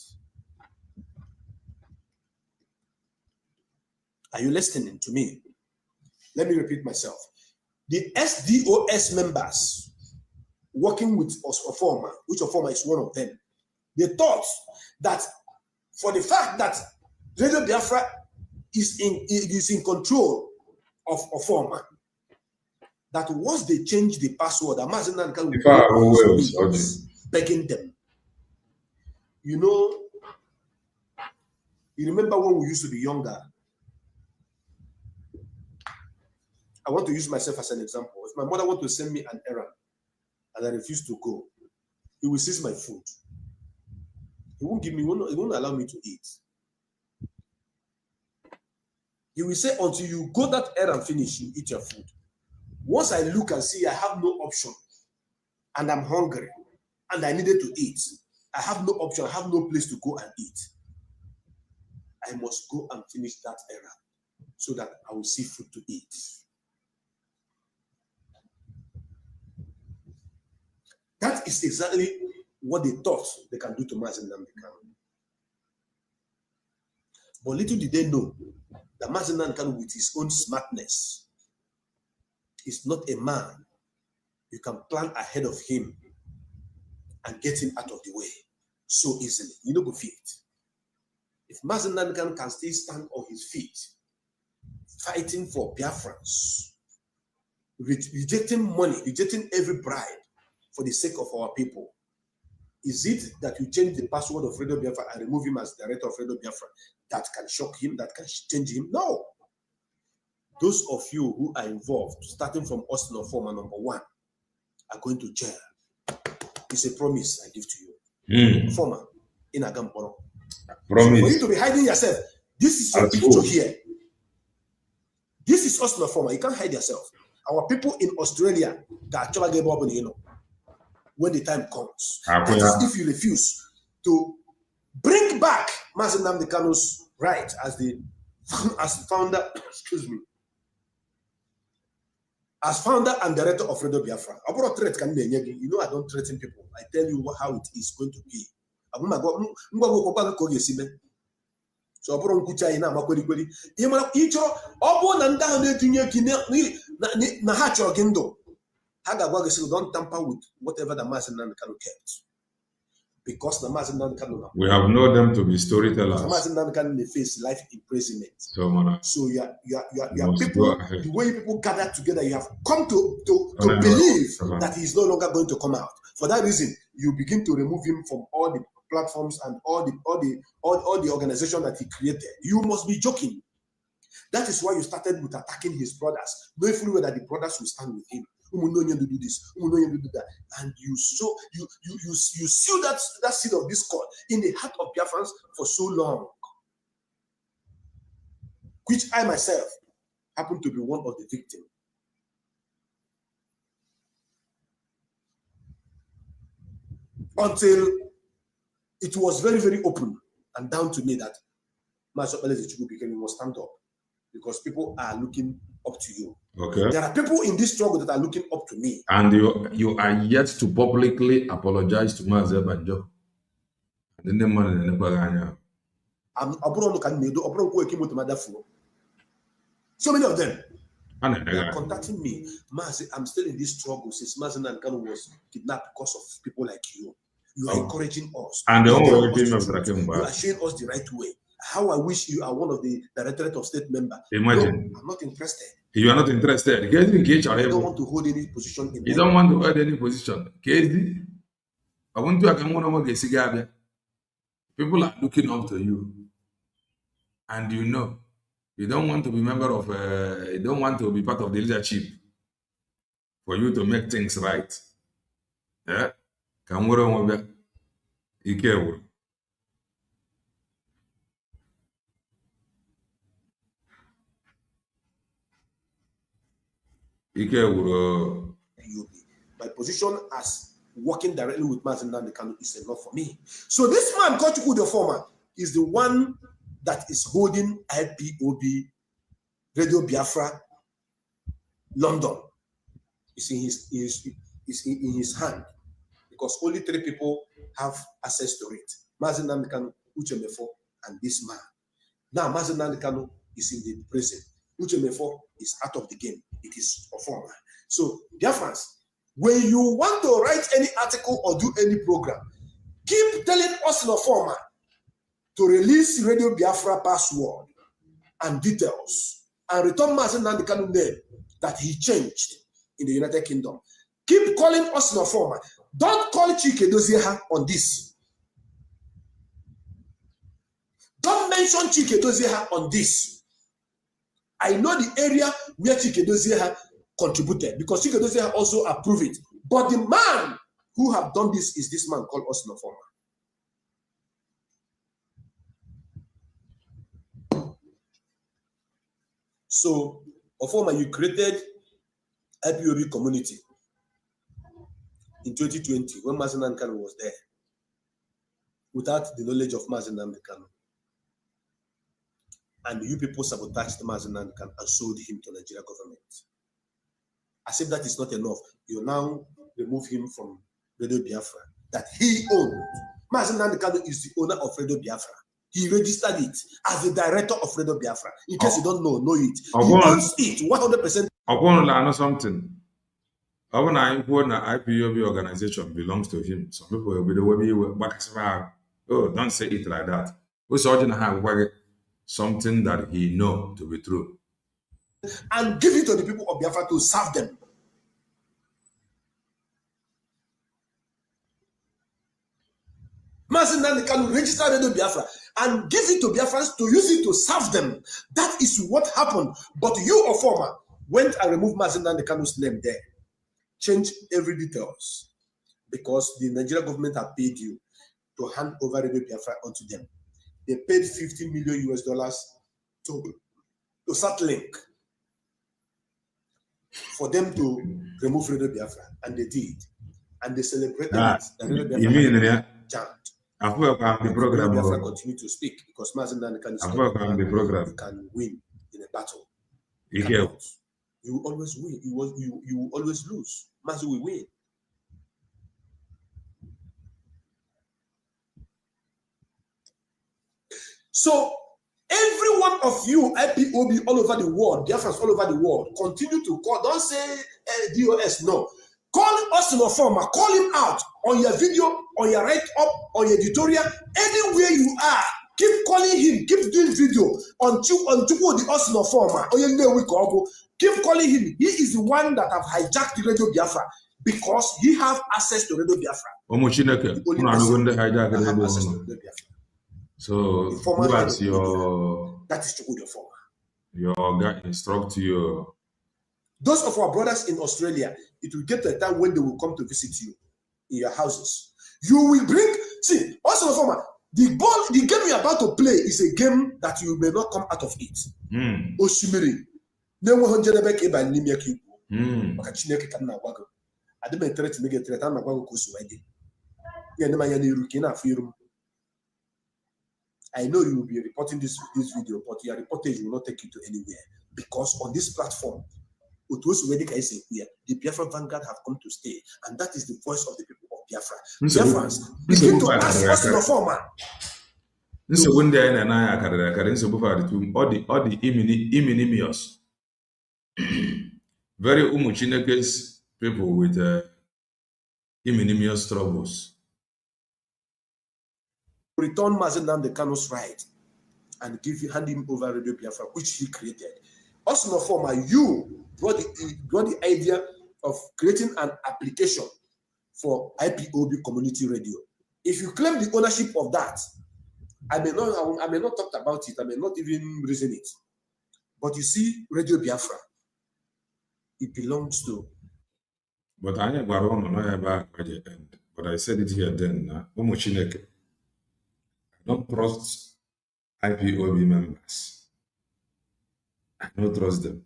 Are you listening to me? Let me repeat myself. The SDOS members working with Oforma, which Oforma is one of them, they thought that for the fact that Radio Biafra is in control of Oforma, that once they change the password, Mazi Nnamdi Kanu will be begging them. You know, you remember when we used to be younger? I want to use myself as an example. If my mother wants to send me an errand and I refuse to go, he will seize my food. He won't give me, he won't allow me to eat. He will say, until you go that errand finish, you eat your food. Once I look and see I have no option and I'm hungry and I needed to eat, I have no option, I have no place to go and eat. I must go and finish that errand so that I will see food to eat. That is exactly what they thought they can do to Mazi Nnamdi Kanu. But little did they know that Mazi Nnamdi Kanu, with his own smartness, is not a man you can plan ahead of him and get him out of the way so easily. You know, go fit. If Mazi Nnamdi Kanu can still stand on his feet, fighting for Biafrans, rejecting money, rejecting every bribe, for the sake of our people, is it that you change the password of Radio Biafra and remove him as director of Radio Biafra that can shock him, that can change him? No. Those of you who are involved, starting from Austin Oforma #1, are going to jail. It's a promise I give to you. Oforma, in Agamporo. Promise. So for you to be hiding yourself, this is your picture here. This is Austin Oforma. You can't hide yourself. Our people in Australia, when the time comes, that is if you refuse to bring back Mazi Nnamdi Kanu's right as founder, as founder and director of Radio Biafra. You know I don't threaten people. I tell you how it is going to be. So don't tamper with whatever the Mazi Nnamdi Kanu kept. Because the Mazi Nnamdi Kanu, we have known them to be storytellers. The Mazi Nnamdi Kanu, they face life imprisonment. So you are people, the way people gather together, you have come to believe that he is no longer going to come out. For that reason, you begin to remove him from all the platforms and all the organization that he created. You must be joking. That is why you started with attacking his brothers, knowing fully well that the brothers will stand with him. To do this, to do that, and you seal that seed of discord in the heart of Biafrans for so long, which I myself happen to be one of the victims. Until it was very, very open and down to me that Master became must stand up because people are looking up to you. Okay. There are people in this struggle that are looking up to me. And you are yet to publicly apologize to Mazi Banjo. So many of them are contacting me. Mazi, I'm still in this struggle since Mazi Nnamdi Kanu was kidnapped because of people like you. You are encouraging us. And you are showing us the right way. How I wish you are one of the Directorate of State members. Imagine. No, I'm not interested. You are not interested. I don't want to hold any position. You don't want to hold any position. I want to get people are looking up to you, and you know, you don't want to be member of, you don't want to be part of the leadership for you to make things right. Yeah, can we run with Ike? My position as working directly with Mazen Nandekano is enough for me. So this man, Kochukwu the former, is the one that is holding IPOB Radio Biafra London. It's in his hand because only 3 people have access to it. Mazen Nandekano, Uchemefo, and this man. Now Mazen Nandekano is in the prison. Uchemefo is out of the game. It is a former. So, dear friends, when you want to write any article or do any program, keep telling us in a former to release Radio Biafra password and details and return Mazen Nandekano name that he changed in the United Kingdom. Keep calling us in a former. Don't call Chike Dozieha on this. Don't mention Chike Dozieha on this. I know the area where Chike Dozieha contributed because Chike Dozieha also approved it. But the man who have done this is this man called Austin Oforma. So, Oforma, you created IPOB community in 2020 when Mazen Nandekano was there without the knowledge of Mazen Nandekano. And you people sabotaged Mazen Nandekano and sold him to the Nigeria government. As if that is not enough, you now remove him from Radio Biafra that he owned. Mazen Nandekano is the owner of Radio Biafra. He registered it as the director of Radio Biafra. In case you don't know it. He owns it 100%. I want to know something. I want to IPOB organization belongs to him. Some people will be the way oh, don't say it like that. We saw something that he know to be true. And give it to the people of Biafra to serve them. Mazen Nandekano register Radio Biafra and give it to Biafrans to use it to serve them. That is what happened. But you, Oforma, went and removed Mazen Nandekano's name there. Change every details. Because the Nigerian government have paid you to hand over Radio Biafra onto them. They paid $50 million to Satlink for them to remove Radio Biafra. And they did. And they celebrated it. And Radio Biafra jammed. I feel the program. Biafra continue to speak because Mazen Nandekano can win in a battle. You always win. You will always lose. Mazen will win. So every one of you, IPOB all over the world, Biafrans all over the world, continue to call. Don't say DOS. No. Call Austin Oforma. Call him out on your video, on your write-up, on your editorial, anywhere you are. Keep calling him. Keep doing video on the Austin Oforma. Keep calling him. He is the one that have hijacked the Radio Biafra because he have access to Radio Biafra. So who has your that is Chukwu the Oforma. Your guy instruct you. Those of our brothers in Australia, it will get to a time when they will come to visit you in your houses. You will bring, see, also Oforma, the game you're about to play is a game that you may not come out of it. Oshimiri. I know you will be reporting this video, but your reportage will not take you to anywhere because on this platform, the Biafra Vanguard have come to stay, and that is the voice of the people of Biafra. Biafrans, begin to ask us in the former. This is when they are in all the iminimious, very umuchinekes people with iminimious troubles. Return Mazen Nandekano's right and hand him over Radio Biafra, which he created. Also, no former, you brought the idea of creating an application for IPOB community radio. If you claim the ownership of that, I may not talk about it, I may not even reason it. But you see, Radio Biafra, it belongs to. But I never at the end. But I said it here then. I don't trust IPOB members. I don't trust them.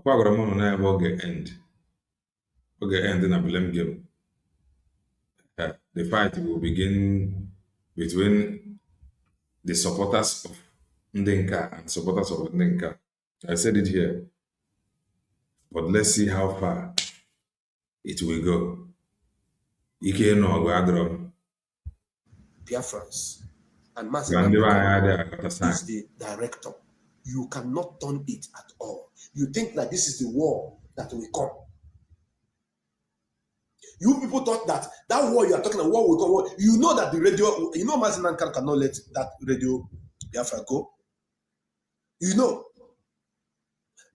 End. End in a blame game. The fight will begin between the supporters of Ndenka and supporters of Ndenka. I said it here. But let's see how far it will go. Ike no Agro. Biafrans. And Master is the director. You cannot turn it at all. You think that this is the war that will come. You people thought that war you are talking about, war will come. You know that the radio, you know Master Nankan cannot let that radio Biafra go. You know.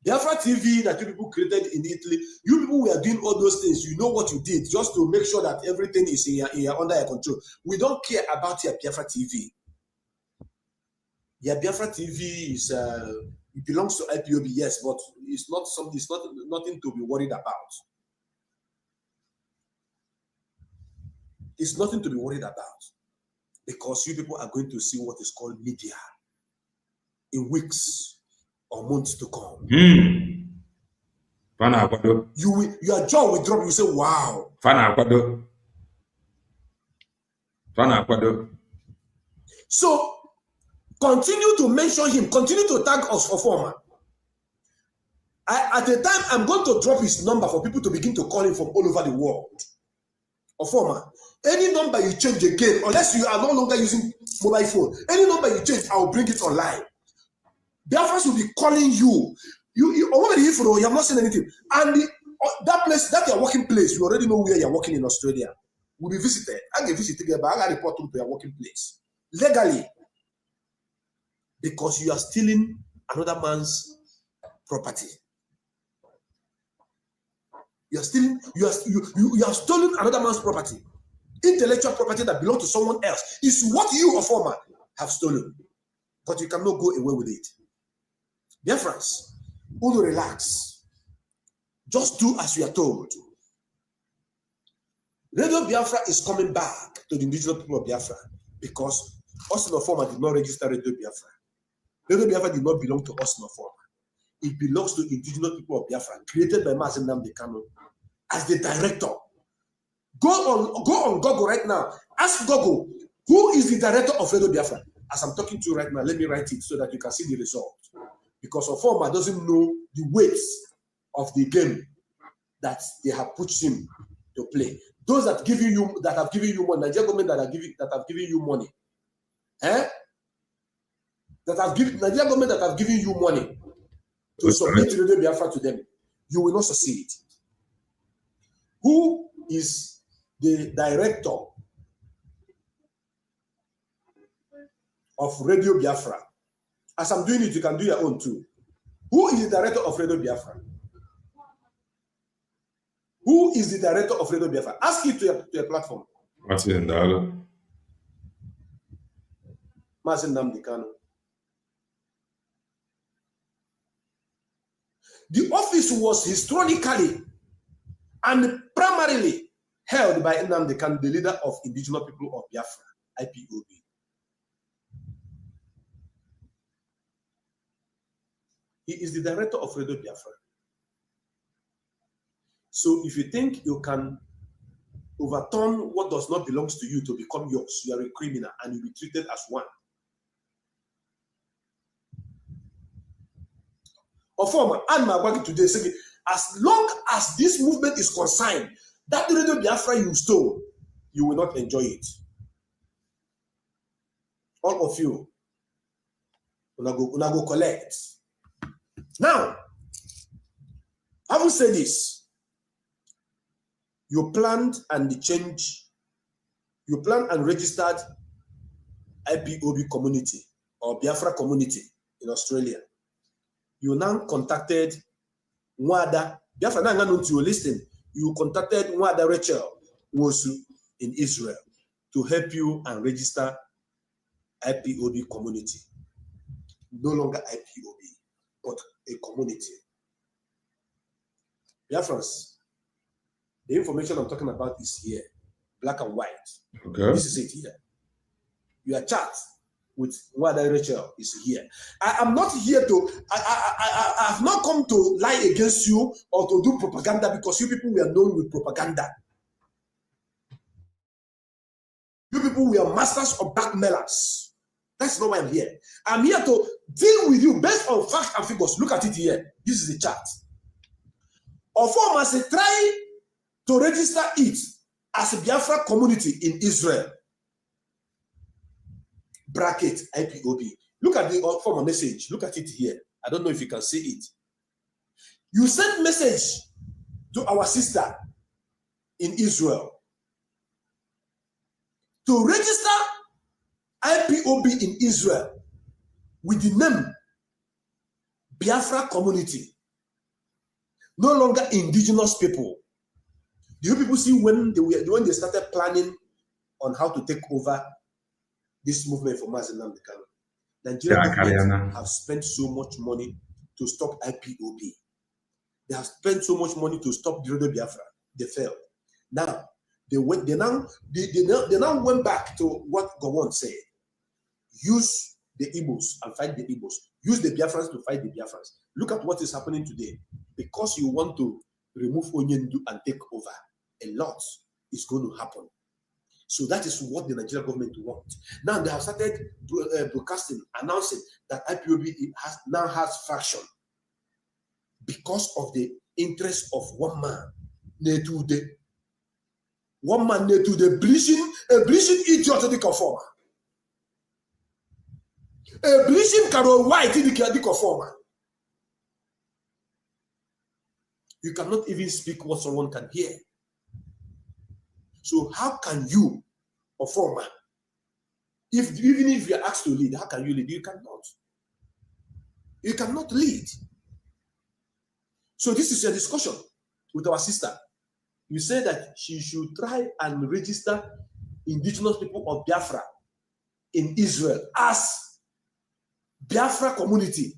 Biafra TV that you people created in Italy, you people were doing all those things. You know what you did just to make sure that everything is under your control. We don't care about your Biafra TV. Your Biafra TV is it belongs to IPOB, yes, but it's not something. It's not nothing to be worried about. It's nothing to be worried about because you people are going to see what is called media in weeks or months to come. Your jaw will drop. You say, "Wow." So continue to mention him. Continue to tag us for former. At the time, I'm going to drop his number for people to begin to call him from all over the world. Or former. Any number you change again, unless you are no longer using mobile phone, any number you change, I will bring it online. Biafras will be calling you. You have not seen anything. And that place, that your working place, you already know where you're working in Australia, will be visited. I get visited, but I got report to your working place. Legally. Because you are stealing another man's property. You have stolen another man's property. Intellectual property that belongs to someone else is what you, a former, have stolen. But you cannot go away with it. Dear friends, only relax. Just do as you are told. Radio Biafra is coming back to the indigenous people of Biafra because Austin Former did not register Radio Biafra. Radio Biafra did not belong to Austin Former. It belongs to indigenous people of Biafra, created by Mazi Nnamdi Kanu as the director. Go on Google right now. Ask Google, who is the director of Radio Biafra? As I'm talking to you right now, let me write it so that you can see the result. Because Oforma doesn't know the weights of the game that they have pushed him to play. Those that have given you money, Nigerian government that have given you money, Nigerian government that have given you money to submit Radio Biafra to them, you will not succeed. Who is the director of Radio Biafra? As I'm doing it, you can do your own too. Who is the director of Radio Biafra? Who is the director of Radio Biafra? Ask it to your platform. Mazi Nnamdi Kanu. The office was historically and primarily held by Nnamdi Kanu, the leader of indigenous people of Biafra, IPOB. He is the director of Radio Biafra. So if you think you can overturn what does not belong to you to become yours, you are a criminal and you'll be treated as one. Former and Magwagi today saying, as long as this movement is concerned, that Radio Biafra you stole, you will not enjoy it. All of you, una go collect. Now, having said this, you planned and registered IPOB community or Biafra community in Australia. You now contacted Nwada. Biafra now to listen. You contacted Nwada Rachel Nwosu in Israel to help you and register IPOB community. No longer IPOB, but a community. Biafrans, the information I'm talking about is here, black and white. Okay. This is it here. Your chat with Wada Rachel is here. I am not here to, I have not come to lie against you or to do propaganda because you people were known with propaganda. You people were masters of blackmailers. That's not why I'm here. I'm here to deal with you based on facts and figures. Look at it here. This is the chart. Ofom must try to register it as a Biafra community in Israel. Bracket IPOB. Look at the former message. Look at it here. I don't know if you can see it. You sent message to our sister in Israel to register IPOB in Israel with the name Biafra community. No longer indigenous people. Do you people see when they started planning on how to take over this movement for Mazi Nnamdi Kanu? Nigerian government have spent so much money to stop IPOB. They have spent so much money to stop the Radio Biafra. They failed. Now they now went back to what Gowon said. Use the Igbos and fight the Igbos. Use the Biafrans to fight the Biafrans. Look at what is happening today. Because you want to remove Onyendu and take over, a lot is going to happen. So that is what the Nigerian government wants. Now they have started broadcasting, announcing that IPOB now has faction because of the interest of one man. One man to the bleaching idiot the conformer. A bleaching Carol White in the conformer. You cannot even speak what someone can hear. So how can you, a former, even if you're asked to lead, how can you lead? You cannot. You cannot lead. So this is a discussion with our sister. You say that she should try and register indigenous people of Biafra in Israel as Biafra community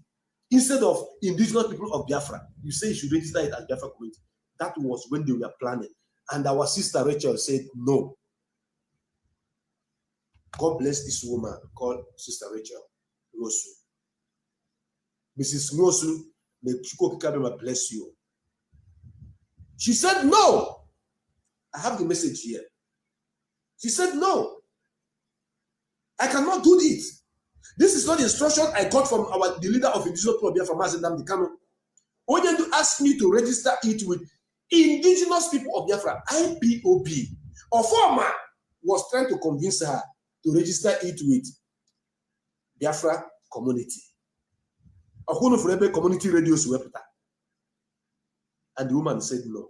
instead of indigenous people of Biafra. You say you should register it as Biafra community. That was when they were planning. And our sister Rachel said no. God bless this woman called Sister Rachel Nwosu. Mrs. Nwosu, may Chukwu Kikabema bless you. She said no. I have the message here. She said no. I cannot do it. This is not the instruction I got from the leader of indigenous people of Biafra, Mazi Nnamdi Kanu. Onyendu asked me to register it with indigenous people of Biafra, IPOB. Ofoma was trying to convince her to register it with Biafra community. Ohuno Furebe community radio Suwepita. And the woman said no.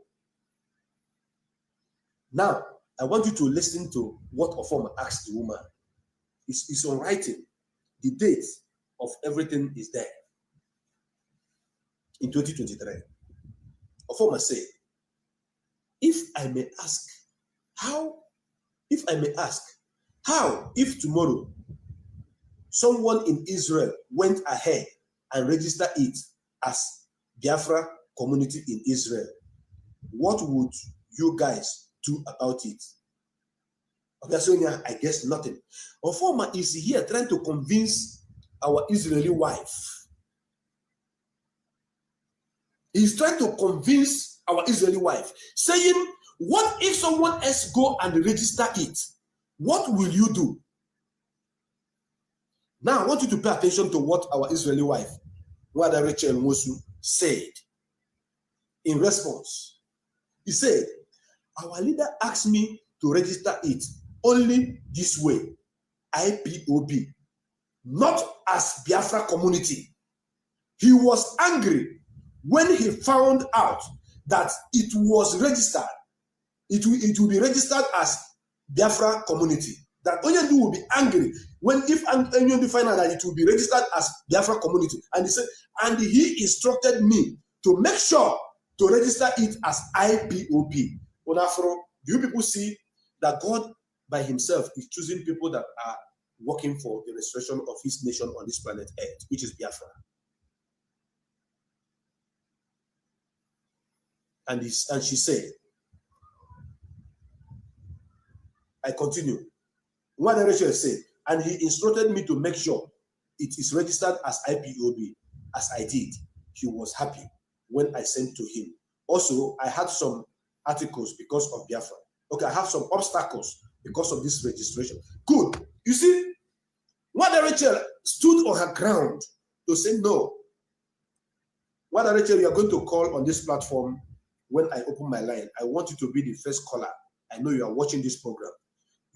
Now, I want you to listen to what Ofoma asked the woman. It's on writing. The date of everything is there. In 2023. Ofoma said, if tomorrow someone in Israel went ahead and registered it as Biafra community in Israel, what would you guys do about it? I guess nothing. Ofoma is here trying to convince our Israeli wife. He's trying to convince our Israeli wife, saying, what if someone else go and register it? What will you do? Now, I want you to pay attention to what our Israeli wife, Wada Rachel Nwosu, said in response. He said, our leader asked me to register it only this way, IPOB, not as Biafra community. He was angry when he found out that it was registered. It will be registered as Biafra community. That Onyendu will be angry if Onyendu find out that it will be registered as Biafra community. And he said, and he instructed me to make sure to register it as IPOB. Unafro Do you people see that God by himself is choosing people that are working for the restoration of his nation on this planet Earth, which is Biafra? And she said, I continue. One direction said, and he instructed me to make sure it is registered as IPOB, as I did. He was happy when I sent to him. Also, I had some articles because of Biafra. Okay, I have some obstacles because of this registration. Good. You see, Mother Rachel stood on her ground to say no. Mother Rachel, you are going to call on this platform when I open my line. I want you to be the first caller. I know you are watching this program.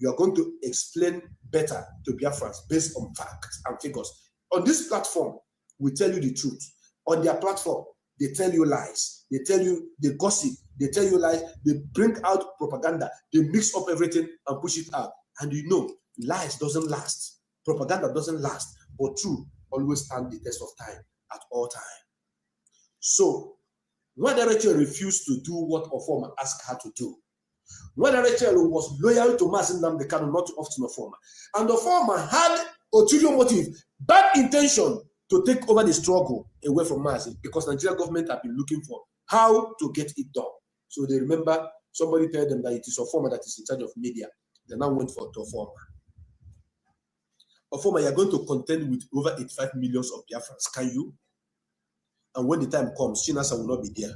You are going to explain better to Biafrans based on facts and figures. On this platform, we tell you the truth. On their platform, they tell you lies. They tell you, they gossip. They tell you lies. They bring out propaganda. They mix up everything and push it out. And you know, lies doesn't last. Propaganda doesn't last. But truth always stands the test of time at all times. So, when Rachel refused to do what Ofoma asked her to do, when Rachel was loyal to Mazi Nnamdi Kanu, not to Ofoma, and Ofoma had ulterior motive, bad intention to take over the struggle away from Mazi, because the Nigerian government have been looking for how to get it done. So they remember somebody told them that it is Ofoma that is in charge of media. They now went for Ofoma. Ofoma, you are going to contend with over 85 million of Biafrans. Can you? And when the time comes, Chinasa will not be there.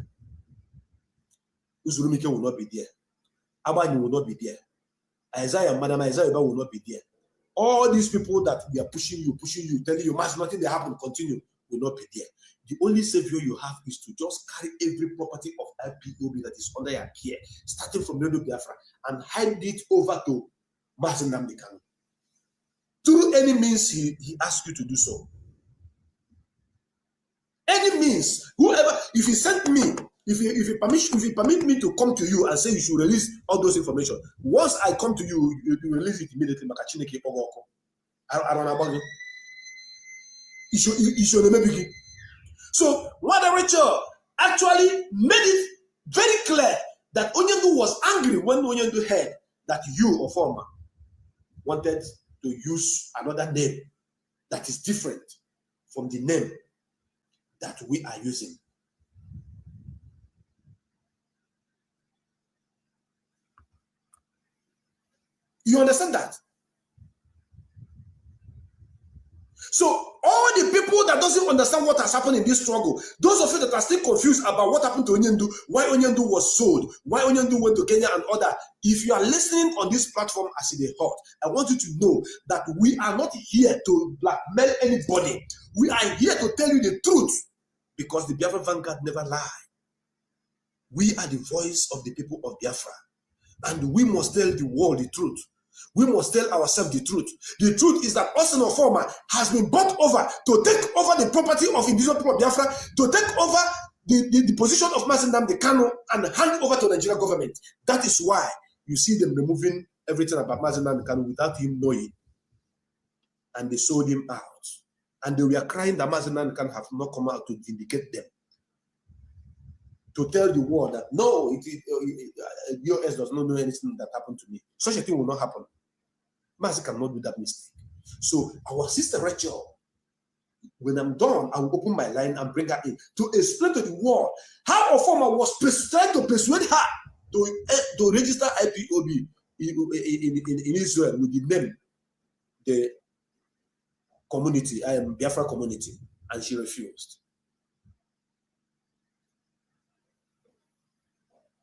Uzurumike will not be there. Abani will not be there. Madam Isaiah will not be there. All these people that we are pushing you, telling you, much nothing they happen, continue, will not be there. The only savior you have is to just carry every property of IPOB that is under your care, starting from Radio Biafra, and hand it over to Mazi Nnamdi Kanu. Through any means he asks you to do so. Any means, whoever, if he sent me, if you permit me to come to you and say you should release all those information, once I come to you, you release it immediately. I don't know about you. So, Mother Rachel actually made it very clear that Onyendu was angry when Onyendu heard that you, Ofoma, wanted to use another name that is different from the name that we are using. You understand that? So all the people that doesn't understand what has happened in this struggle, those of you that are still confused about what happened to Onyendu, why Onyendu was sold, why Onyendu went to Kenya and other, if you are listening on this platform as it is hot, I want you to know that we are not here to blackmail anybody. We are here to tell you the truth, because the Biafra Vanguard never lie. We are the voice of the people of Biafra, and we must tell the world the truth. We must tell ourselves the truth. The truth is that Ose Oji has been bought over to take over the property of indigenous people of Biafra, to take over the position of Mazi Nnamdi Kanu and hand over to the Nigerian government. That is why you see them removing everything about Mazi Nnamdi Kanu without him knowing. And they sold him out. And they were crying that Mazi Nnamdi Kanu have not come out to vindicate them, to tell the world that no, US does not know anything that happened to me. Such a thing will not happen. Mazi cannot do that mistake. So our sister Rachel, when I'm done, I will open my line and bring her in to explain to the world how Ofoma was trying to persuade her to register IPOB in Israel with the name, the community, I am Biafra community, and she refused.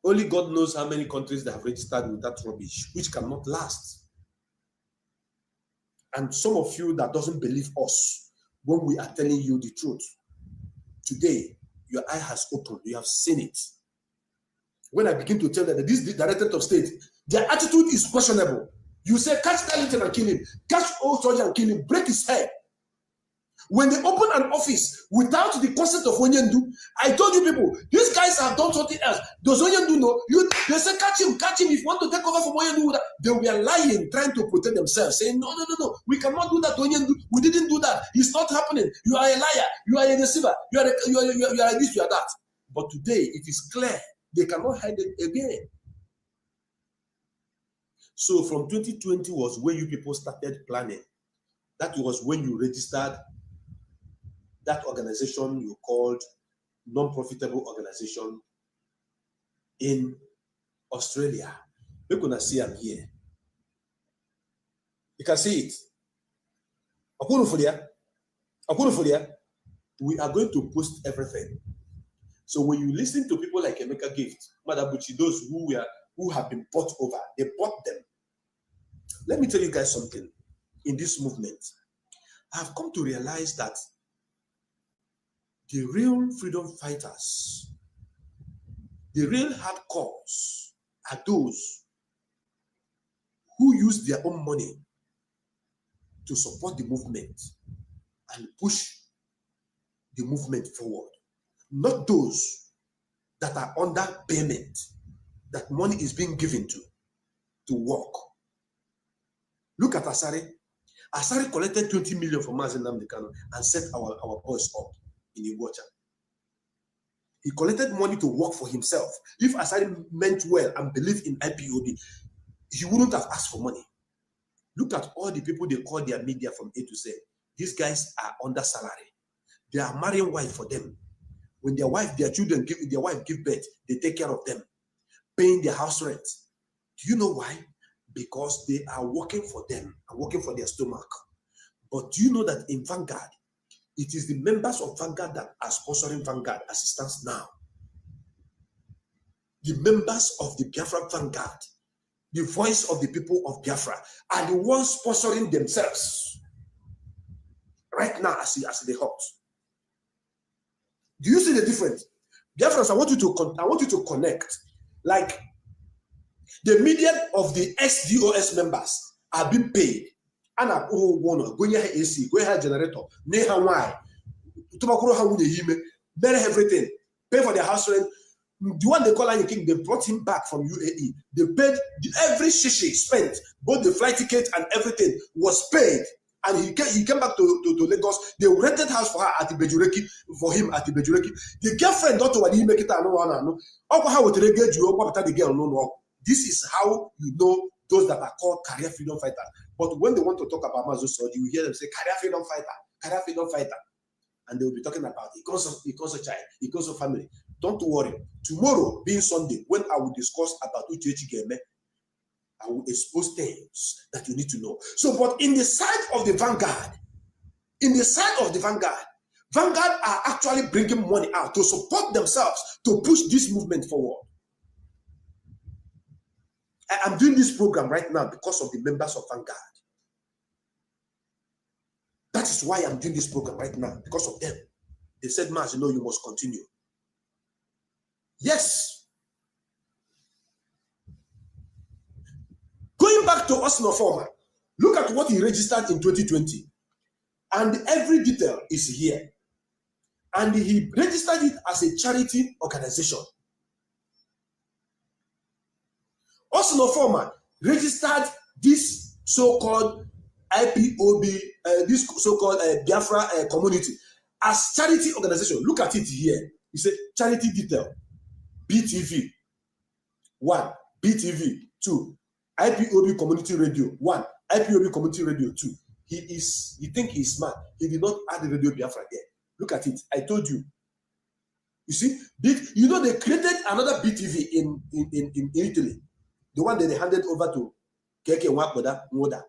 Only God knows how many countries they have registered with that rubbish, which cannot last. And some of you that doesn't believe us when we are telling you the truth, today your eye has opened, you have seen it. When I begin to tell them that this Directorate of State, their attitude is questionable. You say, catch Darlington and kill him, catch Ose Oji and kill him, break his head. When they open an office without the consent of Onyendu, I told you people, these guys have done something else. Does Onyendu know? They say, catch him. If you want to take over from Onyendu, they were lying, trying to protect themselves, saying, no, we cannot do that to Onyendu. We didn't do that. It's not happening. You are a liar. You are a deceiver. You are this, you are that. But today, it is clear. They cannot hide it again. So from 2020 was when you people started planning. That was when you registered that organization you called non-profitable organization in Australia. We're gonna see I'm here. You can see it. We are going to post everything. So when you listen to people like Emeka Gift, Madabuchi, those who have been bought over, they bought them. Let me tell you guys something. In this movement, I've come to realize that the real freedom fighters, the real hardcores are those who use their own money to support the movement and push the movement forward. Not those that are under payment, that money is being given to work. Look at Asari. Asari collected 20 million from Mazi Nnamdi Kanu and set our boys up in Iguacha. He collected money to work for himself. If Asari meant well and believed in IPOB, he wouldn't have asked for money. Look at all the people they call their media from A to Z. These guys are under salary. They are marrying wife for them. When their children give birth, they take care of them, paying their house rent. Do you know why? Because they are working for them and working for their stomach. But do you know that in Vanguard, it is the members of Vanguard that are sponsoring Vanguard as it stands now. The members of the Biafra Vanguard, the voice of the people of Biafra, are the ones sponsoring themselves right now as they hot. Do you see the difference? Biafrans, I want you to connect. Like the media of the SDOS members are being paid. And I go AC, go ahead generator, neha why, everything, pay for their house rent. The one they call Lion King, they brought him back from UAE. They paid every shishi spent, both the flight ticket and everything was paid. And he came back to Lagos. They rented house for her at the Bejureki, for him at the Bejureki. The girlfriend daughter when he make it no. This is how you know those that are called career freedom fighters. But when they want to talk about Ose Oji, you hear them say career freedom fighter. And they will be talking about Ikoso child, Ikoso family. Don't worry. Tomorrow, being Sunday, when I will discuss about Uchechi Game, I will expose things that you need to know. So, but in the side of the Vanguard, Vanguard are actually bringing money out to support themselves, to push this movement forward. I am doing this program right now because of the members of Vanguard. That is why I'm doing this program right now, because of them. They said, Mars, you know, you must continue. Yes. Going back to Ose Oji, look at what he registered in 2020. And every detail is here. And he registered it as a charity organization. Ose Oji registered this so-called IPOB, this so-called Biafra community as charity organization. Look at it here. He said charity detail. BTV 1, BTV 2, IPOB Community Radio 1, IPOB Community Radio 2. He think he's smart. He did not add the Radio Biafra there. Look at it. I told you. You see, you know they created another BTV in Italy, the one that they handed over to Keke Moda.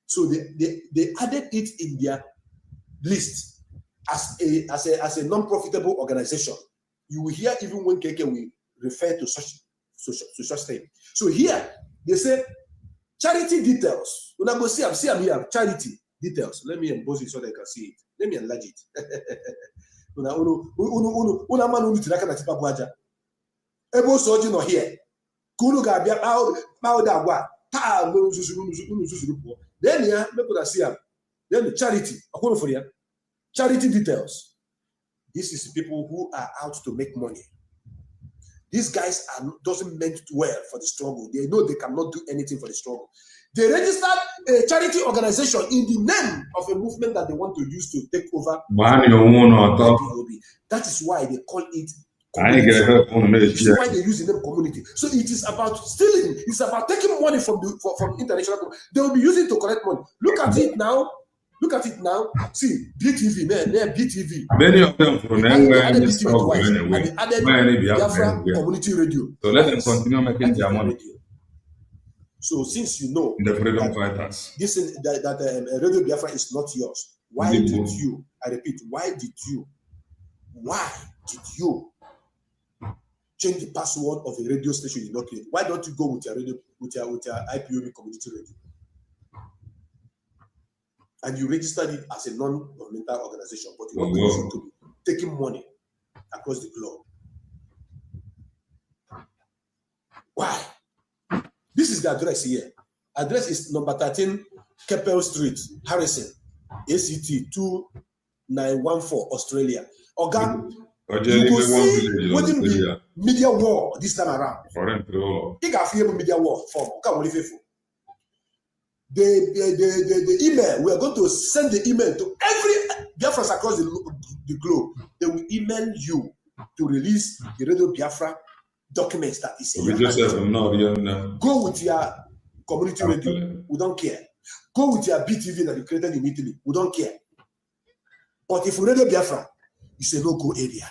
So they added it in their list as a non-profitable organization. You will hear even when Keke will refer to such thing. So here they say charity details. When I go see them here, charity details. Let me emboss it so they can see it. Let me enlarge it. Ose Oji no here. Kunu gabia powder wa ta no susuru. Then here make una see am. Then the charity. Akunu for here. Charity details. This is people who are out to make money. These guys doesn't meant well for the struggle. They know they cannot do anything for the struggle. They registered a charity organization in the name of a movement that they want to use to take over. That is why they call it community. You see why they use the name community. So it is about stealing. It's about taking money from international community. They will be using it to collect money. Look at it now. Look at it now. See, BTV, they're BTV. Many of them from They added BTV twice, and they added Biafra community radio. So let them continue making their money. Radio. So since you know the freedom fighters, this is that Radio Biafra is not yours, why did you? I repeat, why did you change the password of a radio station you not create? Why don't you go with your radio with your IPOB community radio? And you registered it as a non-governmental organization, but you want to be taking money across the globe. Why? This is the address here. Address is number 13, Keppel Street, Harrison, ACT 2914, Australia. Oga, you will see what the media war this time around. You got a media war form. The email, we are going to send the email to every Biafrans across the globe. They will email you to release the Radio Biafra documents that is here. Go with your community radio, we don't care. Go with your BTV that you created in Italy, we don't care. But if Radio Biafra is a no-go area,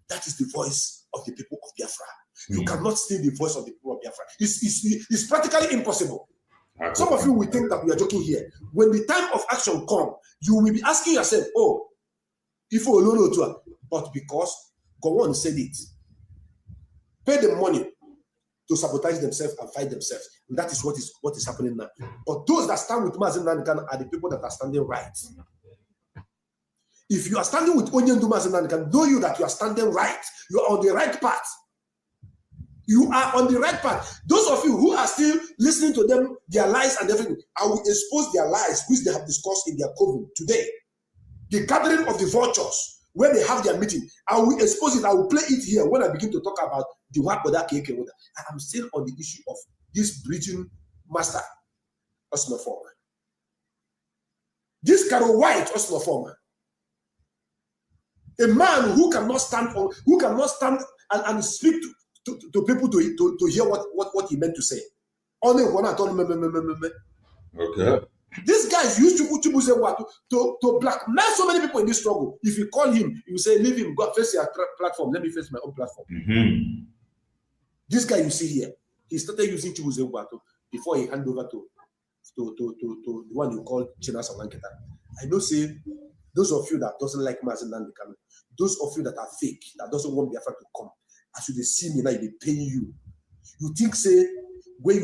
that is the voice of the people of Biafra. You cannot steal the voice of the people of Biafra. It's practically impossible. Some of you will think that we are joking here. When the time of action comes, you will be asking yourself, oh, if you alone to, but because Gowon said it, pay them money to sabotage themselves and fight themselves. And that is what is happening now. But those that stand with Mazen Nankan are the people that are standing right. If you are standing with Onyendu Mazen Nankan, know you that you are standing right. You are on the right path. You are on the right path. Those of you who are still listening to them, their lies and everything, I will expose their lies, which they have discussed in their coven today. The gathering of the vultures, where they have their meeting, I will expose it. I will play it here when I begin to talk about the Wakoda Keke. I am still on the issue of this bridging master, Osmoforma. This Carol White Osmoforma. A man who cannot stand and speak to people to hear what he meant to say. Only one I told him. Okay. These guys used to say what to blackmail so many people in this struggle. If you call him, you say, leave him, go face your platform. Let me face my own platform. This guy you see here, he started using Chibuze before he handed over to the one you call China Salanketa. I know, say, those of you that doesn't like Mazen Nandekano, those of you that are fake, that doesn't want Biafra to come, as you see me now, they paying you. You think, say, when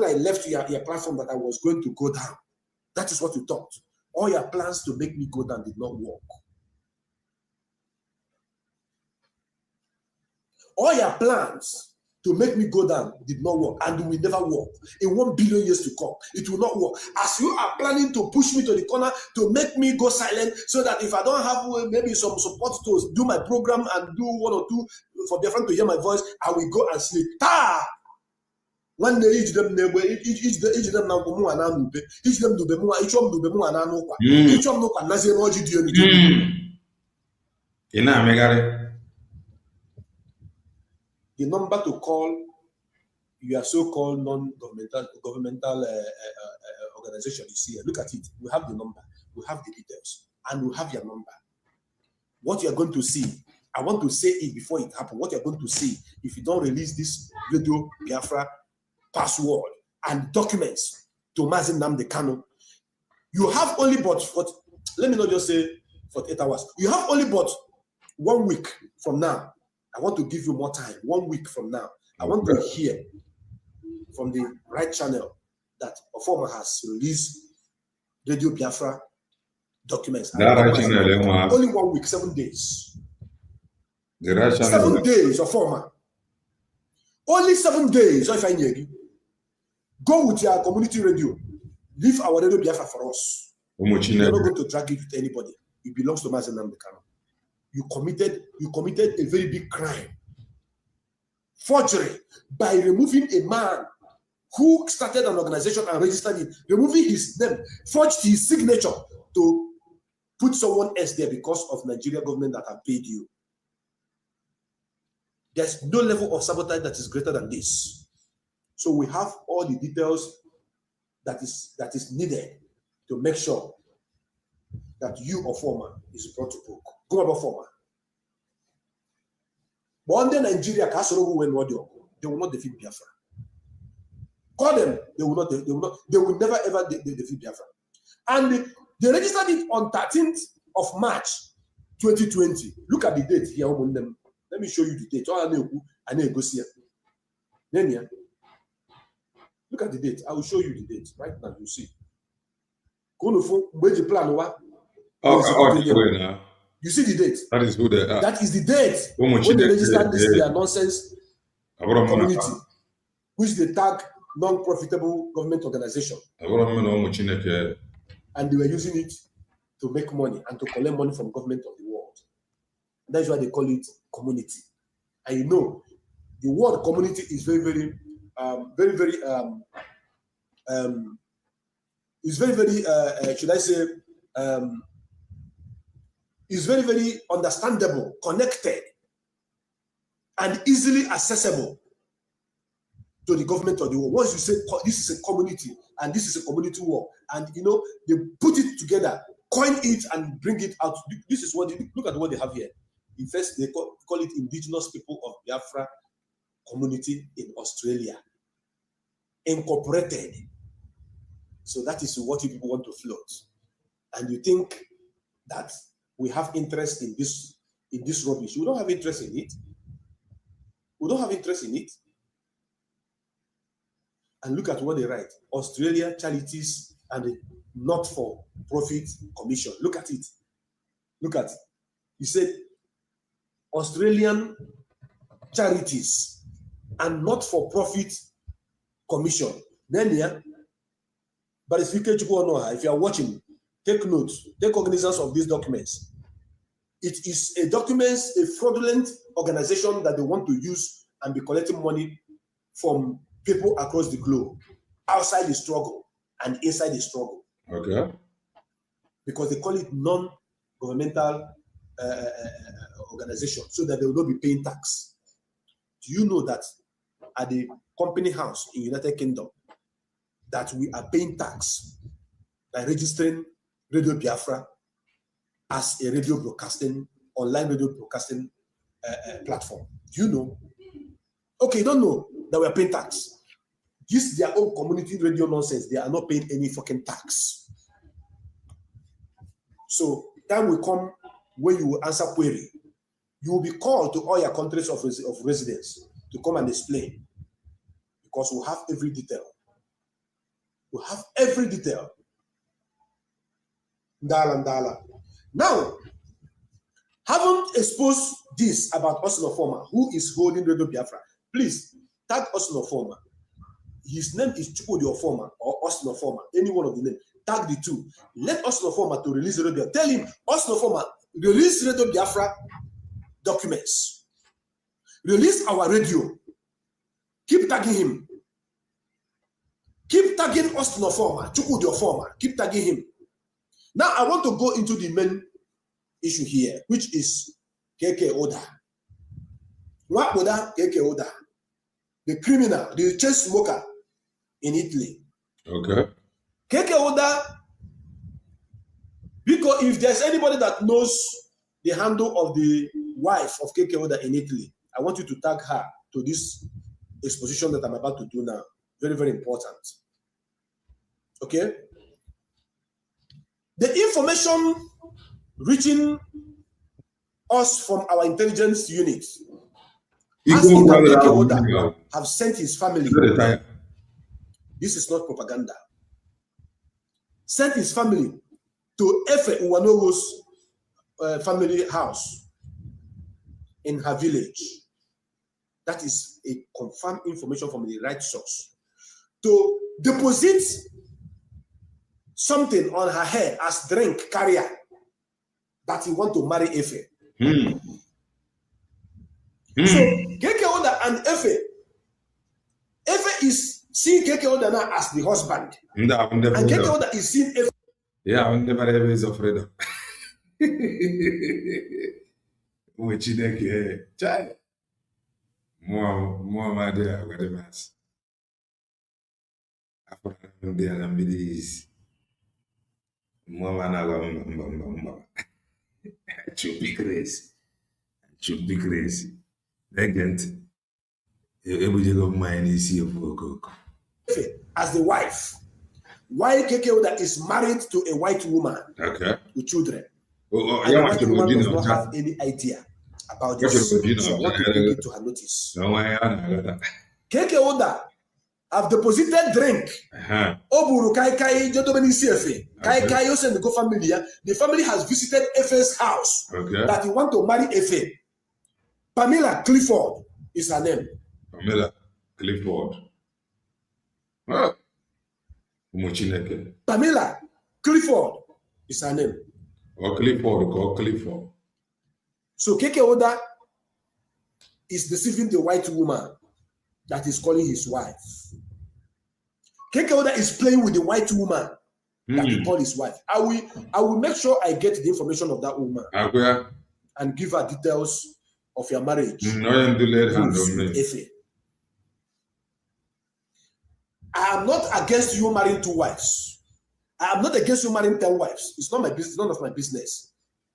I left your platform that I was going to go down, that is what you thought. All your plans to make me go down did not work. All your plans to make me go down did not work and will never work. In 1 billion years to come, it will not work. As you are planning to push me to the corner to make me go silent so that if I don't have maybe some support to do my program and do 1 or 2 for Biafran to hear my voice, I will go and sleep. One day each them now go and anu be each them do be mu each one do be mu and anu kwa each one no kwa nazi no Oji do anything. Ina megare. The number to call your so-called governmental organization you see here. Look at it. We have the number, we have the details, and we have your number. What you are going to see, I want to say it before it happens. What you are going to see if you don't release this Radio Biafra password and documents to Mazen Nandekano, you have only but let me not just say 48 hours. You have only but 1 week from now. I want to give you more time. 1 week from now, I want to hear from the right channel that Oforma has released Radio Biafra documents. Only 1 week, 7 days. 7 days of Oforma. Only 7 days. If I need go with your community radio. Leave our Radio Biafra for us. We're not going to drag it with anybody. It belongs to Mazen Nandekano. You committed a very big crime. Forgery by removing a man who started an organization and registered it, removing his name, forged his signature to put someone else there because of Nigeria government that have paid you. There's no level of sabotage that is greater than this. So we have all the details that is needed to make sure that you or former is brought to book. Go about former. But under Nigeria, they will not defeat Biafra. Call them, they will never ever defeat Biafra. And they registered it on 13th of March 2020. Look at the date here. Let me show you the date. Look at the date. I will show you the date right now. You see. You see the date. That is who they are. That is the date when they registered this their nonsense community, which they tag non-profitable government organization. And they were using it to make money and to collect money from government of the world. That's why they call it community. And you know, the word community is very should I say, is very understandable, connected, and easily accessible to the government of the world. Once you say this is a community and this is a community work, and you know they put it together, coin it, and bring it out. This is what look at what they have here. In first, they call it Indigenous People of Biafra Community in Australia, Incorporated. So that is what you people want to float, and you think that we have interest in this rubbish. We don't have interest in it. We don't have interest in it. And look at what they write: Australia Charities and Not-for-Profit Commission. Look at it. Look at it. He said Australian Charities and Not-for-Profit Commission. Then yeah, but if you are watching, take notes, take cognizance of these documents. It is a fraudulent organization that they want to use and be collecting money from people across the globe, outside the struggle and inside the struggle. Okay. Because they call it non-governmental organization, so that they will not be paying tax. Do you know that at the company house in United Kingdom, that we are paying tax by registering Radio Biafra as a radio broadcasting, online radio broadcasting platform? Do you know? Okay, you don't know that we are paying tax. This is their own community radio nonsense. They are not paying any fucking tax. So time will come when you will answer query. You will be called to all your countries of residence to come and explain, because we have every detail. We have every detail. Ndala. Now, haven't exposed this about Ose Oji, who is holding Radio Biafra. Please tag Ose Oji. His name is Chukwudi Oforma or Ose Oji, any one of the names. Tag the two. Let Ose Oji to release Radio Biafra. Tell him, Ose Oji, release Radio Biafra documents. Release our radio. Keep tagging him. Keep tagging Ose Oji, Chukwudi Oforma. Keep tagging him. Now I want to go into the main issue here, which is KK Oda. What Oda? KK Oda, the criminal, the chain smoker in Italy. Okay. KK Oda, because if there's anybody that knows the handle of the wife of KK Oda in Italy, I want you to tag her to this exposition that I'm about to do now. Very, very important. Okay? The information reaching us from our intelligence unit has KK Oda have sent his family. This is not propaganda. Sent his family to Efe Uwanowo's family house in her village. That is a confirmed information from the right source. To deposit something on her head as drink carrier that he want to marry Efe. So KK Oda and Efe is seeing KK Oda now as the husband. And KK Oda is seeing Efe. Yeah, I'm never ever is afraid of. More my dear, what a mess. After the Alamidis, more man, should be grace. Should be grace. Legend. Every of mine is here for cook. As the wife, why Keke that is married to a white woman with children, and the white woman does not have any idea about this. So I want to bring it to her notice. Keke Oda have deposited drink. Oburu Kai Kai Jodomeni CFA. Kai Kai and the family. The family has visited Efe's house that he want to marry Efe. Pamela Clifford is her name. Pamela Clifford. Pamela Clifford is her name. Or Clifford. So Keke Oda is deceiving the white woman that is calling his wife. Keke Oda is playing with the white woman that he called his wife. I will make sure I get the information of that woman and give her details of your marriage. I am not against you marrying 2 wives. I am not against you marrying 10 wives. It's not my business, none of my business.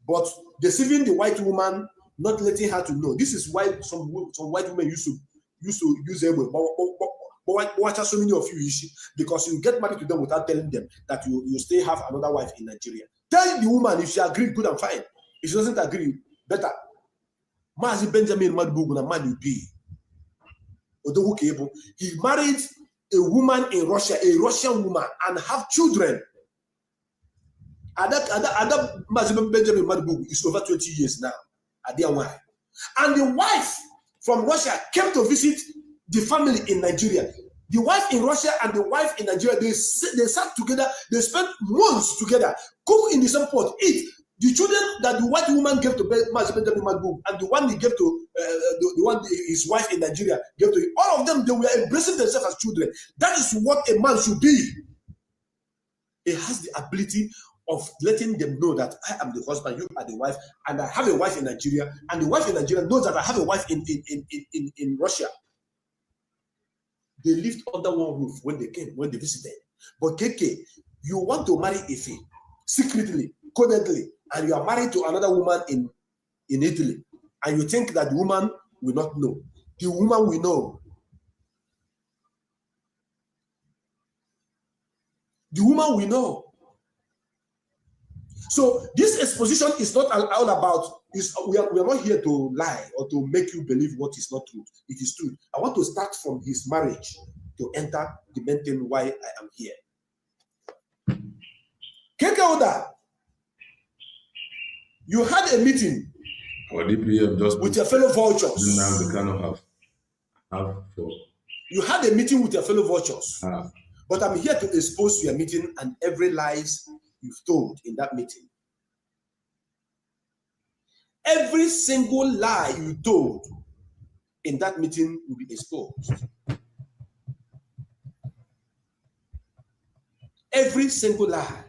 But deceiving the white woman, not letting her to know. This is why some white women used to use them. But watch so many of you, because you get married to them without telling them that you still have another wife in Nigeria. Tell the woman if she agrees, good and fine. If she doesn't agree, better. Mazi Benjamin Madbugu na man you be. He married a woman in Russia, a Russian woman, and have children. Ada Benjamin Madbugu is over 20 years now. And the wife from Russia came to visit the family in Nigeria. The wife in Russia and the wife in Nigeria, they sat together, they spent months together, cook in the same pot, eat. The children that the white woman gave to Benjamin Madbugu and the one he gave to the one his wife in Nigeria gave to him, all of them, they were embracing themselves as children. That is what a man should be. He has the ability of letting them know that I am the husband, you are the wife, and I have a wife in Nigeria, and the wife in Nigeria knows that I have a wife in Russia. They lived under one roof when they came, when they visited. But Keke, you want to marry Ife secretly, codedly, and you are married to another woman in Italy, and you think that the woman will not know. The woman will know. The woman will know. So this exposition is not all about, we are not here to lie or to make you believe what is not true. It is true. I want to start from his marriage to enter the main thing why I am here. Keke Oda, you had a meeting with your fellow vultures. You had a meeting with your fellow vultures. But I'm here to expose your meeting and every lies you've told in that meeting. Every single lie you told in that meeting will be exposed. Every single lie.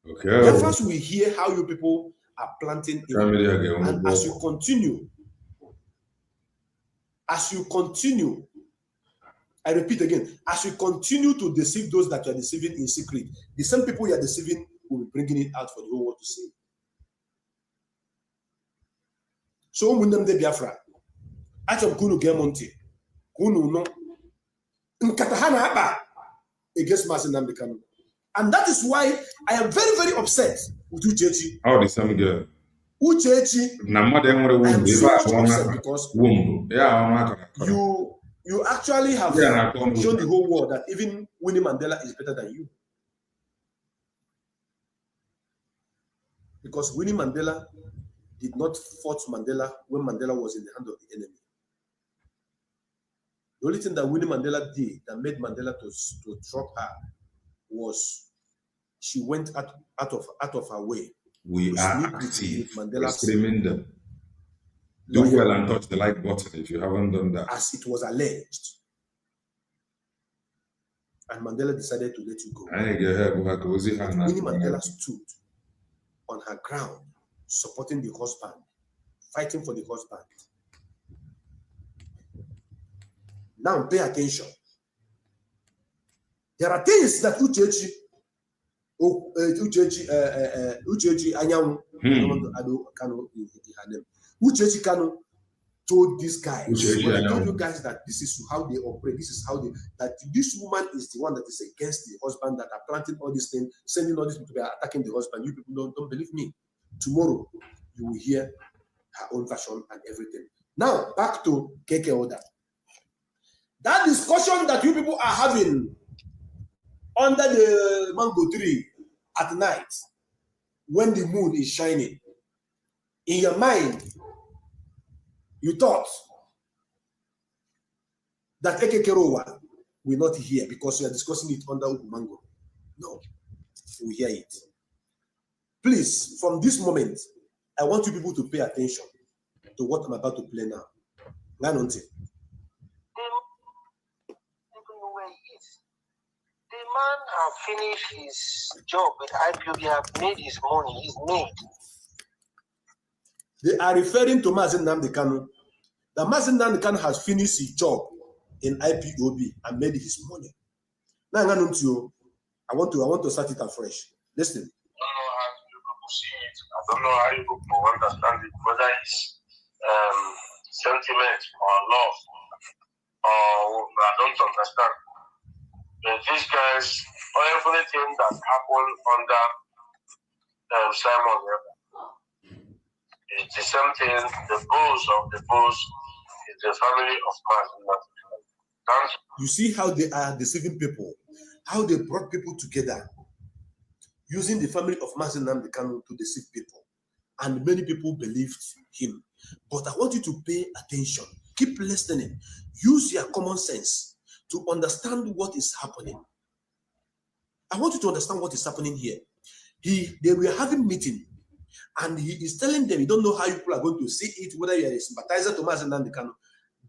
Okay, Then first we hear how you people are planting it. And as you continue, I repeat again, as you continue to deceive those that you are deceiving in secret, the same people you are deceiving will be bringing it out for the whole world to see. So when them de Biafra, achom kunu gemonti, kunu no, nkatahana aba against Mazi Nnamdi Kanu. And that is why I am very, very upset with Uchechi. How the same girl? Uchechi, I am so much upset because you actually have shown the whole world that even Winnie Mandela is better than you. Because Winnie Mandela did not fight Mandela when Mandela was in the hand of the enemy. The only thing that Winnie Mandela did that made Mandela to drop her was she went out of her way. We are active. We're screaming them. Do well and touch the like button if you haven't done that. As it was alleged. And Mandela decided to let you go. Winnie Mandela stood on her ground, supporting the husband, fighting for the husband. Now pay attention. There are things that Uchechi Anyanwu, Uchechi Kanu told these guys, when I told you guys that this is how they operate, this is how they, that this woman is the one that is against the husband, that are planting all these things, sending all these people to be attacking the husband. You people don't believe me. Tomorrow, you will hear her own version and everything. Now, back to Keke Oda. That discussion that you people are having under the mango tree at night, when the moon is shining, in your mind, you thought that Ekekerowa will not hear because we are discussing it under Ubumango. No, we hear it. Please, from this moment, I want you people to pay attention to what I'm about to play now. The man have finished his job with IPOB, have made his money, he's made. They are referring to Mazen Nnamdi Kanu. The Mazen Nnamdi Kanu has finished his job in IPOB and made his money. Now I want to start it afresh. Listen. I don't know how you people see it. I don't know how you people understand it, whether it's sentiment or love, or I don't understand. But these guys, everything that happened under Simon, it's the same thing. The boss of the boss is the family of man. You see how they are deceiving people, how they brought people together, using the family of Mazen Nnamdi Kanu to deceive people. And many people believed him. But I want you to pay attention. Keep listening. Use your common sense to understand what is happening. I want you to understand what is happening here. They were having meeting, and he is telling them, you don't know how people are going to see it, whether you are a sympathizer to Mazen Nnamdi Kanu,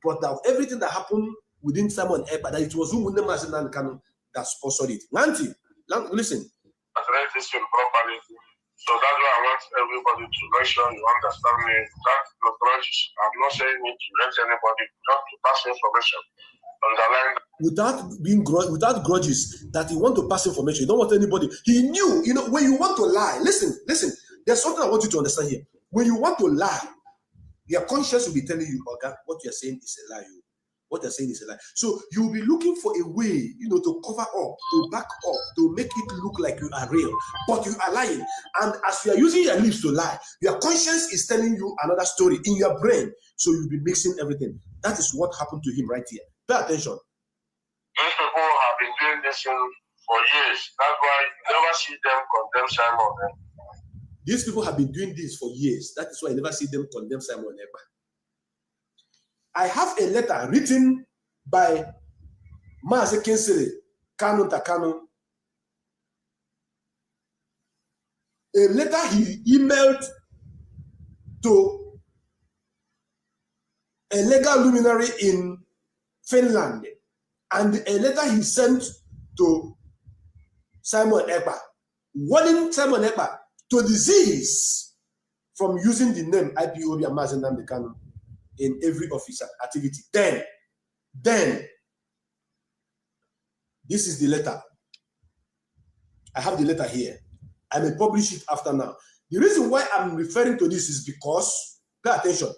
but of everything that happened within Simon Ekpa, that it was Mazen Nnamdi Kanu that sponsored it. Nanti, listen. Properly. So that's why I want everybody to make sure you understand me. That I'm not saying it to let anybody, just to pass information. Without grudges, that you want to pass information, you don't want anybody. He knew, when you want to lie, listen, there's something I want you to understand here. When you want to lie, your conscience will be telling you, okay, what you're saying is a lie. What you're saying is a lie. So you'll be looking for a way, to cover up, to back up, to make it look like you are real, but you are lying. And as you are using your lips to lie, your conscience is telling you another story in your brain. So you'll be mixing everything. That is what happened to him right here. Pay attention. These people have been doing this thing for years. That's why you never see them condemn Simon. These people have been doing this for years. That is why you never see them condemn Simon Ekpa. I have a letter written by Mazi Kinsele Kanu Takanu. A letter he emailed to a legal luminary in Finland, and a letter he sent to Simon Ekpa, warning Simon Ekpa to desist from using the name IPOB and Mazen Nnamdi Kanu in every official activity. Then, this is the letter. I have the letter here. I may publish it after now. The reason why I'm referring to this is because, pay attention,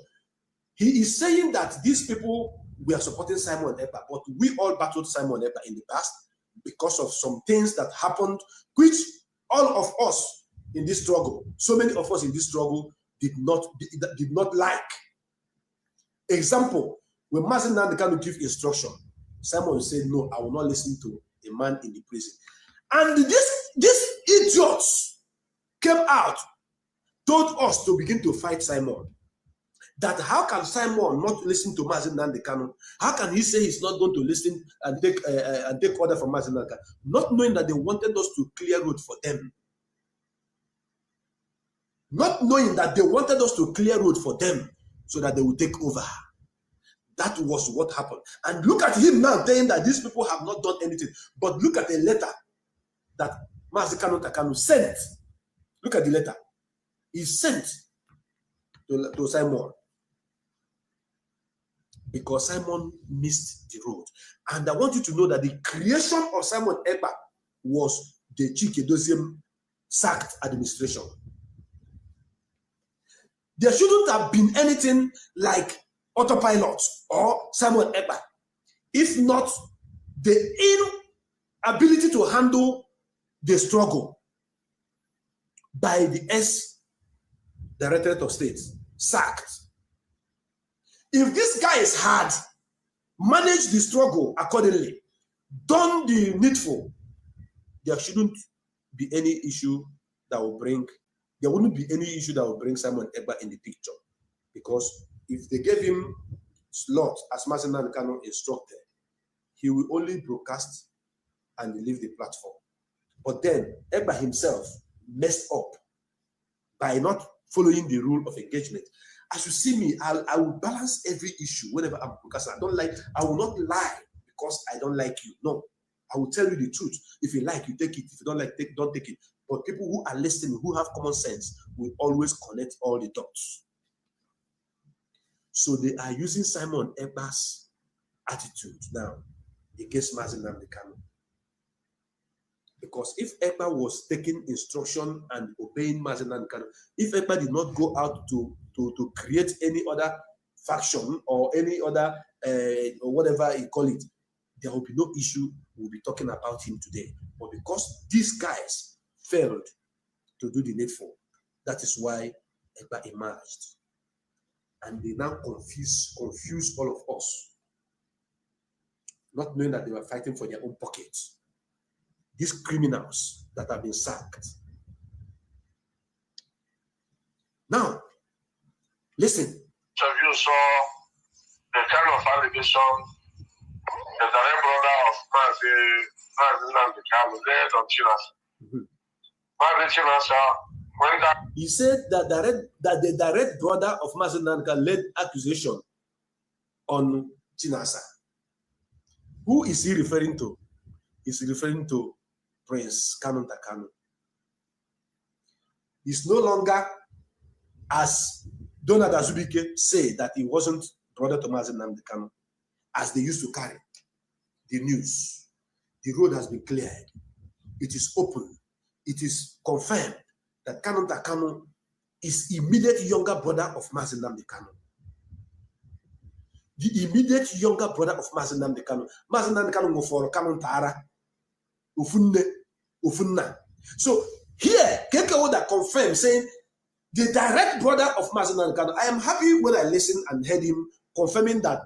he is saying that these people were supporting Simon Ekpa, but we all battled Simon Ekpa in the past because of some things that happened, which all of us in this struggle, so many of us in this struggle did not like. Example, when Mazen Nnamdi Kanu give instruction, Simon said, no, I will not listen to a man in the prison. And these idiots came out, told us to begin to fight Simon. That how can Simon not listen to Mazen Nnamdi Kanu? How can he say he's not going to listen and take order from Mazen Nnamdi Kanu? Not knowing that they wanted us to clear road for them. Not knowing that they wanted us to clear road for them so that they would take over. That was what happened. And look at him now saying that these people have not done anything. But look at the letter that Mazi Kanu Takanu sent. Look at the letter. He sent to Simon. because Simon missed the road. And I want you to know that the creation of Simon Ekpa was the Chike Doziem sacked administration. There shouldn't have been anything like autopilot or Simon Ekpa, if not the inability to handle the struggle by the ex-Directorate of State, sacked. If these guys had managed the struggle accordingly, done the needful, there shouldn't be any issue that will bring, there wouldn't be any issue that will bring Simon Ekpa in the picture. Because if they gave him slot as Mazinan Kano instructed, he will only broadcast and leave the platform. But then Ekpa himself messed up by not following the rule of engagement. As you see me, I will balance every issue whenever I'm broadcasting. I will not lie because I don't like you. No, I will tell you the truth. If you like, you take it. If you don't like, don't take it. But people who are listening, who have common sense, will always connect all the dots. So they are using Simon Ekpa's attitude now against Mazinan Kano. Because if Ekpa was taking instruction and obeying Mazinan Kano, if Ekpa did not go out to create any other faction or any other, or whatever you call it, there will be no issue. We'll be talking about him today. But because these guys failed to do the needful, that is why Ekpa emerged. And they now confuse all of us, not knowing that they were fighting for their own pockets. These criminals that have been sacked. Now, listen. So you saw the kind of allegation the direct brother of Mazinan Kano led on Chinasa. Mazinan Chinasa, when that he said that the direct brother of Mazinan Kano led accusation on Chinasa. Who is he referring to? He's referring to Prince Kanu Takano. He's no longer, as Donald Azubike said, that he wasn't brother to Mazinan Kano, as they used to carry the news. The road has been cleared. It is open. It is confirmed that Kanu Takano is immediate younger brother of Mazinan Kano. The immediate younger brother of Mazinan Kano. Mazinan Kano go for Kanu Tara. So here, Kekewoda confirms, saying the direct brother of Mazinan Kano. I am happy when I listened and heard him confirming that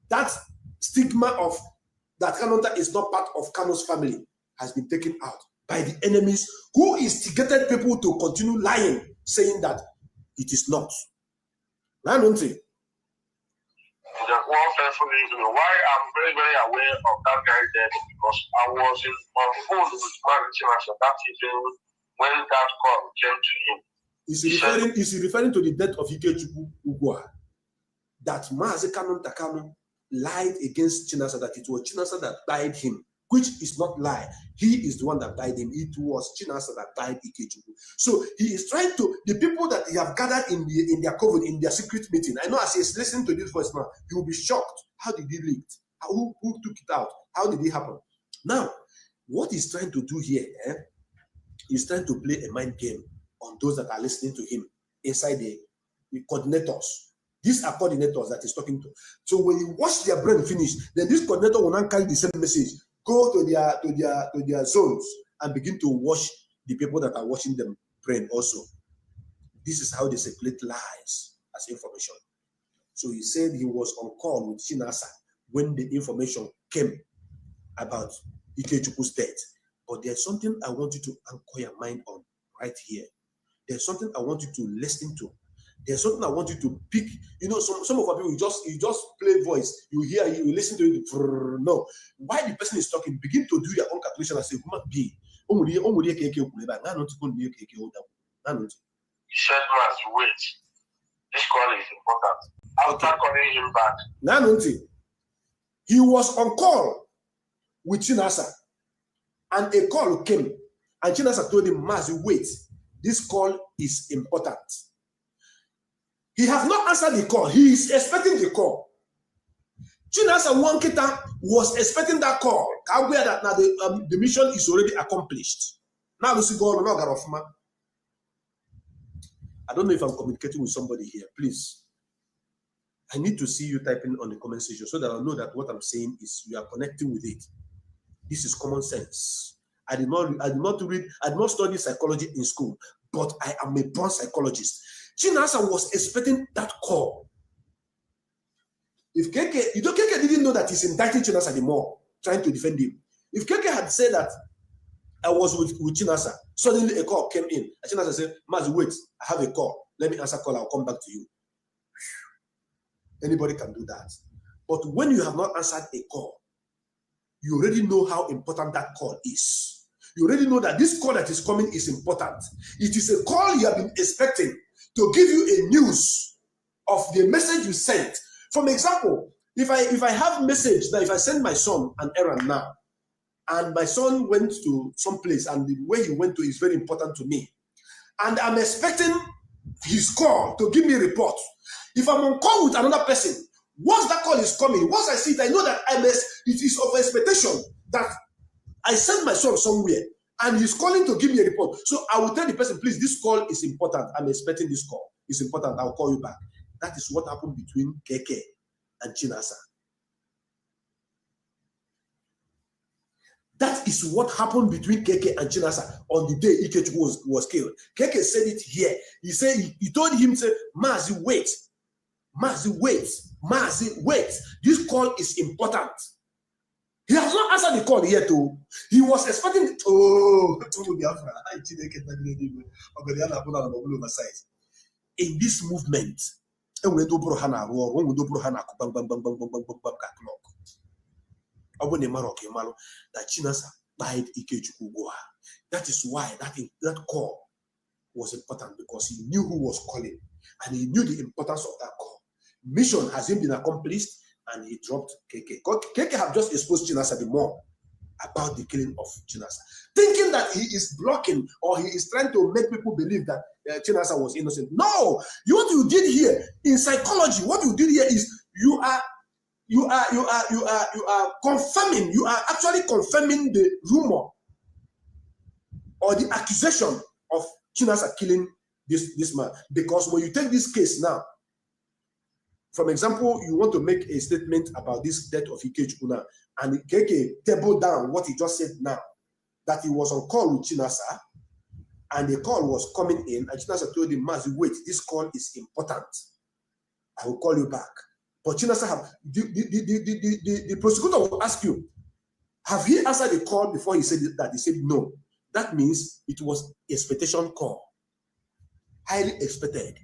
that stigma of that Kanonta is not part of Kano's family has been taken out by the enemies who instigated people to continue lying, saying that it is not. I don't think. Why I'm very, very aware of that guy there because I was on phone with Mazinan that evening when that call came to him. Is he referring to the death of Ikechukwu Ugwa? That Mazi Kanu Takano lied against Chinasa, that it was Chinasa that died him, which is not lie. He is the one that died him. It was Chinasa that died Ikechukwu. So he is trying to, the people that he have gathered in their coven, in their secret meeting, I know as he is listening to this voice now, he will be shocked. How did he leak? Who took it out? How did it happen? Now, what he's trying to do here, he's trying to play a mind game on those that are listening to him inside the coordinators. These are coordinators that he's talking to. So when you watch their brain finish, then this coordinator will not carry the same message, go to their zones and begin to watch the people that are watching them brain also. This is how they circulate lies as information. So he said he was on call with Chinasa when the information came about Ikechukwu's death. But there's something I want you to anchor your mind on right here. There's something I want you to listen to. There's something I want you to pick. You know, some of our people, you just play voice. You hear, you listen to it. No. While the person is talking, begin to do your own calculation as a human being. He said, wait. This call is important. After calling him back. He was on call with Chinasa. And a call came. And Chinasa told him, Mazi, wait. This call is important. He has not answered the call. He is expecting the call. Chinasa Wankita was expecting that call. Aware that now the mission is already accomplished. Now Lucy go on Garofma. I don't know if I'm communicating with somebody here. Please. I need to see you typing on the comment section so that I know that what I'm saying is you are connecting with it. This is common sense. I did not study psychology in school, but I am a born psychologist. Chinasa was expecting that call. If KK didn't know that he's indicting Chinasa anymore, trying to defend him. If KK had said that I was with Chinasa, suddenly a call came in. And Chinasa said, Mazi, wait, I have a call. Let me answer call, I'll come back to you. Anybody can do that. But when you have not answered a call, you already know how important that call is. You already know that this call that is coming is important. It is a call you have been expecting to give you a news of the message you sent. For example, if I have message that if I send my son an errand now, and my son went to some place and the way he went to is very important to me, and I'm expecting his call to give me a report. If I'm on call with another person, once that call is coming, once I see it, I know that it is of expectation that I sent my son somewhere and he's calling to give me a report. So I will tell the person, please, this call is important. I'm expecting this call. It's important. I'll call you back. That is what happened between KK and Chinasa. That is what happened between KK and Chinasa on the day Ikechu was killed. KK said it here. He said he told him, say, Mazi, wait. Mazi, wait. Mazi, wait. This call is important. He has not answered the call yet, too. He was expecting in this movement. That Chinasa died Ikechukwu. That is why that call was important, because he knew who was calling and he knew the importance of that call. Mission hasn't been accomplished and he dropped KK. KK have just exposed Chinasa the more about the killing of Chinasa, thinking that he is blocking or he is trying to make people believe that Chinasa was innocent. No, what you did here in psychology, what you did here is you are confirming, you are actually confirming the rumor or the accusation of Chinasa killing this man. Because when you take this case now, for example, you want to make a statement about this death of Ikechukwu and KK table down what he just said now, that he was on call with Chinasa and the call was coming in and Chinasa told him, Mazi, wait, this call is important. I will call you back. But Chinasa, the prosecutor will ask you, have he answered the call before he said that? He said no. That means it was expectation call. Highly expected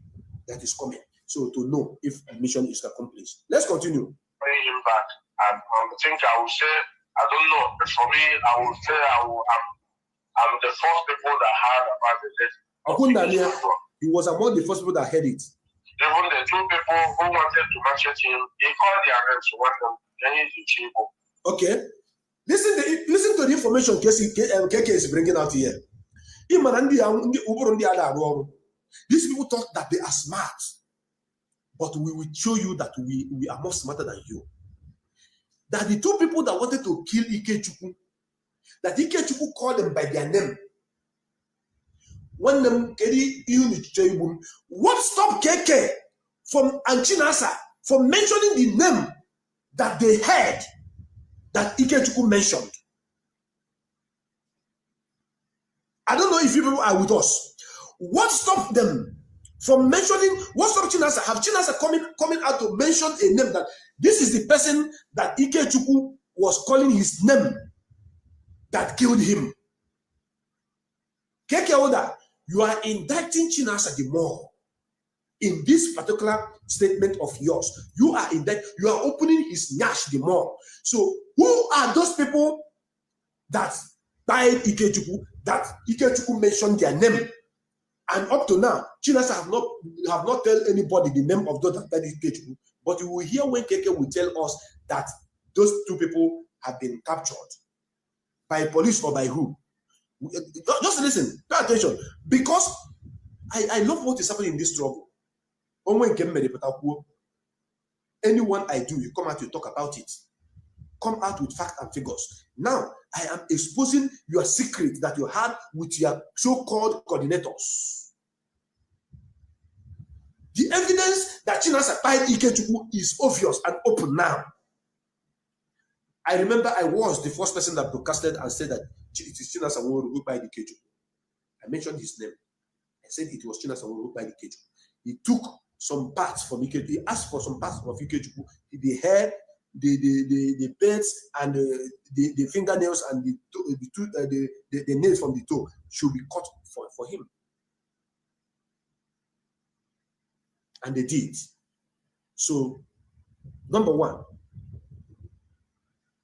that is coming. So to know if the mission is accomplished. Let's continue. Bring him back. I think I will say, I don't know, but for me, I will say I'm the first people that heard about the death. He was among the first people that heard it. Even the two people who wanted to message him, he called their names to want them. Then he's the okay. Listen to the information KK is bringing out here. These people thought that they are smart, but we will show you that we are more smarter than you. That the two people that wanted to kill Ikechukwu, that Ikechukwu called them by their name. When them what stopped KK from Chinasa from mentioning the name that they heard that Ikechukwu mentioned? I don't know if you people are with us. What stopped them from mentioning? What stopped Chinasa? Have Chinasa coming out to mention a name that this is the person that Ikechukwu was calling his name that killed him? KK Oda, you are indicting Chinasa the more in this particular statement of yours. You are opening his nyash the more. So who are those people that died Ikechukwu, that Ikechukwu mentioned their name? And up to now, Chinasa have not tell anybody the name of those that died Ikechukwu. But you will hear when KK will tell us that those two people have been captured by police or by who. Just listen, pay attention, because I love what is happening in this trouble. Anyone I do, you come out to talk about it. Come out with facts and figures. Now, I am exposing your secret that you had with your so-called coordinators. The evidence that Chinasa paid Ikechukwu is obvious and open now. I remember I was the first person that broadcasted and said that it is Chinasa who paid Ikechukwu. I mentioned his name. I said it was Chinasa who paid Ikechukwu. He took some parts from Ikechukwu. He asked for some parts of Ikechukwu. The hair, the beards, and the fingernails and the nails from the toe should be cut for him. And they did. So, number one,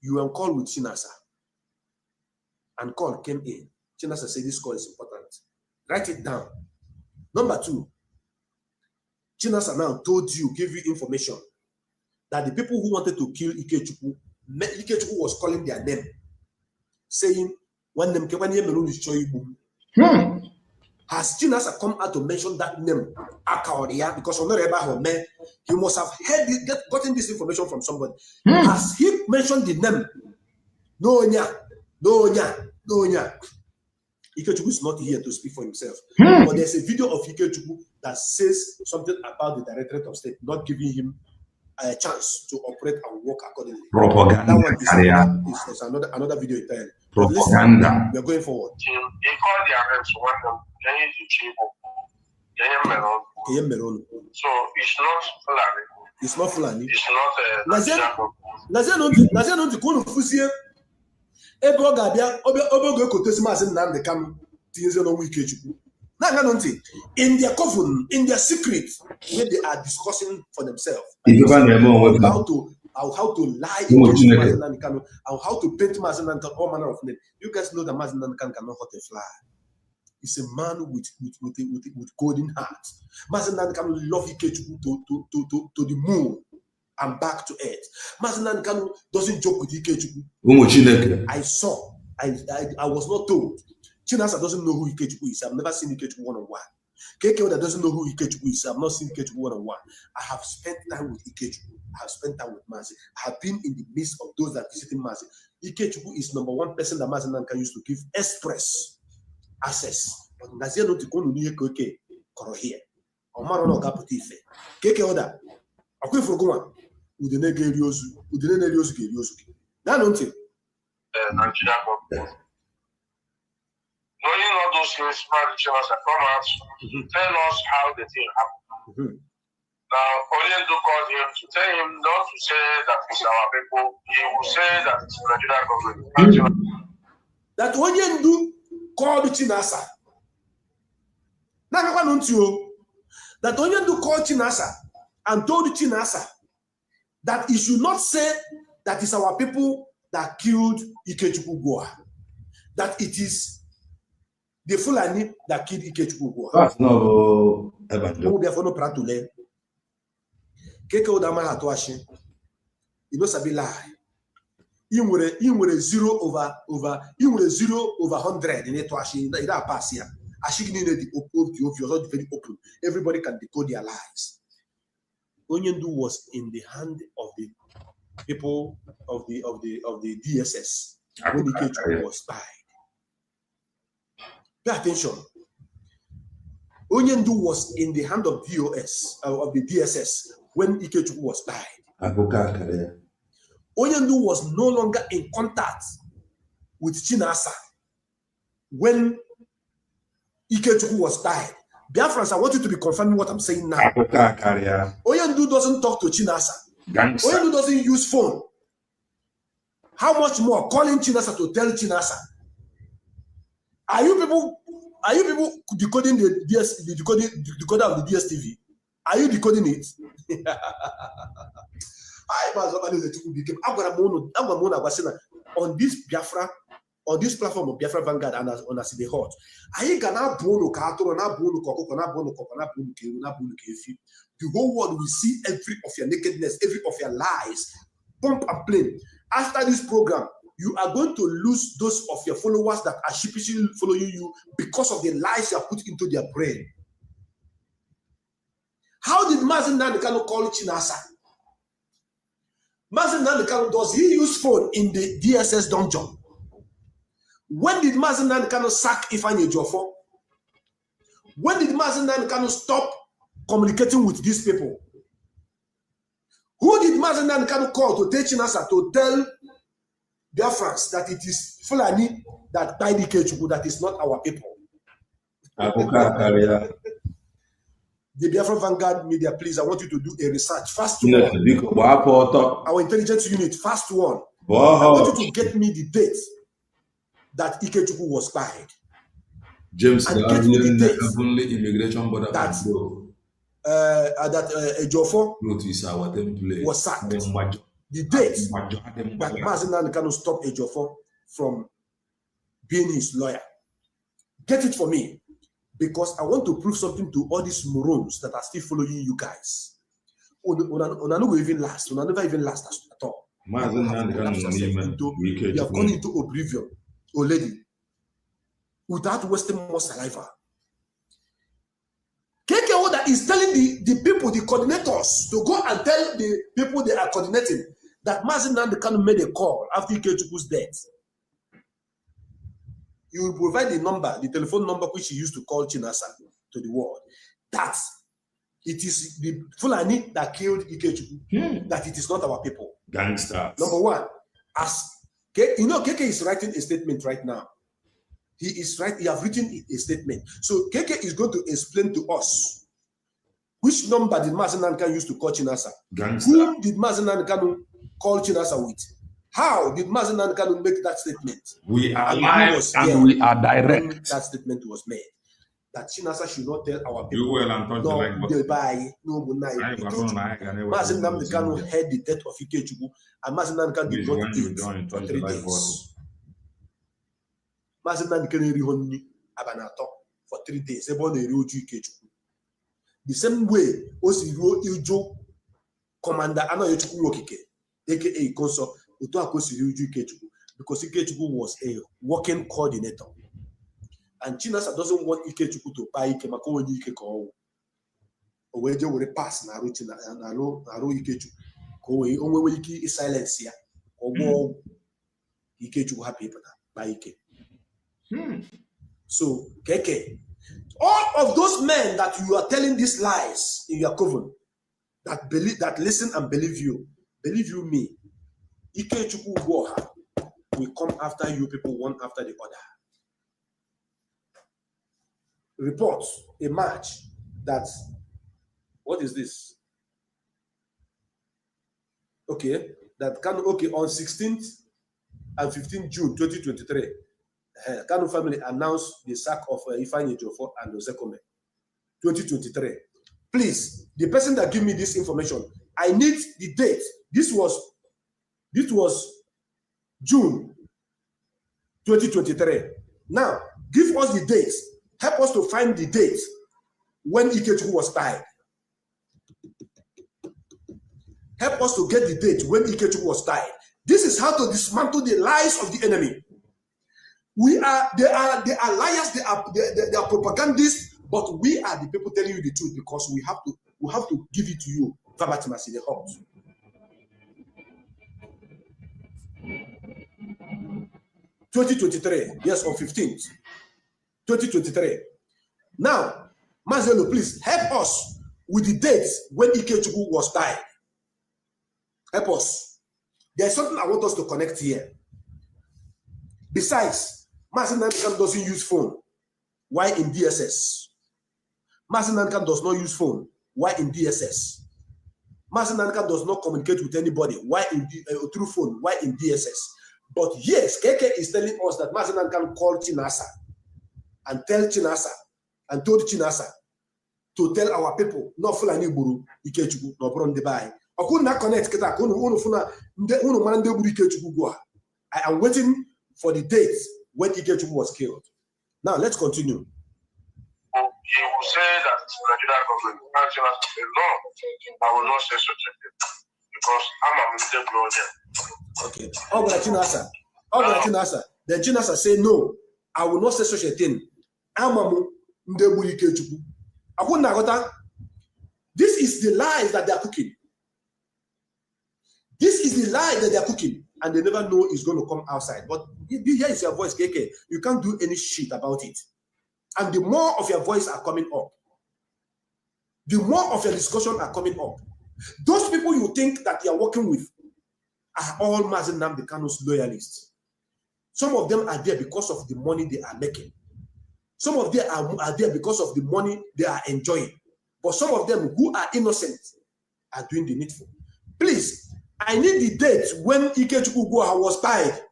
you were on call with Chinasa. And call came in. Chinasa said this call is important. Write it down. Number two, Chinasa now told you, gave you information that the people who wanted to kill Ikechukwu was calling their name, saying, when them has Chinasa come out to mention that name? Because he must have heard it, gotten this information from somebody. Has he mentioned the name? No. Ikechukwu is not here to speak for himself. But there's a video of Ikechukwu that says something about the Directorate of State not giving him a chance to operate and work accordingly. Propaganda. That one is another video entirely. Propaganda. We are going forward. He called their names to one of them. So it's not Fulani. It's not Fulani. It's not in their coven, in their secret, where they are discussing for themselves how to lie and how to paint Mazen and all manner of names. You guys know that Mazen cannot hurt a fly. He's a man with golden heart. Mazen can love Ikechukwu to the moon and back to earth. Mazen doesn't joke with Ikechukwu. I was not told. Chinasa doesn't know who Ikechukwu is. I've never seen Ikechukwu one-on-one. KK that doesn't know who Ikechukwu is. I've not seen Ikechukwu one-on-one. I have spent time with Ikechukwu. I have spent time with Mazi. I have been in the midst of those that visiting Mazi. Ikechukwu is number one person that Mazi can use to give express access. But Nazia no tikonu niye koke koro here. Omaro no gaputi ife. KK oda. Akwe frogowa. Udene geriozu. Udene neriozu geriozu. Na no nti. Nigeria government. Knowing all those things, Chinasa come out to tell us how the thing happened. Now, Onyendu called him to tell him not to say that it's our people. He will say that it's the Nigeria government. That Onyendu called Chinasa. That Onyendu called Chinasa and told Chinasa that he should not say that it's our people that killed Ikechukwu Goa. That it is the Fulani that killed Ikechukwu Goa. That's no Pratule. Keke Odama Hatoashi. You know Sabi lie. You were 0 over 100 in it. That pass here. Ashigni the very open. Everybody can decode their lies. Onyendu was in the hand of the people of the DSS when the Ikechukwu was spied. Pay attention. Onyendu was in the hand of of the DSS when Ikechukwu was spied. Onyendu was no longer in contact with Chinasa when Ikechukwu was spied. Biafrans, I want you to be confirming what I'm saying now. Onyendu doesn't talk to Chinasa. Onyendu doesn't use phone. How much more calling Chinasa to tell Chinasa? Are you people decoding the decoder of the DSTV? Are you decoding it? On this Biafra, on this platform of Biafra Vanguard and on Aside Hot, the whole world will see every of your nakedness, every of your lies, pump and play. After this program, you are going to lose those of your followers that are sheepishly following you because of the lies you have put into their brain. How did Mazen Nandekano call Chinasa Mazi Nnamdi Kanu, does he use phone in the DSS dungeon? When did Mazi Nnamdi Kanu sack Ifeanyi Ejiofor? When did Mazi Nnamdi Kanu stop communicating with these people? Who did Mazi Nnamdi Kanu call to tell Chinasa to tell Biafrans that it is Fulani that died Ikechukwu, that is not our people? The Biafran Vanguard media, please, I want you to do a research. Fast one. Our intelligence unit, fast one. I want you to get me the date that Ikechukwu was spied. James, and get me the date heavenly immigration border that Ejiofor was sacked. The date that Mazi Nnamdi Kanu stopped Ejiofor from being his lawyer. Get it for me. Because I want to prove something to all these morons that are still following you guys. Una no even last. Una never even last at all. You have gone into oblivion already without wasting more saliva. KKO that is telling the people, the coordinators, to go and tell the people they are coordinating that Mazi Nnamdi Kanu made a call after Ikechukwu's death. You will provide the number, the telephone number which he used to call Chinasa to the world. That it is the Fulani that killed Ikechukwu, that it is not our people. Gangsters. Number one, as KK is writing a statement right now. He is right, he has written a statement. So KK is going to explain to us which number did Mazi Nnamdi Kanu use to call Chinasa? Gangster. Whom did Mazi Nnamdi Kanu call Chinasa with? How did Mazi Nnamdi Kanu make that statement? We are live and we are direct. That statement was made. That Chinasa should not tell our people. You will and no, they buy, no, Mazi Nnamdi Kanu heard the death of Ikechukwu, and Mazi Nnamdi Kanu did not eat for 3 days. Mazi Nnamdi Kanu rihonni abanato for 3 days. The same way, Ose Oji Commander Anayochukwu Okike, aka Konso, because Ikechukwu was a working coordinator. And Chinasa doesn't want Ikechukwu to buy Ike Mako Ike Ko. Or they will pass Naru Ikechukwu. Ko only Ike is silence here. Or Ikechukwu happy by Ike. So, KK, all of those men that you are telling these lies in your coven, that believe, that listen and believe you me, Ikechukwu will come after you people one after the other. Reports emerge that, what is this? Okay, that on 16th and 15th June 2023, Kanu family announced the sack of Ifeanyi Ejiofor and Ose Oji 2023. Please, the person that give me this information, I need the date. This was June 2023. Now, give us the dates. Help us to find the date when Ikechukwu was died. Help us to get the date when Ikechukwu was died. This is how to dismantle the lies of the enemy. They are liars, they are propagandists, but we are the people telling you the truth because we have to give it to you verbatim as in the heart. Yes, on 15th, 2023. Now, Mazelo, please help us with the dates when Ikechukwu was died. Help us. There's something I want us to connect here. Besides, Mazi Nnamdi Kanu doesn't use phone. Why in DSS? Mazi Nnamdi Kanu does not use phone. Why in DSS? Mazi Nnamdi Kanu does not communicate with anybody. Why through phone? Why in DSS? But yes, KK is telling us that Mazi Nnamdi Kanu called Chinasa and told Chinasa to tell our people, no Fulani Buru Ikechukwu, no Brondebay. I could not connect. I am waiting for the dates when Ikechukwu was killed. Now let's continue. You will say that Nigeria government sanctions say no, I will not say such a thing because I'm a military project. Okay. Chinasa. Then Chinasa say no, I will not say such a thing. This is the lies that they are cooking. This is the lie that they are cooking, and they never know it's going to come outside. But here is your voice, KK. You can't do any shit about it. And the more of your voice are coming up, the more of your discussion are coming up. Those people you think that you are working with are all Mazi Nnamdi Kanu's loyalists. Some of them are there because of the money they are making. Some of them are there because of the money they are enjoying. But some of them who are innocent are doing the needful. Please, I need the date when Ikechukwu Ugwoha was tied.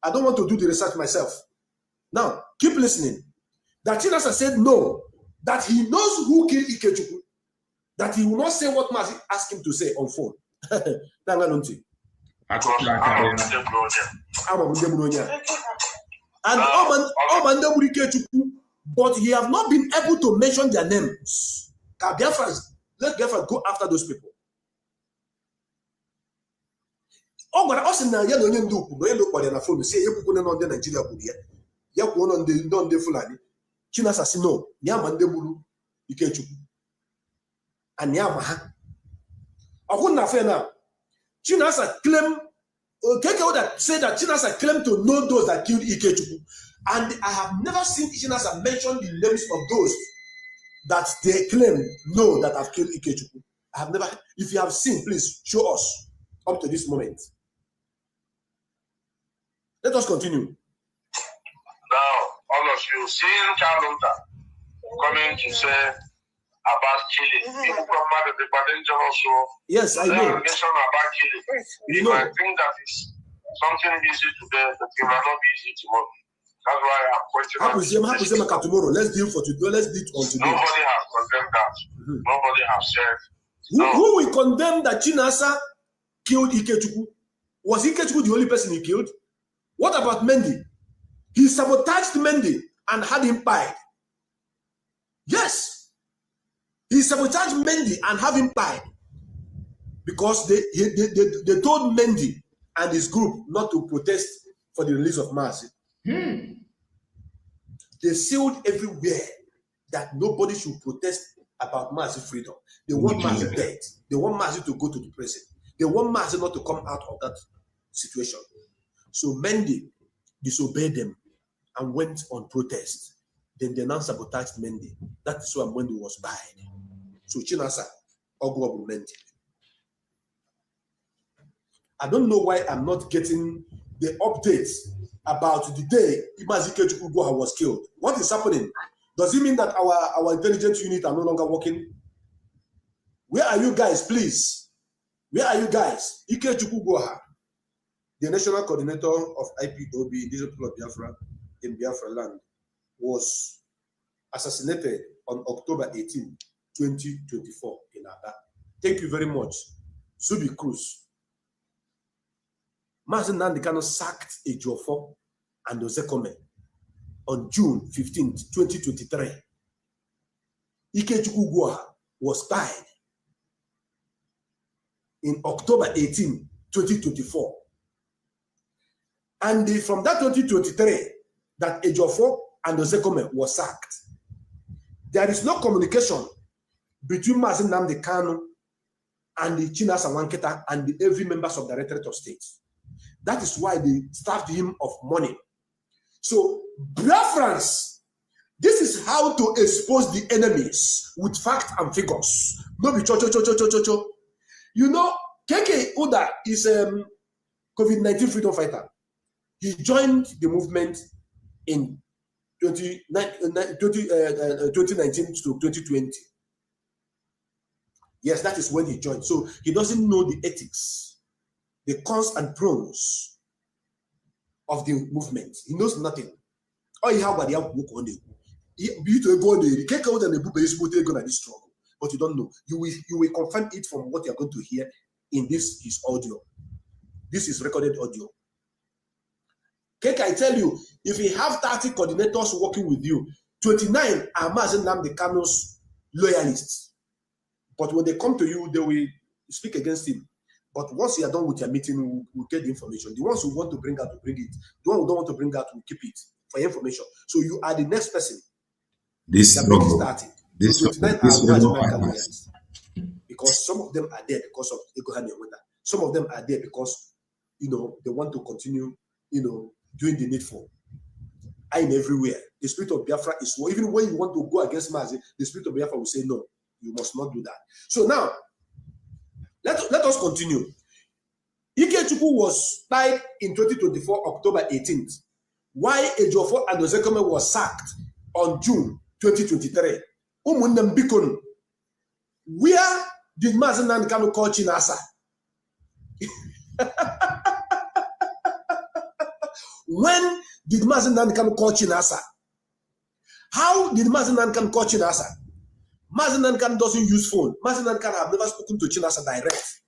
I don't want to do the research myself. Now, keep listening. That Chinasa said no, that he knows who killed Ikechukwu, that he will not say what Mazi asked him to say on phone. And but he have not been able to mention their names. Let Biafra go after those people. Oh, but also now, you know, look what na phone say you go on the Nigeria buria. You go on the Fulani. Chinasa say no, Nyama ndebulu Ikechukwu. And Nyama. Akuna fair now. Chinasa claim that say that Chinasa claim to know those that killed Ikechukwu. And I have never seen Chinasa mention the names of those that they claim know that have killed Ikechukwu. I have never. If you have seen, please show us up to this moment. Let us continue. Now, all of you seen Kalunta coming to say about killing. People come out of the potential also. Yes, I know. About killing. You know, I think that is something easy today, but it might not be easy tomorrow. That's why I'm questioning. How to tomorrow? Let's deal for today. Let's deal on today. Nobody has condemned that. Nobody has said. Who will condemn that Chinasa killed Ikechukwu? Was Ikechukwu the only person he killed? What about Mendy? He sabotaged Mendy and had him pied. Yes. He sabotaged Mendy and had him pied. Because they told Mendy and his group not to protest for the release of Mazi. They sealed everywhere that nobody should protest about Mazi freedom. They want Mazi dead. They want Mazi to go to the prison. They want Mazi not to come out of that situation. So Mendy disobeyed them and went on protest. Then they now sabotaged Mendy. That is why Mendy was buried. So Chinasa, Ogwabu Mendy. I don't know why I'm not getting the updates about the day Mazi Ikechukwu Ugwoha was killed. What is happening? Does it mean that our intelligence unit are no longer working? Where are you guys, please? Where are you guys? Ikechukwu Ugwoha, the national coordinator of IPOB, Indigenous People of Biafra, in Biafra land, was assassinated on October 18, 2024 in Aba. Thank you very much. Zubi Cruz. Mazi Nnamdi Kanu sacked Ejiofor and Ose Oji on June 15, 2023. Ikechukwu Ugwoha was tied in October 18, 2024. And from that 2023, that Ejiofor and Ose Oji was sacked. There is no communication between Mazi Nnamdi Kanu and the Chinasa Nwankita and every members of the Directorate of State. That is why they starved him of money. So, Biafrans, this is how to expose the enemies with facts and figures. No be cho. You know, KK Uda is a COVID-19 freedom fighter. He joined the movement in 2019 to 2020. Yes, that is when he joined. So he doesn't know the ethics, the cons and pros of the movement. He knows nothing. Oh, he have the book on it. You to go on the can't go on the book, but going to struggle. But you don't know. You will confirm it from what you're going to hear in his audio. This is recorded audio. Keke, I tell you, if you have 30 coordinators working with you, 29 are Mazi Nnamdi Kanu's loyalists. But when they come to you, they will speak against him. But once you are done with your meeting, we'll get the information. The ones who want to bring out, will bring it. The ones who don't want to bring out, will keep it for information. So you are the next person. This that make it started. So 29 are loyalists. Because some of them are there because of Ego Hani Weta. Some of them are there because, they want to continue, doing the needful. I am everywhere. The spirit of Biafra is war. Even when you want to go against Mazi, the spirit of Biafra will say, no, you must not do that. So now, let us continue. Ikechukwu was died in 2024, October 18th, while Ejiofor and Ozekome was sacked on June 2023. Umunnam Bikonu, where did Mazi Nnamdi Kanu call Chinasa? When did Mazi Nnamdi Kanu call Chinasa? How did Mazi Nnamdi Kanu call Chinasa? Mazi Nnamdi Kanu doesn't use phone. Mazi Nnamdi Kanu have never spoken to Chinasa direct.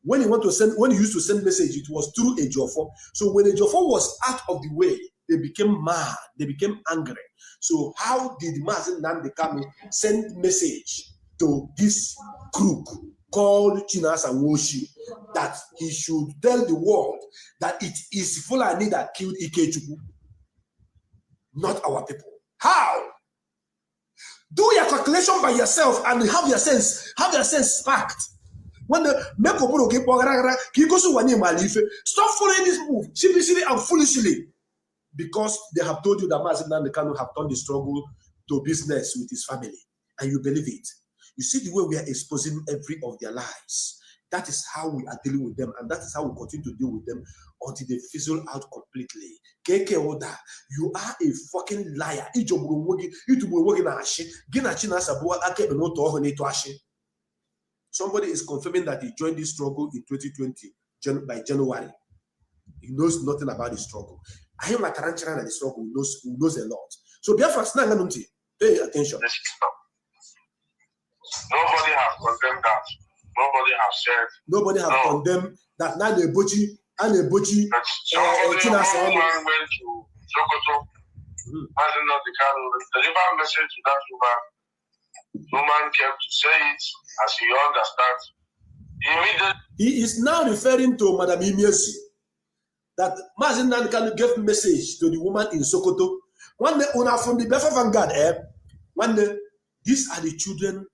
When he used to send message, it was through Ejiofor. So when Ejiofor was out of the way, they became mad. They became angry. So how did Mazi Nnamdi Kanu send message to this crook called Chinasa Nwosu that he should tell the world that it is Fulani that killed Ikechukwu, not our people? How? Do your calculation by yourself and have your sense sparked. When the stop following this move sheepishly and foolishly, because they have told you that Mazi Nnamdi Kanu have turned the struggle to business with his family, and you believe it. You see the way we are exposing every of their lives. That is how we are dealing with them, and that is how we continue to deal with them until they fizzle out completely. Keke Oda, you are a fucking liar. Somebody is confirming that he joined this struggle in 2020 by January. He knows nothing about the struggle. I am like Taranchana and the struggle who knows a lot. So Biafra, pay attention. Nobody has condemned that. Nobody has said. Nobody has condemned that. Now the Bochi and the Bochi. Somebody went to Sokoto. Mazi Nnamdi Kanu deliver a message to that woman. No man came to say it as he understands. He is now referring to Madam Imiesi. That Mazi Nnamdi Kanu gave message to the woman in Sokoto. One day, from the Biafra Vanguard, one day, these are the children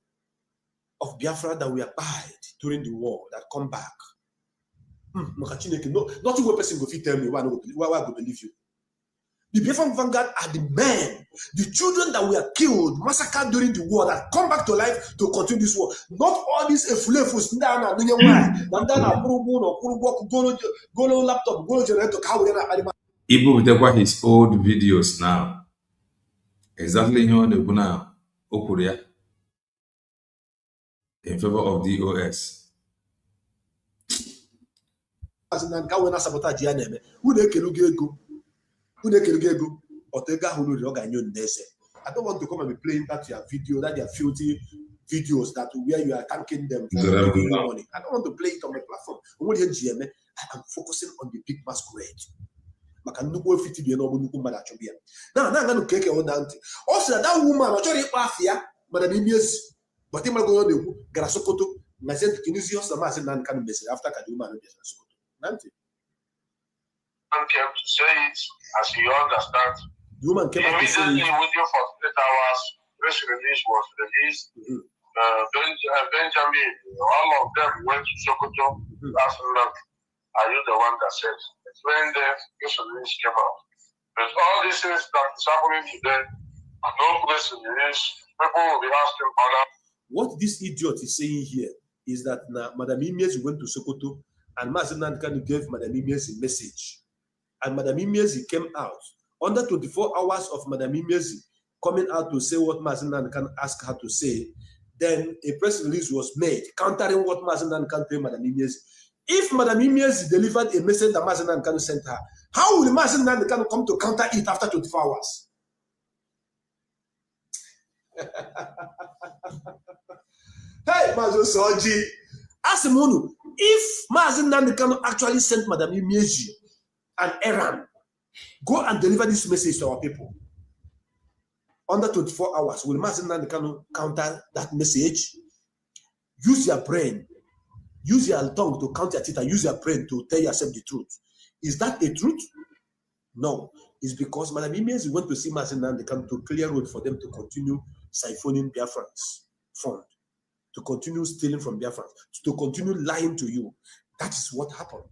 of Biafra that we abide during the war that come back. Not one person go fit tell me why I go believe you. The Biafra Vanguard are the men, the children that were killed, massacred during the war that come back to life to continue this war. Not all these efulefus Ibu will his old videos now. Exactly how they now Okuria in favor of DOS. I don't want to come and be playing that your video, that your filthy videos that where you are thanking them for giving you money. I don't want to play it on my platform. I am focusing on the big masquerade. Now I'm going to take on that. Also, that woman, I'm trying to mafia, Madam Imiesi, but I'm going to go to Sokoto. I said, can you see us? I'm saying, can you after Kaduma and Sokoto? Nanti. Man came to say it as you understand. The woman came to say immediately within 48 hours, press release was released. Benjamin, all of them went to Sokoto. Asking them, are you the one that said? When the press release came out. But all these things that is happening today, no press release, people will be asking for that. What this idiot is saying here is that Madam Imiesi went to Sokoto and Mazi Nnamdi Kanu gave Madam Imiesi a message. And Madam Imiesi came out. Under 24 hours of Madam Imiesi coming out to say what Mazi Nnamdi Kanu asked her to say, then a press release was made countering what Mazi Nnamdi Kanu told Madam Imiesi. If Madam Imiesi delivered a message that Mazi Nnamdi Kanu sent her, how will Mazi Nnamdi Kanu come to counter it after 24 hours? Hey, Ose Oji, ask Munu, if Mazi Nnamdi Kanu actually sent Madam Imiesi an errand, go and deliver this message to our people. Under 24 hours, will Mazi Nnamdi Kanu counter that message? Use your brain. Use your tongue to count your teeth and use your brain to tell yourself the truth. Is that the truth? No. It's because Madam Imiesi went to see Mazi Nnamdi Kanu to clear road for them to continue siphoning Biafrans fund, to continue stealing from Biafrans, to continue lying to you. That is what happened.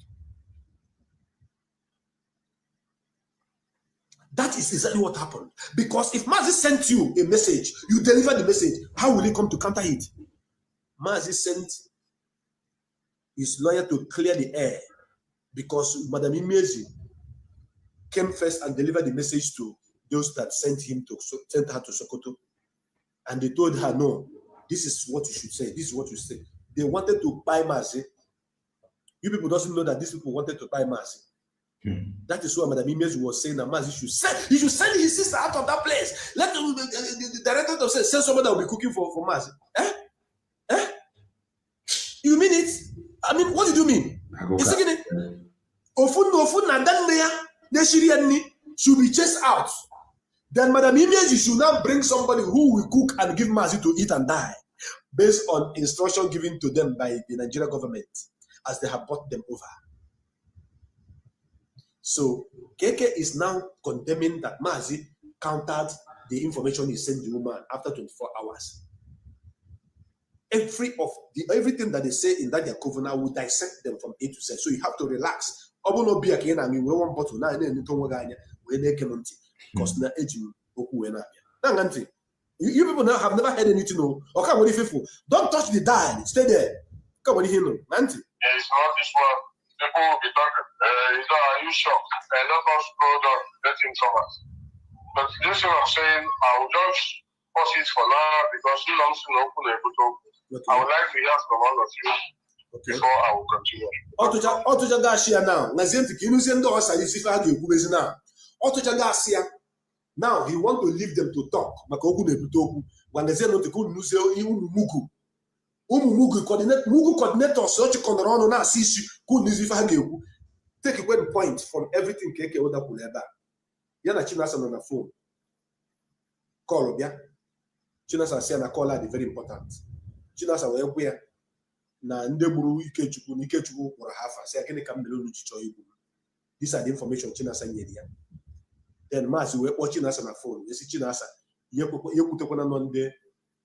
That is exactly what happened. Because if Mazi sent you a message, you deliver the message, how will he come to counter it? Mazi sent his lawyer to clear the air because Madam Imezi came first and delivered the message to those that sent her to Sokoto. And they told her, no, this is what you should say. This is what you say. They wanted to buy Mazi. You people doesn't know that these people wanted to buy Mazi. That is why Madam Imezi was saying that Mazi should send his sister out of that place. Let the director of send someone that will be cooking for Mazi. You mean it? I mean, what did you mean? Should be chased out. Then Madam Imezi should now bring somebody who will cook and give Mazi to eat and die based on instruction given to them by the Nigerian government as they have bought them over. So KK is now condemning that Mazi countered the information he sent the woman after 24 hours. Everything that they say in that their covenant will dissect them from A to Z. So you have to relax. Because you people now have never heard anything. Okay, what if you don't touch the dial, stay there. Come on, here, Nanti. It's not this one. People will be talking. Are you sure? Let us go down, let him from us. But this is what I'm saying. I will just pause it for now because you don't know who they put up. I would like to hear from all of you before I will continue. Now he want to leave them to talk. Coordinator search take away the point from everything KK Oda Kuleba. Yana Chinasa on the phone. Call ya. Chinasa say na call her very important. Chinasa where na ndeburu Ikechukwu or hafa say akene kamelo chicho ibu. These are the information Chinasa nyedi. Then Mazi we watching Chinasa na phone. You see Chinasa yekutekwana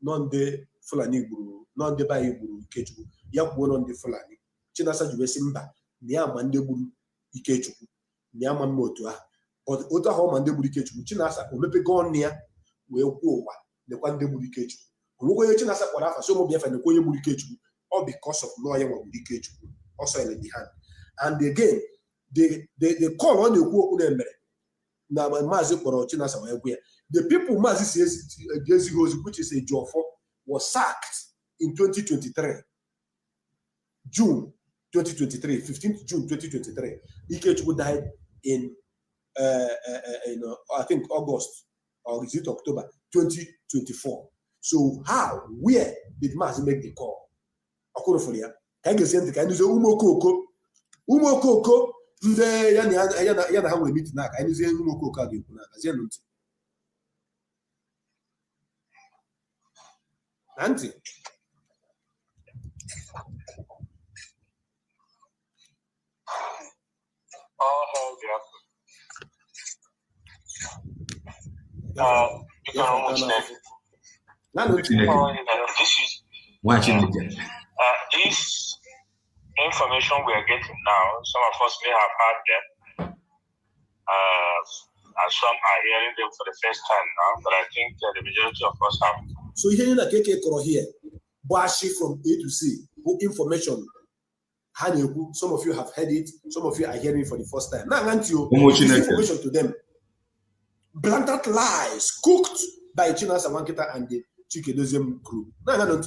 nonde Fulani buru nonde bayi buru Ikechukwu yakubo nonde Fulani. Chinasa juwe simba niya mande buru Ikechukwu niya mamoto ha. But otu ahụ ma ndị gburu Ikechukwu Chinasa omepego ọnụ ya wee kwuo ụwa nekwa ndị gburu Ikechukwu onwekwe Chinasa kpọrọ afa so ụmụ Biafra nekwa onye gburu Ikechukwu all because of law ya nwa gburu Ikechukwu also in the hand. And again the call on na-ekwu okwu na-emere na Maazị kpọrọ Chinasa wee gwa ya the people Maazị si ezighị ozi which is a Jofo was sacked in 2023 June 2023 15th June 2023 Ikechukwu died in I think August or is it October 2024. So where did Mazi make the call? Okorofolia, can you say umokoko nde yana ha we meet na can you say umokoko again na azie nti Nanti This information we are getting now, some of us may have heard them, and some are hearing them for the first time now, but I think the majority of us have. So hearing that KK Koro here, Bashi from A to C, who information, some of you have heard it, some of you are hearing it for the first time. Now, information to them. Blatant lies cooked by Chinasa Wankita and the Chikedozium group. No. I have a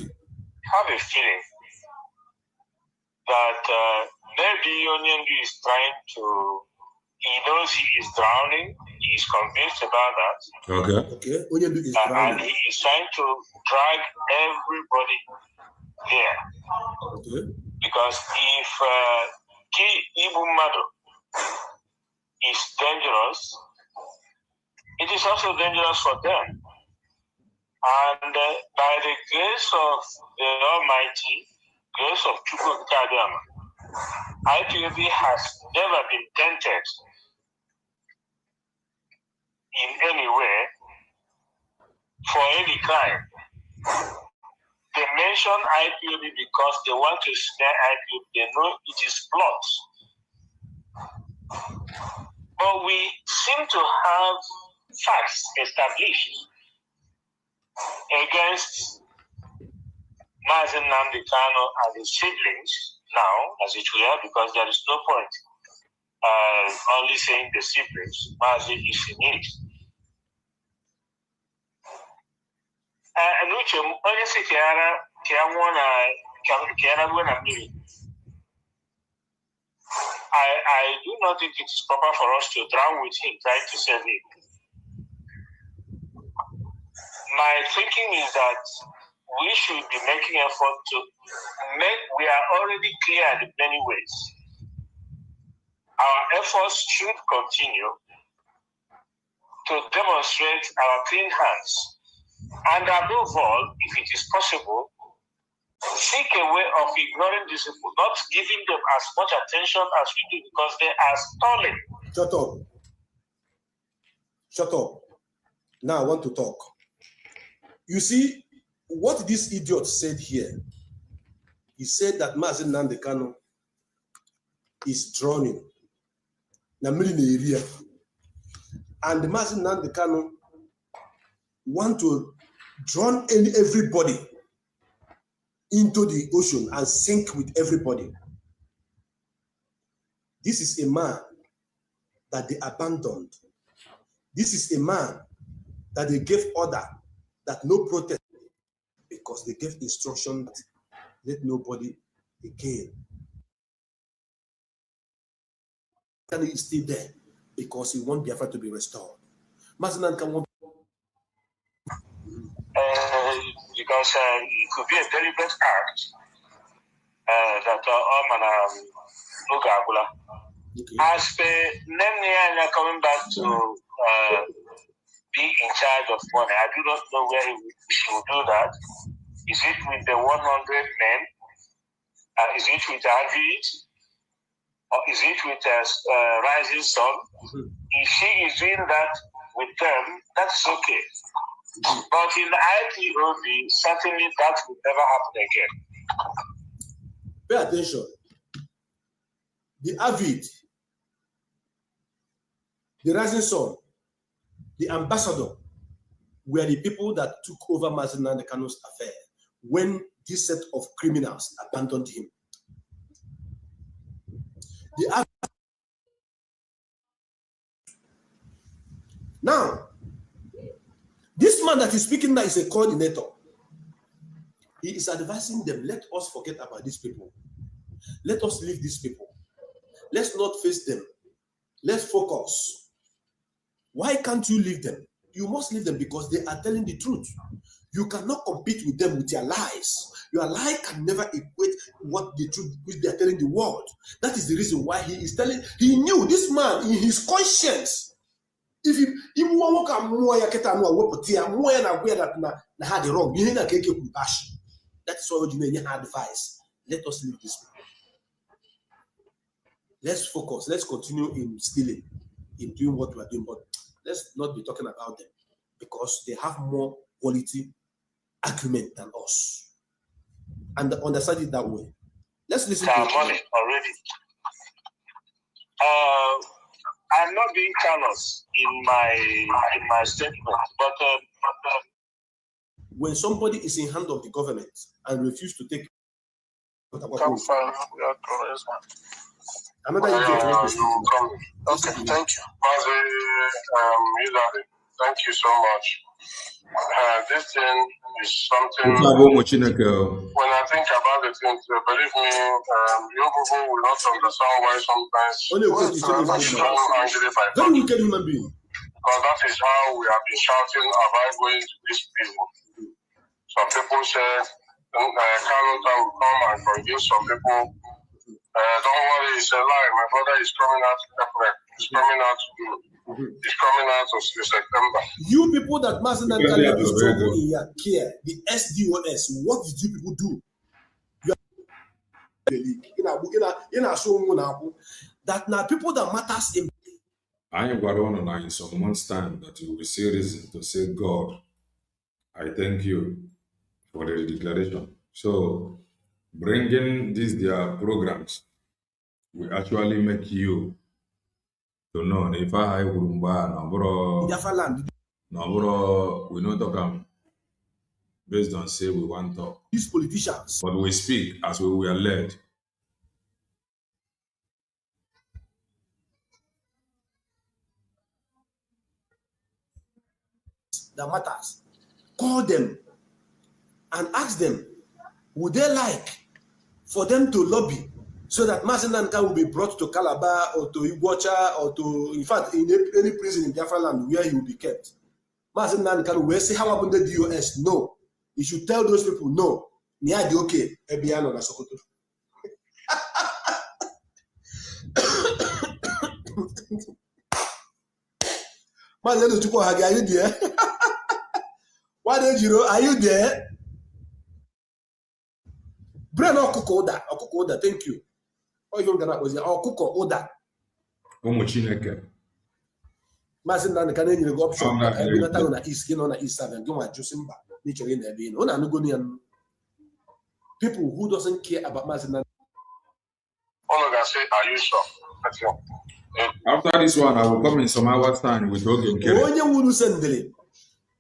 feeling that maybe Onyendu is trying to, he knows he is drowning, he is convinced about that. Okay. Onyendu is drowning. And he is trying to drag everybody there. Okay. Because if Ki Ibumado is dangerous, it is also dangerous for them. And by the grace of the Almighty, grace of Chukwu Kadam, IPOB has never been tempted in any way for any crime. They mention mention IPOB because they want to snare IPOB. They know it is plot. But we seem to have facts established against Mazen Nnamdi Kanu and his siblings now, as it were, because there is no point only saying the siblings. Mazen is in it. And which only say I do not think it is proper for us to drown with him trying to save him. My thinking is that we should be making effort to we are already clear in many ways. Our efforts should continue to demonstrate our clean hands. And above all, if it is possible, seek a way of ignoring these people, not giving them as much attention as we do, because they are stalling. Shut up. Shut up. Now I want to talk. You see, what this idiot said here, he said that Mazen Nnamdi Kanu is drowning. And Mazen Nnamdi Kanu want to drown everybody into the ocean and sink with everybody. This is a man that they abandoned. This is a man that they gave order that no protest, because they gave instruction that let nobody again. And he is still there because he wants Biafra to be restored. Mazen Nnamdi Because it could be a deliberate act that as per Nemnia coming back to be in charge of money, I do not know where he will do that. Is it with the 100 men? Is it with Avid? Or is it with Rising Sun? If she is doing that with them, that's okay. But in the IPOB, certainly that will never happen again. Pay attention. The Avid, the Rising Sun, the ambassador were the people that took over Mazen Nnamdi Kanu's affair when this set of criminals abandoned him. Now, this man that is speaking now is a coordinator. He is advising them, let us forget about these people. Let us leave these people. Let's not face them. Let's focus. Why can't you leave them? You must leave them because they are telling the truth. You cannot compete with them with your lies. Your lie can never equate what the truth which they are telling the world. That is the reason why he is telling. He knew this man in his conscience. If he more can more ya keta no wopotia more na where that na had the wrong. You na keke kubash. That is why you had advice. Let us leave this people. Let's focus. Let's continue in stealing, in doing what we are doing, but let's not be talking about them because they have more quality argument than us. And understand it that way. Let's listen to money already. I'm not being callous in my statement, but when somebody is in hand of the government and refuse to take another okay, thank you. Thank you so much. This thing is something. When I think about the thing, believe me, you people will not understand why sometimes I'm angry by God. Because that is how we have been shouting about going to these people. Some people said Canada will come and forgive some people. Don't worry, it's a lie. My brother is coming out. He's coming out to do. It's coming out of September. You people that Mazen Nnamdi Kanu is trouble in your care, the SDOS, what did you people do? You are that now people that matters in. I am going to in some months' time that you will see reason to say, God, I thank you for the declaration. So bringing these their programs will actually make you to know if I Urumba no we know talk based on say we want to. These politicians, but we speak as we were led. that matters. Call them and ask them, would they like for them to lobby so that Mazen Nanka will be brought to Calabar or to Iguacha or to, in fact, in any prison in Biafra land where he will be kept. Mazen Nanka will say, how about the DOS? No. You should tell those people, no. Nia di okay, Ebiano na Sokoto. Mazen Tupo Hagi, are you there? Why don't you know? Are you there? Brain Okuko Oda, thank you. Oh, you don't was there. Okuko Oda. Chineke. Mazen Nanka, then you go option. Ebinata na East, you know, na East 7, go at Josimba. Nature in there being. People who doesn't care about Mazen Nanka. All of us say, are you sure? After this one, I will come in some hours time with Hogan Kerry. Onye wuru sendele.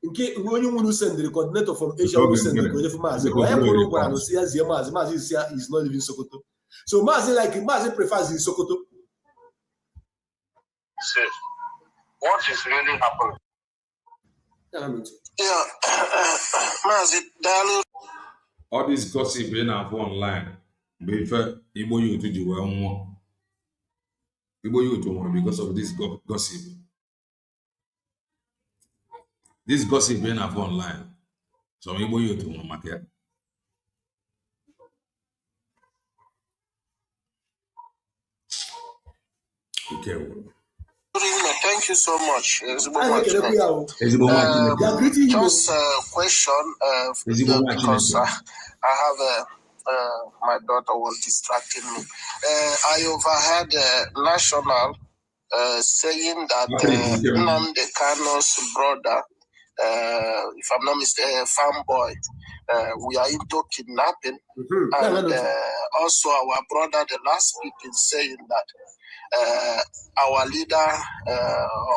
Nke onye wuru sendele coordinator from Asia wuru sendele go for Mazi. Why put gwara no see as Mazi is not living Sokoto. So Mazi prefers in Sokoto. See, what is really happening? Yeah, Mazi, dialogue. All this gossip being online. Before Igbo youth do well more. Igbo youth want because of this gossip. This gossip being online. So Igbo youth want market. Okay. Thank you so much. Just a question because I have my daughter was distracting me. I overheard National saying that Nnamdi Kano's brother, if I'm not mistaken, Fanboy, we are into kidnapping. And also our brother, the last speaking, saying that our leader,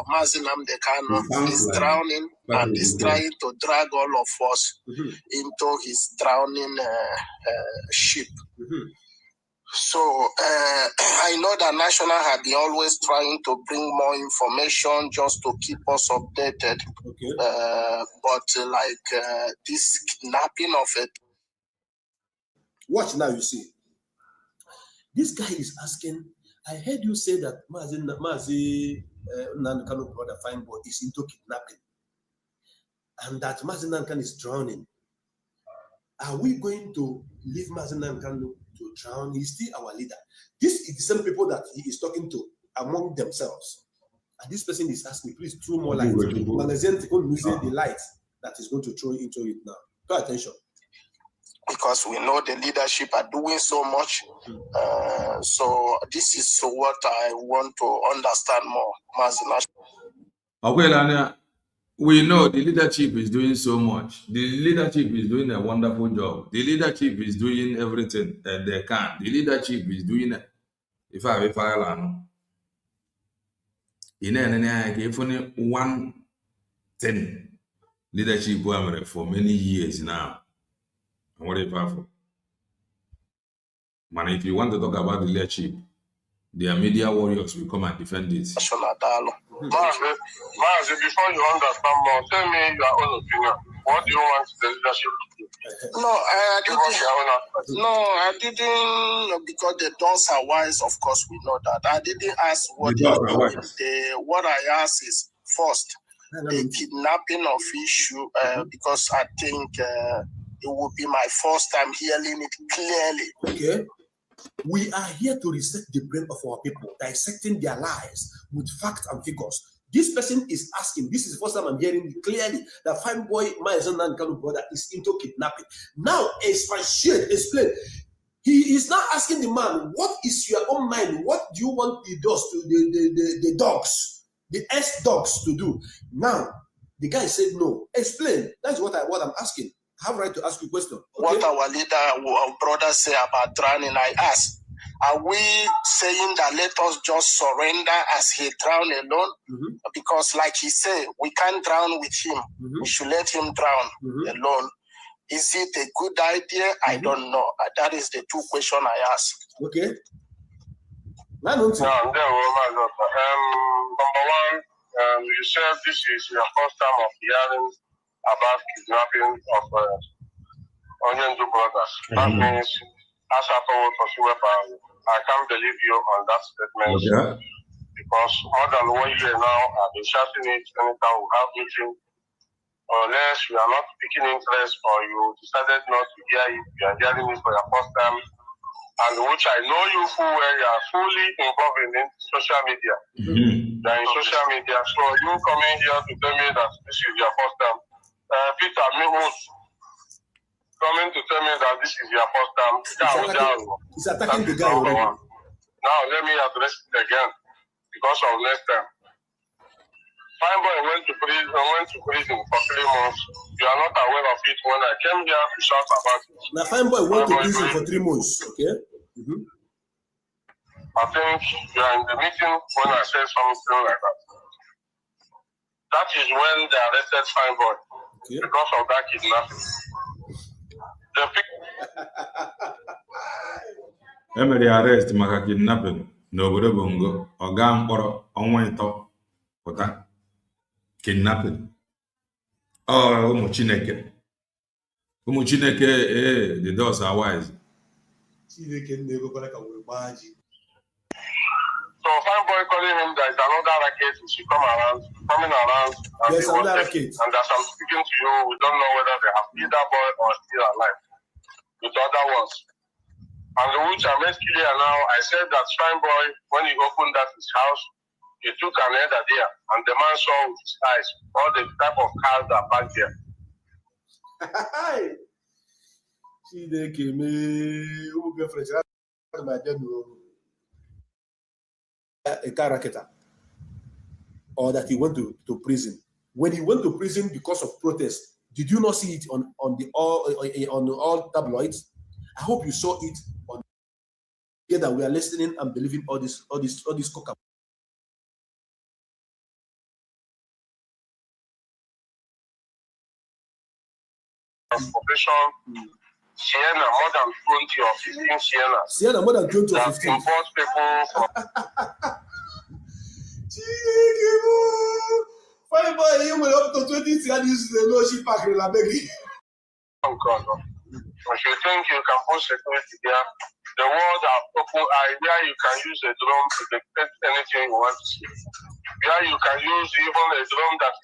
Mazi Nnamdi Kano, is drowning and is trying to drag all of us into his drowning ship. So I know that National had been always trying to bring more information just to keep us updated. But like this kidnapping of it. Watch now, you see. This guy is asking, I heard you say that Mazi Nnamdi Kano brother Fanboy is into kidnapping and that Mazi Nnamdi Kano is drowning. Are we going to leave Mazi Nnamdi Kano to drown? He's still our leader. This is the same people that he is talking to among themselves. And this person is asking, please throw more light. The light that is going to throw into it now. Pay attention. Because we know the leadership are doing so much. So this is what I want to understand more. We know the leadership is doing so much. The leadership is doing a wonderful job. The leadership is doing everything that they can. The leadership is doing it. If I learn, if only one thing leadership for many years now. What if man, if you want to talk about the leadership, their media warriors will come and defend this. Mazi, before you understand more, tell me your own opinion. What do you want the leadership to do? No, I didn't, because the doors are wise, of course, we know that. I didn't ask what they are doing. What I asked is, first, the kidnapping of issue, because I think it will be my first time hearing it clearly. Okay. We are here to reset the brain of our people, dissecting their lives with facts and figures. This person is asking, this is the first time I'm hearing it clearly, that Fanboy Mazi Nnamdi Kano brother is into kidnapping. Now, explain. He is now asking the man, what is your own mind? What do you want the dogs, the S-dogs to do? Now, the guy said no. Explain. That's what I'm asking. I have right to ask you a question. What our leader, our brothers say about drowning, I ask. Are we saying that let us just surrender as he drowned alone? Because like he said, we can't drown with him. We should let him drown alone. Is it a good idea? I don't know. That is the two questions I ask. Okay. Number one, you said this is your first time of hearing about kidnapping of Onyendu brothers. That means, as I told I can't believe you on that statement. Because more than 1 year now, I've been shouting it anytime we have meeting. Unless you are not picking interest or you decided not to hear it, you are hearing it for your first time. And which I know you full well, you are fully involved in social media. You are in social media. So you coming here to tell me that this is your first time. Peter Mihus coming to tell me that this is your first time. He's attacking the guy already. Now let me address it again because of next time. Fine boy went to prison for 3 months. You are not aware of it when I came here to shout about it. Now Fine boy went to prison for 3 months, okay? I think you are in the meeting when I said something like that. That is when they arrested Fine boy because of that kidnapping. Emere arrest maka kidnapping n'obodo Bongo, ọ gaa mkpọrọ ọnwa 3 pụta. Kidnapping. Ụmụ Chineke. The doors are wise. So Fine boy calling him that is another racket, she coming around. Yes, another racket. And as I'm speaking to you, we don't know whether they have either boy or still alive with other ones. And which I made clear now, I said that Fine boy, when he opened that his house, he took an header there, and the man saw with his eyes all the type of cars that back there. A car racketer, or that he went to prison. When he went to prison because of protest, did you not see it on all tabloids? I hope you saw it on. Yeah, that we are listening and believing all this coca. Operation Sienna, more than 20 or 15 Sienna. Sienna, more than 20 or 15. Import people from. Fine boy, you will up to 20 Sienna use the no ship pack in La Beggy. Oh God. If you think you can put security there, the world are open where you can use a drone to detect anything you want to see. Where you can use even a drone that.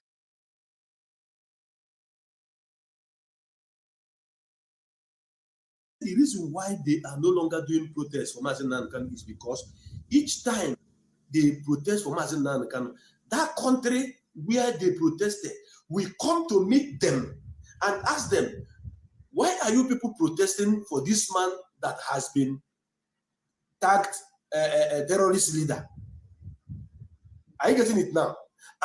The reason why they are no longer doing protests for Mazen Nankan is because each time they protest for Mazen Nankan, that country where they protested will come to meet them and ask them, why are you people protesting for this man that has been tagged a terrorist leader? Are you getting it now?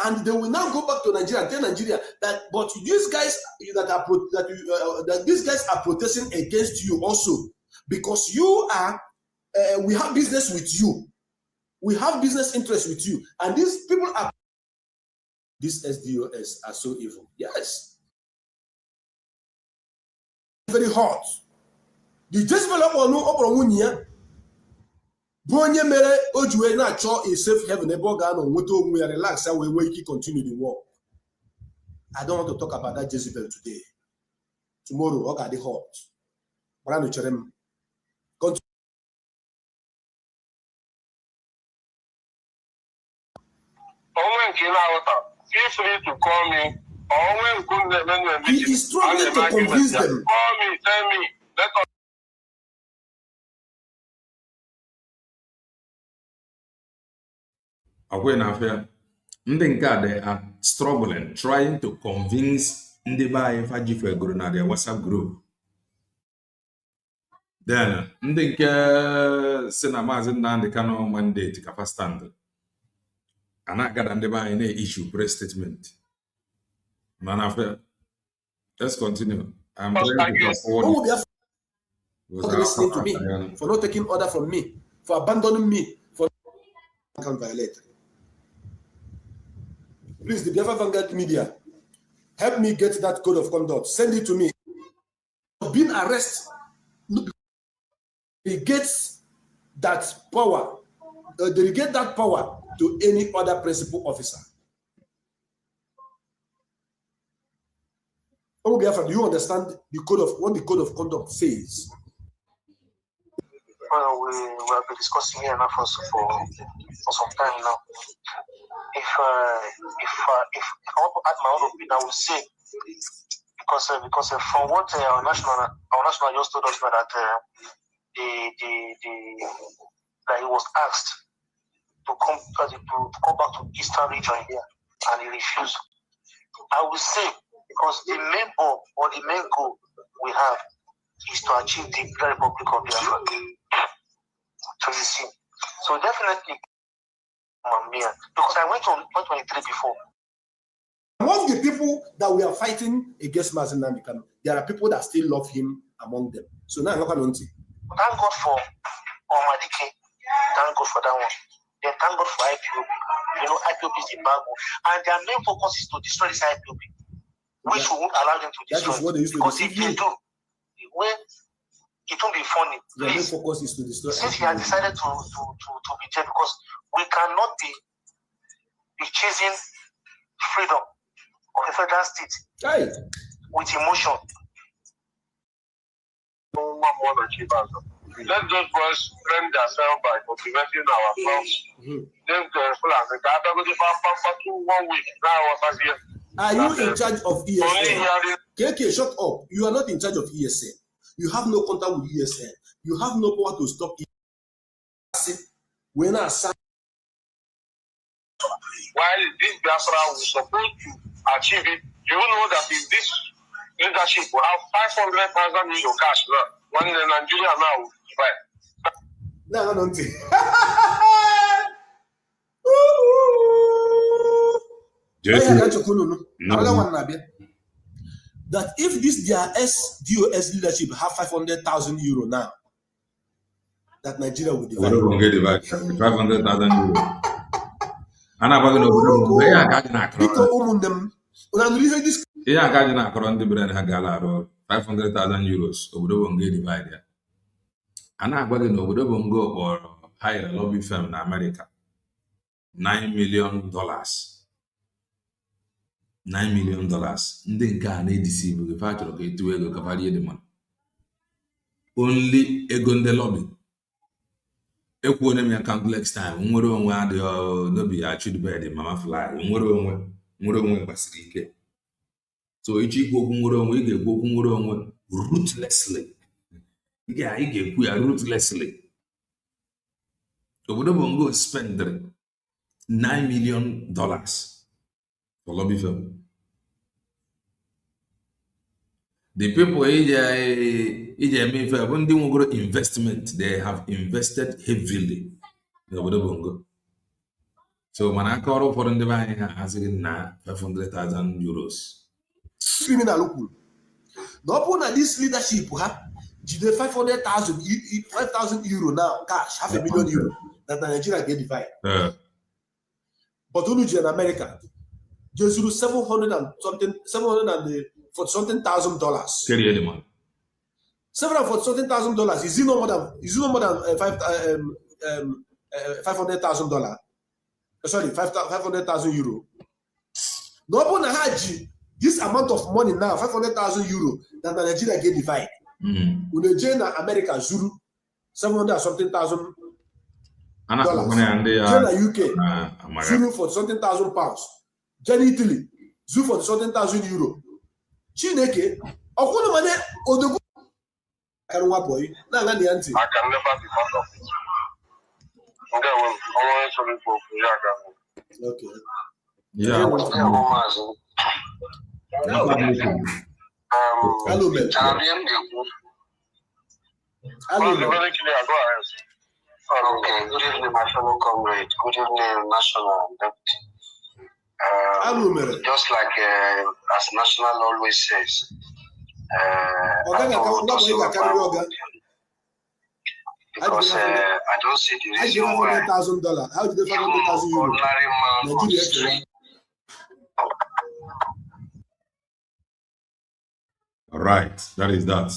And they will now go back to Nigeria and tell Nigeria that, but these guys these guys are protesting against you also, because you are. We have business with you. We have business interests with you, and these people are. These SDOS are so evil. Yes, very hot. The developer no opromunya. Bonye mere ojuwe na cho a safe heaven ebo ga no nwoto onwe ya relax we continue the war. I don't want to talk about that Jezebel today. Tomorrow o ga dey hot. Bara no chere m. Feel free to call me. He is struggling to convince them. Call me, tell me. Let us. Ndị nke a they are struggling, trying to convince ndị be anyị fajifegoro na their WhatsApp group. Then ndị nke si na Maazị Nnamdi Kanu mandate ka stand. Anagada ndị be anyị na-issue press statement. Let's continue. I'm trying to support it. For not listening to me, for not taking order from me, for abandoning me, for can violate. Please, the Biafra Vanguard Media, help me get that code of conduct. Send it to me. Being arrested delegates that power, delegate that power to any other principal officer. Oh, Biafra, do you understand the code of what the code of conduct says? Well, we have been discussing here now for some time now. If I want to add my own opinion, I will say because from what our national just told us that that he was asked to come back to Eastern region here, and he refused. I will say because the main goal or the main goal we have is to achieve the Republic of Biafra. So you see, so definitely, because I went on 123 before. Among the people that we are fighting against Mazi Nnamdi Kanu, there are people that still love him among them. So now I'm not going to thank God for Omadike. Thank God for that one. Then thank God for IPOB. You know, IPOB is the bad one. And their main focus is to destroy this IPOB, which we won't allow them to destroy. That is what they used to because if they do, when it won't be funny. Their main focus is to destroy. Since he has decided to be there, because we cannot be chasing freedom of a federal state with emotion. Let those boys train themselves by cultivating our crops. Are you in charge of ESN? KK, shut up. You are not in charge of ESN. You have no contact with ESN. You have no power to stop ESN. When I say while this Biafra was supposed to achieve it, you know that if this leadership will have 500,000 million cash now, one in Nigeria now will no. That if this DOS leadership have 500,000 euro now, that Nigeria will divide. 500,000 euro. Yeah, I got around the brand Hagala 500,000 euros. Obodo Bonge divide. And I got in Obodo Bongo or hire a lobby firm in America. $9 million. $9 million. Ndị nke a na-edisi bụ gefe achọrọ ka etu ego kafarie dị mmanụ. Only ego ndị lobby. Ekwu onye m ya complex time. Nwere onwe adịghị n'obi ya chidubed mama fly. Nwere onwe gbasiri ike. So each ikwu nwere onwe ị ga-ekwu okwu nwere onwe ruthlessly. Ị ga-ekwu ya ruthlessly. Obodo Bongo spend $9 million for lobby firm. The people when they want to investment, they have invested heavily in Obodo Bongo. So when I call for them, I ask na 500,000 euros. Criminal. The open at this leadership, the 5,000 euro now, cash, $500,000 euro, that Nigeria get divided. But only in America, just $740,000. Carry any money. $740,000 is no more than $500,000. Sorry, 500,000 euro. No one had this amount of money now, 500,000 euro, that Nigeria get divided. When the America Zulu, 700 something thousand dollars. UK Zulu for something thousand pounds. Jenny Italy Zulu for something thousand euro. Chineke, Okono Mane Odogo. I can never be part of it. Okay. Yeah. Hello, man. Okay, good evening, my fellow comrade. Good evening, National Deputy. Just like as National always says, Because I don't see the reason why $500,000. How did they €500,000? ordinary man on the street. All right, that is that.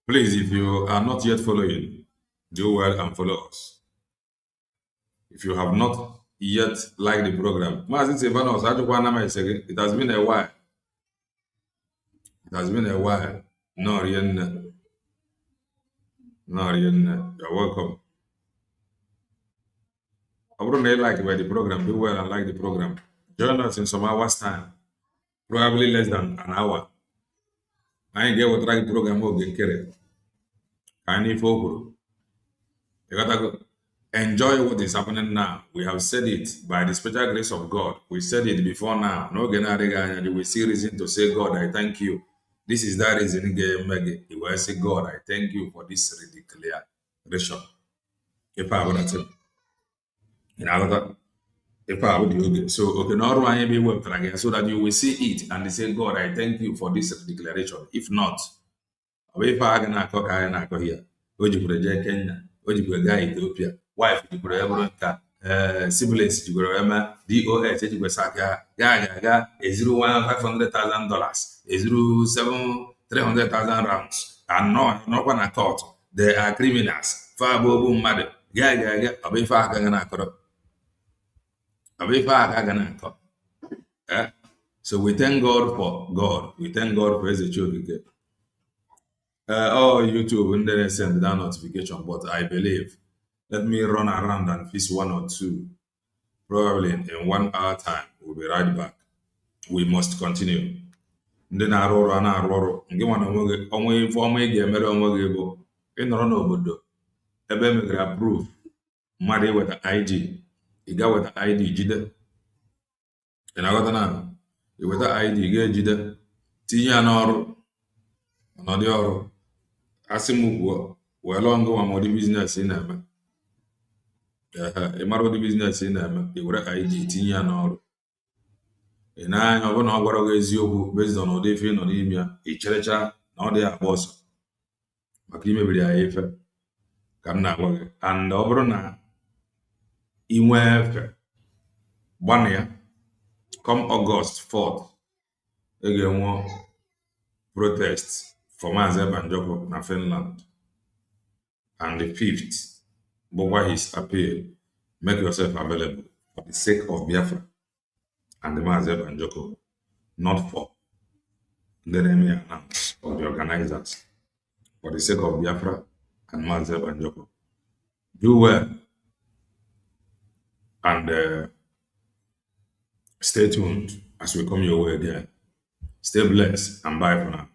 Please, if you are not yet following, do well and follow us. If you have not yet liked the program, it has been a while. It has been a while. No, you're welcome. I wouldn't like the program. Do well and like the program. Join us in some hours' time. Probably less than an hour. I ain't get what the program will get carried. I need for you gotta go. Enjoy what is happening now. We have said it by the special grace of God. We said it before now. No and you will see reason to say, God, I thank you. This is that reason you will say, God, I thank you for this declaration. If I would have said, if I would do so, okay, not one be worked again, so that you will see it and they say, God, I thank you for this declaration. If not, if I can go here, Kenya, Ethiopia, wife, siblings, DOS, Gaga, $500,000, $300,000, and no one at all. They are criminals. Far boom, mother, Gaga, so we thank God for God. We thank God for His children. YouTube and then send that notification, but I believe let me run around and fix one or two. Probably in 1 hour time, we'll be right back. We must continue. Ndị na-arụ ọrụ a na-arụ ọrụ nke nwana onwe ife ọma ị ga-emere onwe gị bụ ịnọrọ n'obodo ebe emegara approve mmadụ iweta ID ị ga-weta ID jide ị na-aghọta na iweta ID ga-ejide tinye ya n'ọrụ ọnọdụ ọrụ asị m kwuo were ọngụwa ma ụdị biznes ị na-eme ị mara ụdị biznes ị na-eme ị were ID tinye ya n'ọrụ ị na-anya ọ bụrụ na ọ gwara gị eziokwu based on ụdị ife ị nọ n'ime ya ị cherecha na ọ dị agba ọsọ maka imebiri ya ife ka m na-agwa gị and ọ bụrụ na ị nwee efe gbanụ ya come August 4th ị ga-enwe protest for Maazị Ebanjoko na Finland and the 5th bụkwa his appeal. Make yourself available for the sake of Biafra and the Maazị Ebanjoko, not for the announce of the organizers, for the sake of Biafra and Maazị Ebanjoko. Do well and stay tuned as we come your way again. Stay blessed and bye for now.